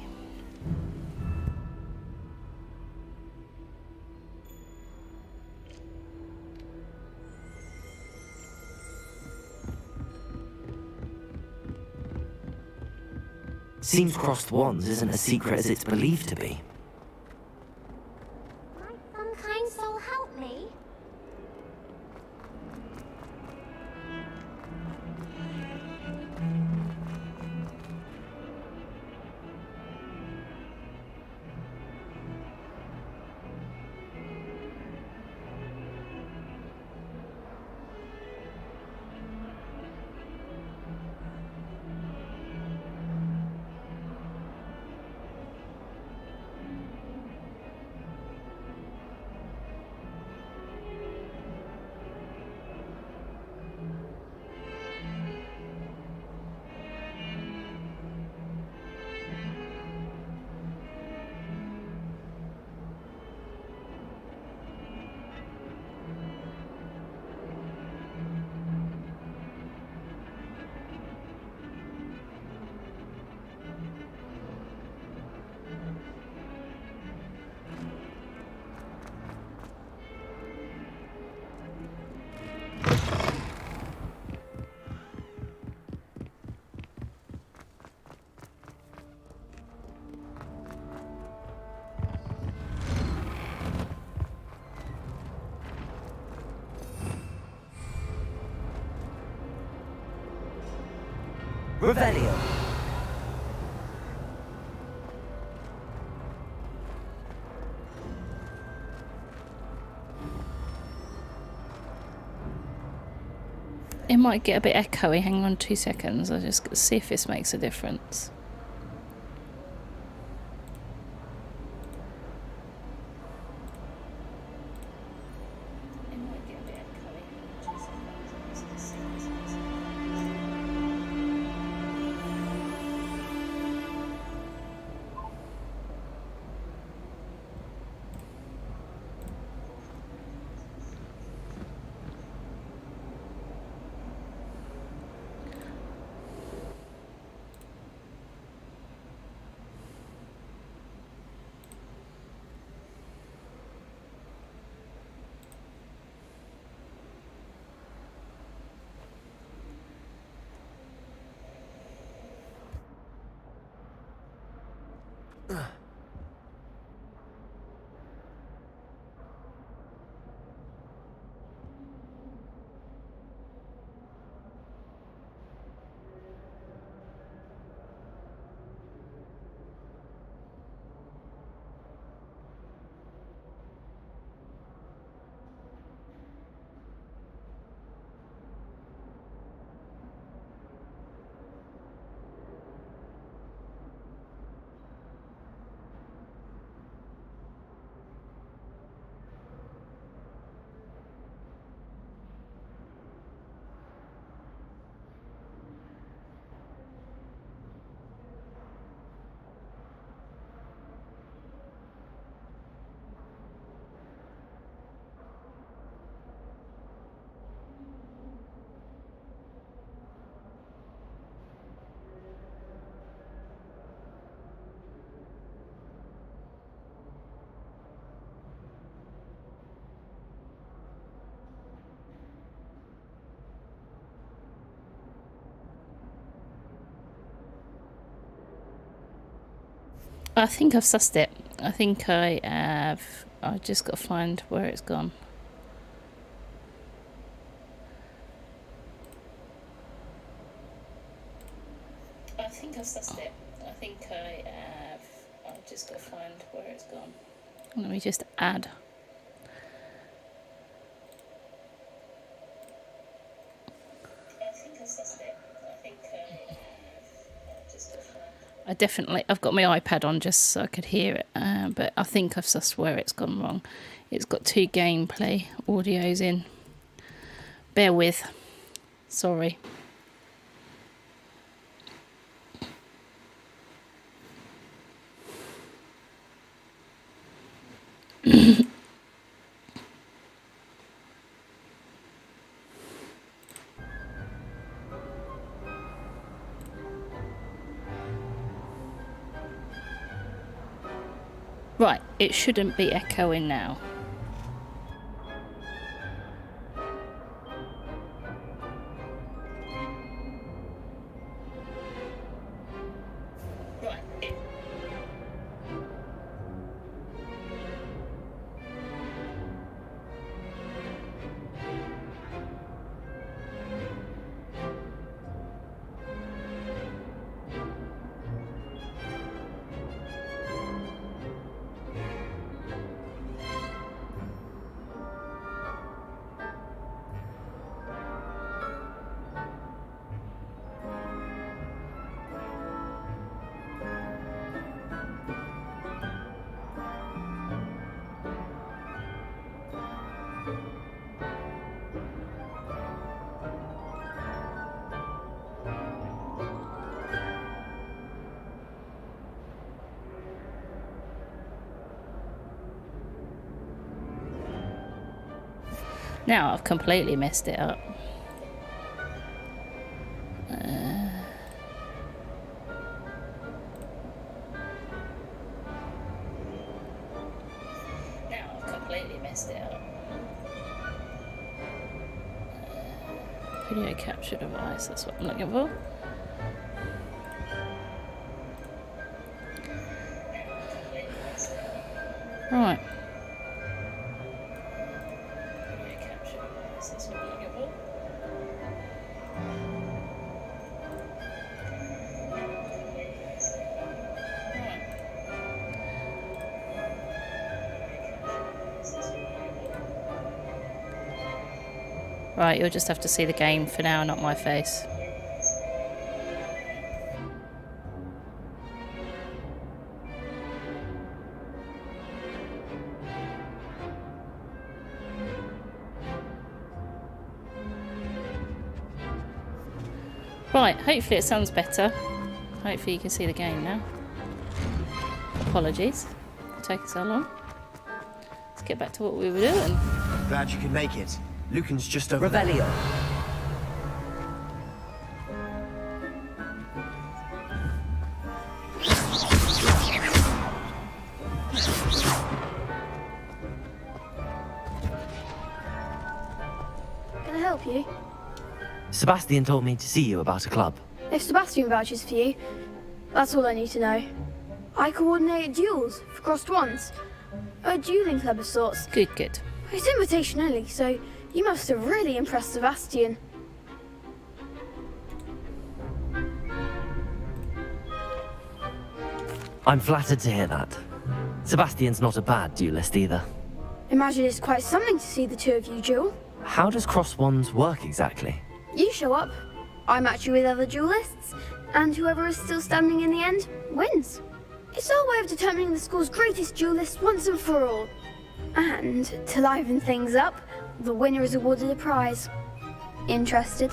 Seems crossed wands isn't as secret as it's believed to be. Might some kind soul help me? Revelio. It might get a bit echoey. Hang on 2 seconds. I'll just see if this makes a difference. I think I've sussed it. I think I have. I just got to find where it's gone. I think I've sussed it. I think I have. I've just got to find where it's gone. Let me just add. I think I've sussed it. I think I have. I've just got to find. I've got my iPad on just so I could hear it, but I think I've sussed where it's gone wrong. It's got 2 gameplay audios in. Bear with. Sorry. Right, it shouldn't be echoing now. Now I've completely messed it up. Now I've completely messed it up. Video capture device, that's what I'm looking for. Right. Right, you'll just have to see the game for now, not my face. Right, hopefully it sounds better. Hopefully you can see the game now. Apologies for taking so long. Let's get back to what we were doing. Glad you could make it. Lucan's just over there. Revelio. Can I help you? Sebastian told me to see you about a club. If Sebastian vouches for you, that's all I need to know. I coordinate duels for crossed ones. A dueling club of sorts. Good, good. It's invitation only, so you must have really impressed Sebastian. I'm flattered to hear that. Sebastian's not a bad duelist either. Imagine it's quite something to see the two of you duel. How does cross wands work exactly? You show up, I match you with other duelists, and whoever is still standing in the end wins. It's our way of determining the school's greatest duelist once and for all. And to liven things up, the winner is awarded a prize. Interested?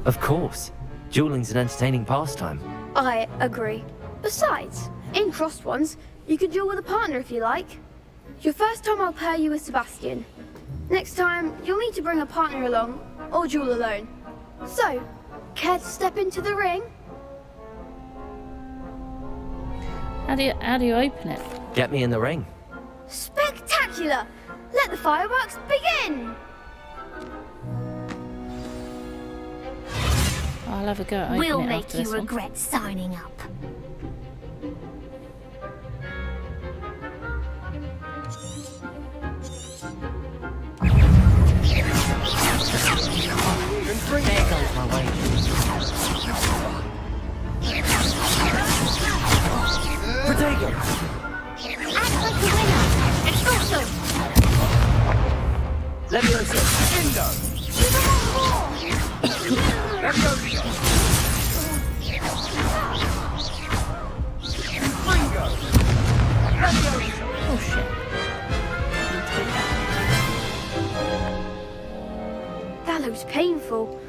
Of course. Dueling's an entertaining pastime. I agree. Besides, in crossed ones, you can duel with a partner if you like. Your first time I'll pair you with Sebastian. Next time, you'll need to bring a partner along, or duel alone. So, care to step into the ring? How do you open it? Get me in the ring. Spectacular! Let the fireworks begin! I'll have a go at opening We'll it make after you this one. regret signing up. There goes my way. Protego! Act like a winner! Expulso! Levioso! Bingo! Levioso! Bingo! Levioso! Oh shit. That looks painful.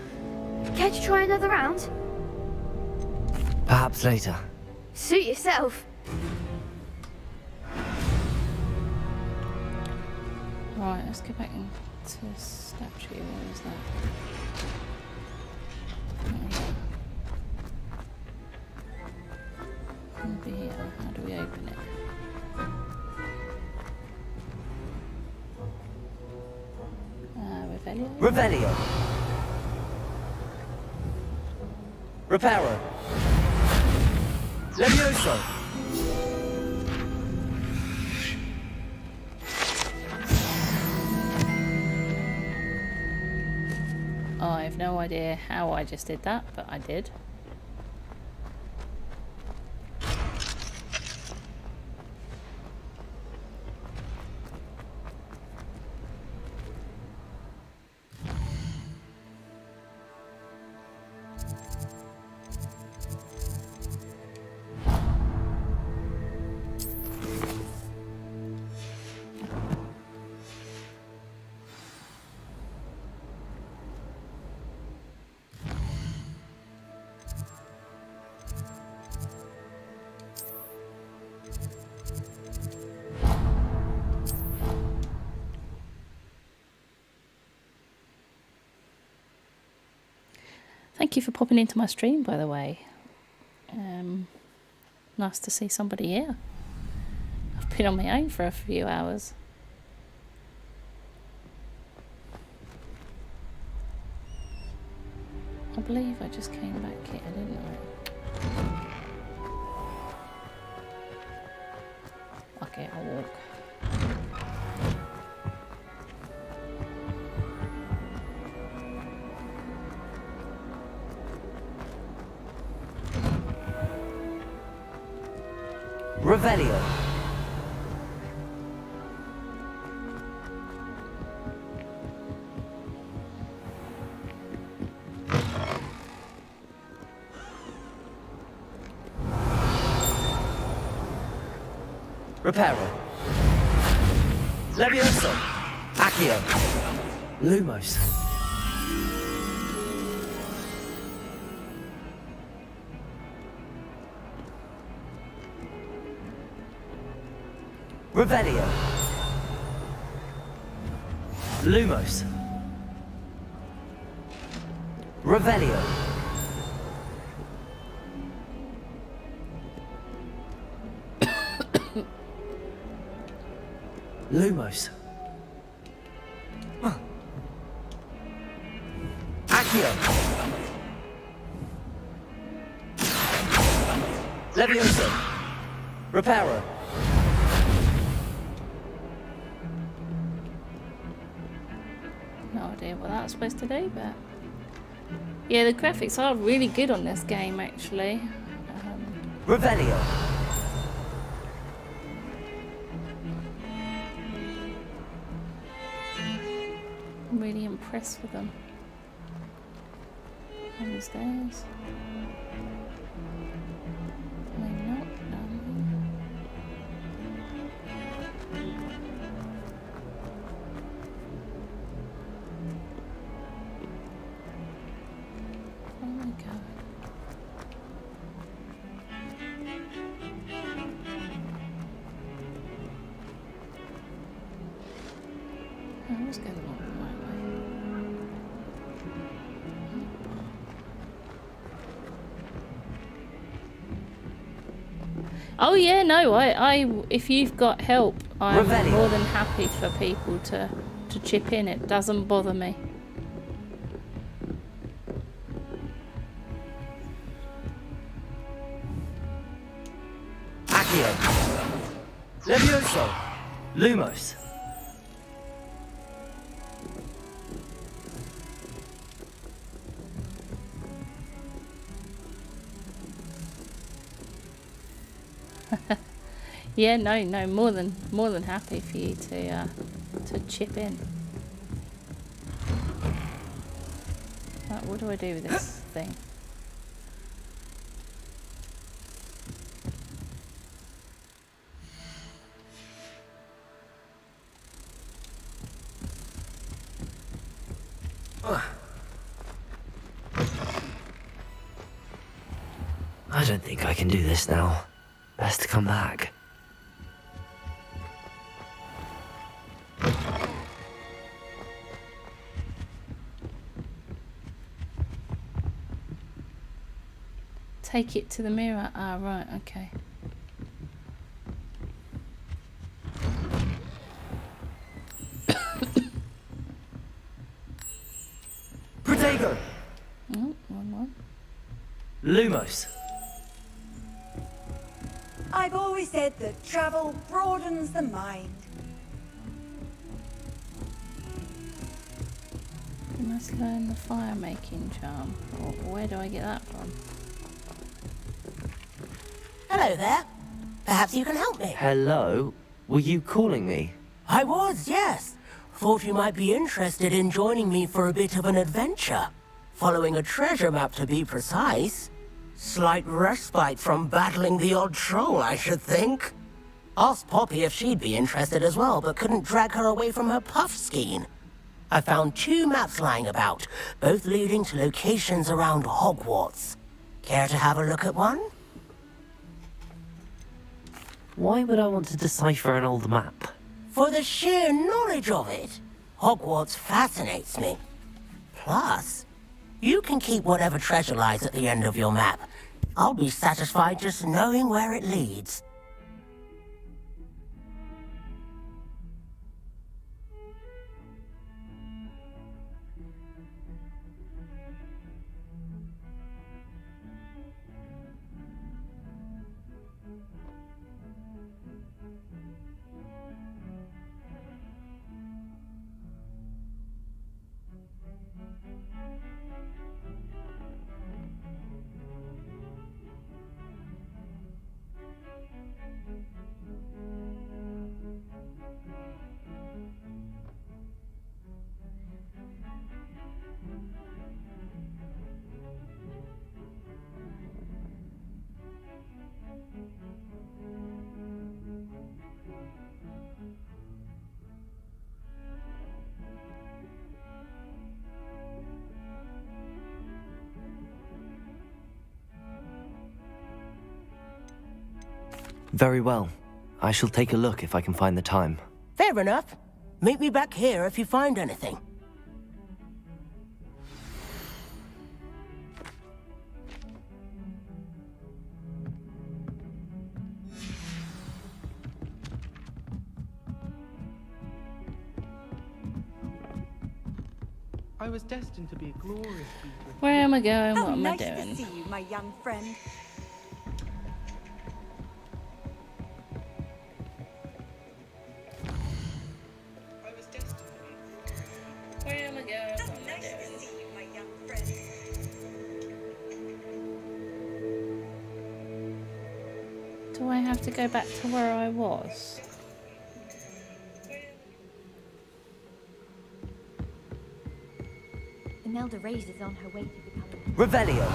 Care to try another round? Perhaps later. Suit yourself. Right, let's go back into the statue. Where is that? Over here. How do we open it? Revelio? Revelio! Reparo! Levioso! I have no idea how I just did that, but I did. Thank you for popping into my stream, by the way. Nice to see somebody here. I've been on my own for a few hours. I believe I just came back here, didn't I? Okay, I'll walk. Revelio. Reparo. Levioso. Accio. Lumos. Revelio. Lumos. Revelio. Lumos. Accio. Levioso. Reparo. No idea what that's supposed to do, but yeah, the graphics are really good on this game, actually. Revelio. I'm really impressed with them. On the stairs. Maybe not. Oh my god. I always go the right way. Oh yeah, no, I if you've got help, I'm more than happy for people to chip in. It doesn't bother me. Accio. Levioso. Lumos. Yeah, no, more than happy for you to chip in. Right, what do I do with this thing? I don't think I can do this now. Best to come back. Take it to the mirror. Ah, right, okay. Protego. Oh, one. Lumos. I've always said that travel broadens the mind. You must learn the fire making charm. Where do I get that from? Hello there. Perhaps you can help me. Hello? Were you calling me? I was, yes. Thought you might be interested in joining me for a bit of an adventure. Following a treasure map, to be precise. Slight respite from battling the odd troll, I should think. Asked Poppy if she'd be interested as well, but couldn't drag her away from her puff skein. I found 2 maps lying about, both leading to locations around Hogwarts. Care to have a look at one? Why would I want to decipher an old map? For the sheer knowledge of it. Hogwarts fascinates me. Plus, you can keep whatever treasure lies at the end of your map. I'll be satisfied just knowing where it leads. Very well. I shall take a look if I can find the time. Fair enough. Meet me back here if you find anything. I was destined to be a glorious beaver. Where am I going? How What am nice I doing? to see you, my young friend. Where am I going? What am I doing? Do I have to go back to where I was? Imelda Reyes is on her way to becoming... Revelio.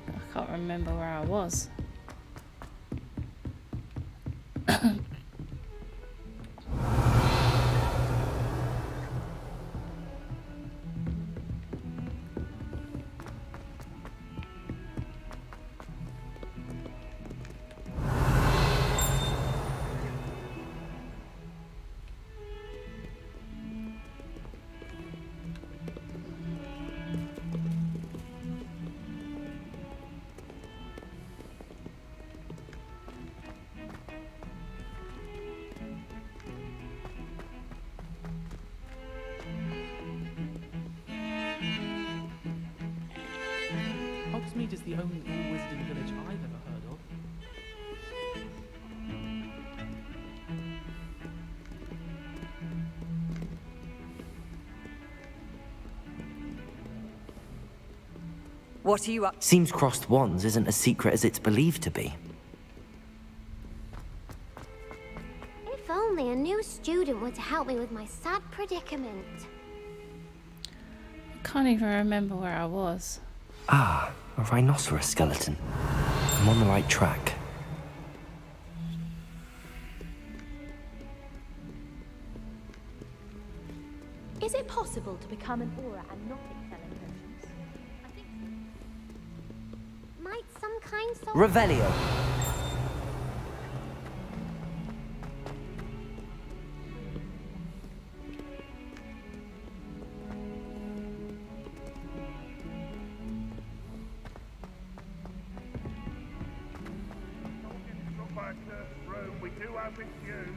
I can't remember where I was. the only all-wizarding village I've ever heard of. What are you up? Seems crossed wands isn't as secret as it's believed to be. If only a new student were to help me with my sad predicament. I can't even remember where I was. Ah, a rhinoceros skeleton. I'm on the right track. Is it possible to become an aura and not excel in potions? I think so. Might some kind soul... Revelio. We do have with you.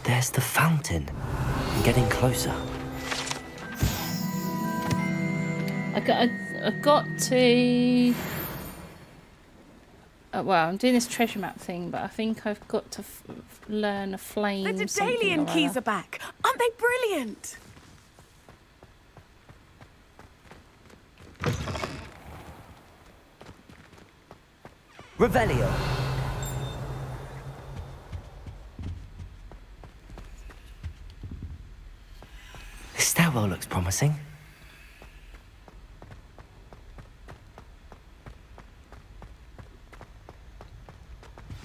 There's the fountain. I'm getting closer. I got to... well, I'm doing this treasure map thing, but I think I've got to learn a flame. The Daedalian keys are back. Aren't they brilliant? Revelio. This stairwell looks promising.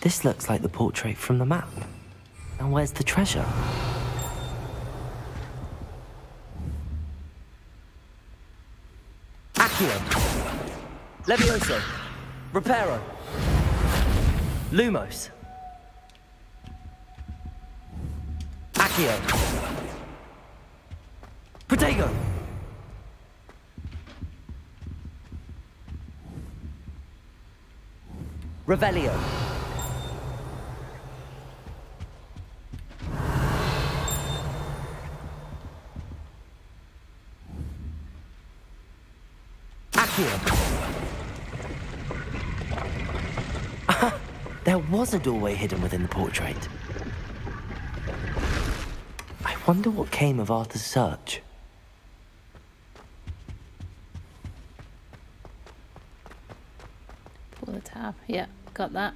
This looks like the portrait from the map. And where's the treasure? Accio. Levioso. Reparo. Lumos. Accio. Protego. Revelio. There was a doorway hidden within the portrait. I wonder what came of Arthur's search. Pull the tab. Yeah, got that.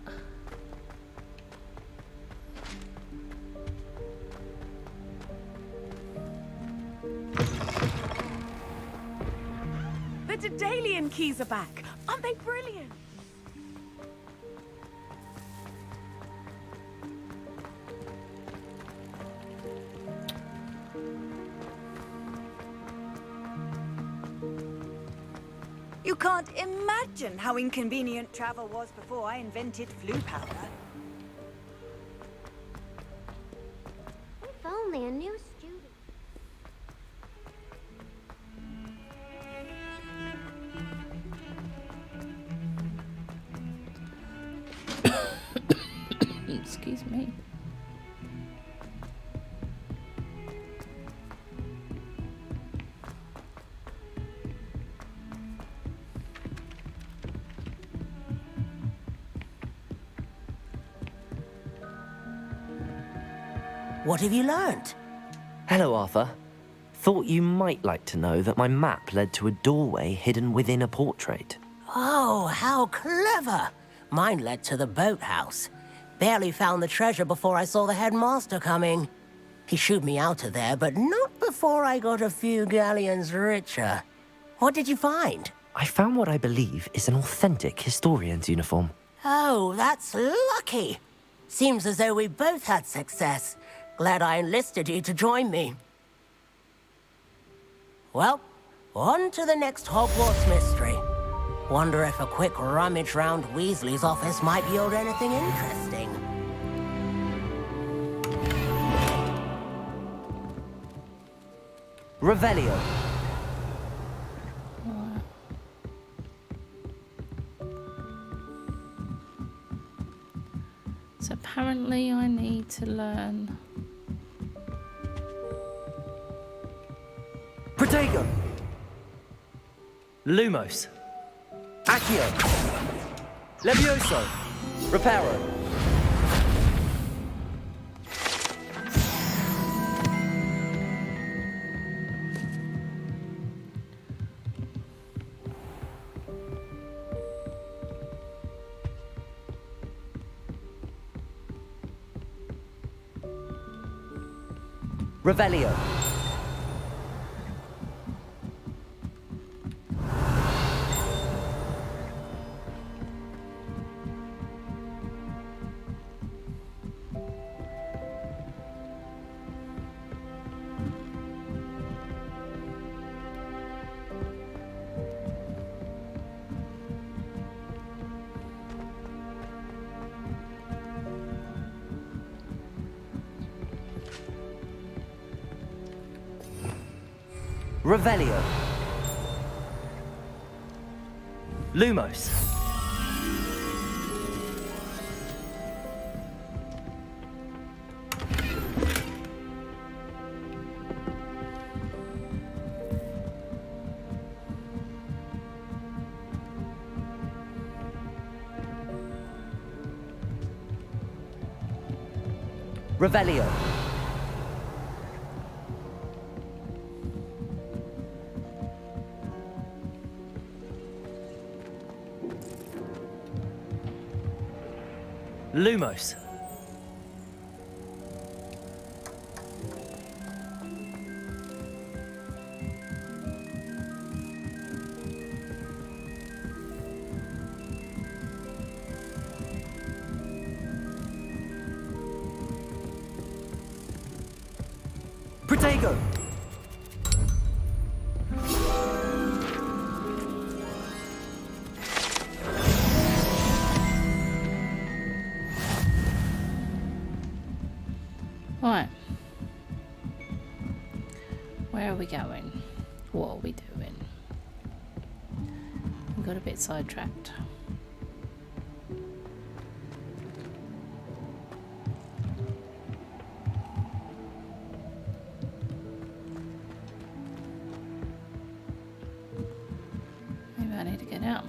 The Daedalian keys are back. Aren't they brilliant? You can't imagine how inconvenient travel was before I invented flu powder. If only a new student... Excuse me. What have you learned? Hello, Arthur. Thought you might like to know that my map led to a doorway hidden within a portrait. Oh, how clever! Mine led to the boathouse. Barely found the treasure before I saw the headmaster coming. He shooed me out of there, but not before I got a few galleons richer. What did you find? I found what I believe is an authentic historian's uniform. Oh, that's lucky. Seems as though we both had success. Glad I enlisted you to join me. Well, on to the next Hogwarts mystery. Wonder if a quick rummage round Weasley's office might yield anything interesting. Revelio. So apparently Apparently I need to learn. Protego! Lumos. Accio. Levioso. Reparo. Revelio. Revelio. Lumos. Revelio. Lumos. Protego. Right. Where are we going? What are we doing? We got a bit sidetracked. Maybe I need to get out.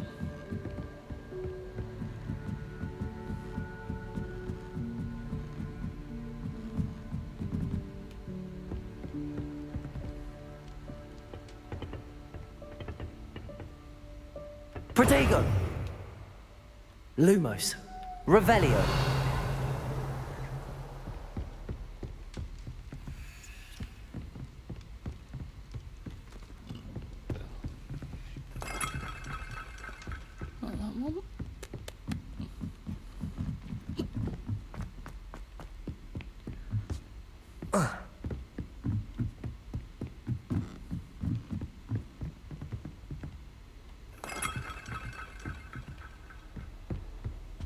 Protego. Lumos. Revelio. Not that one.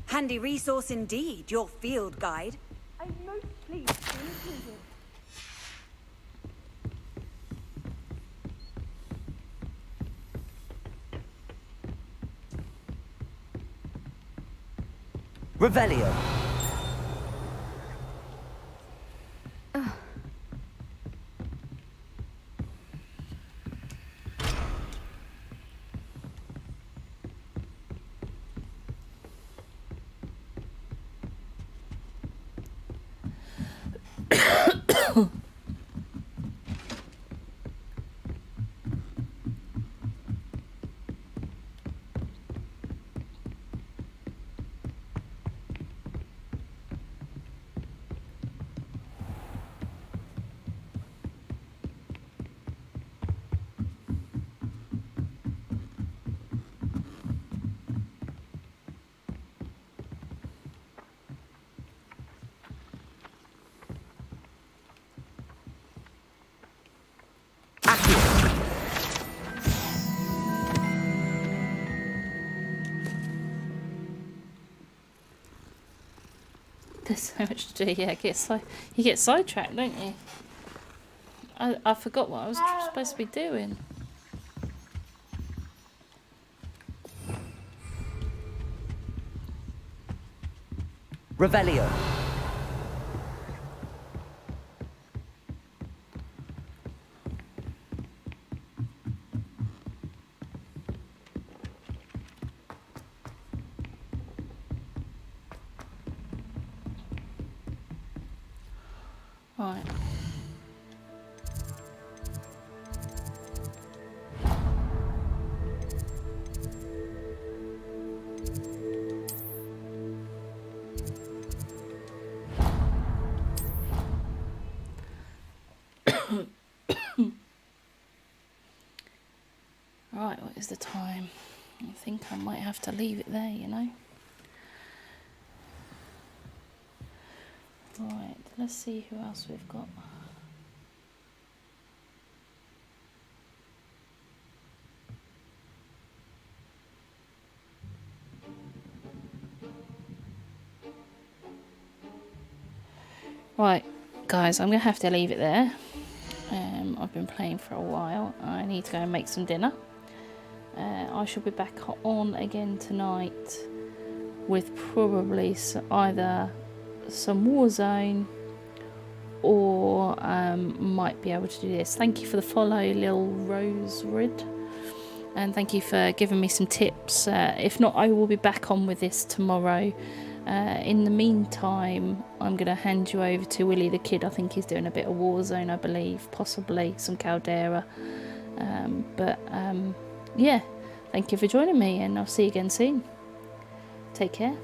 Handy resource indeed, your field guide. I'm most pleased to be included. Revelio. There's so much to do. Yeah, you get sidetracked, don't you? I forgot what I was supposed to be doing. Revelio. Right. Right, what is the time? I think I might have to leave it there, you know. Right, let's see who else we've got. Right, guys, I'm going to have to leave it there. I've been playing for a while. I need to go and make some dinner. I shall be back on again tonight with probably either some Warzone or might be able to do this. Thank you for the follow, Lil Rosewood, and thank you for giving me some tips. If not, I will be back on with this tomorrow. In the meantime, I'm going to hand you over to Willie the Kid. I think he's doing a bit of Warzone, I believe, possibly some Caldera. Yeah, thank you for joining me, and I'll see you again soon. Take care.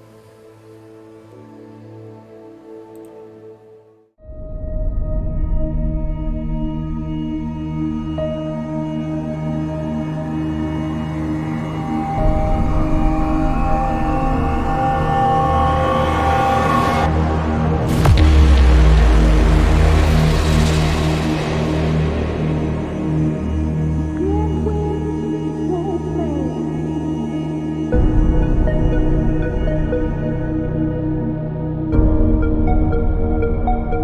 Thank you.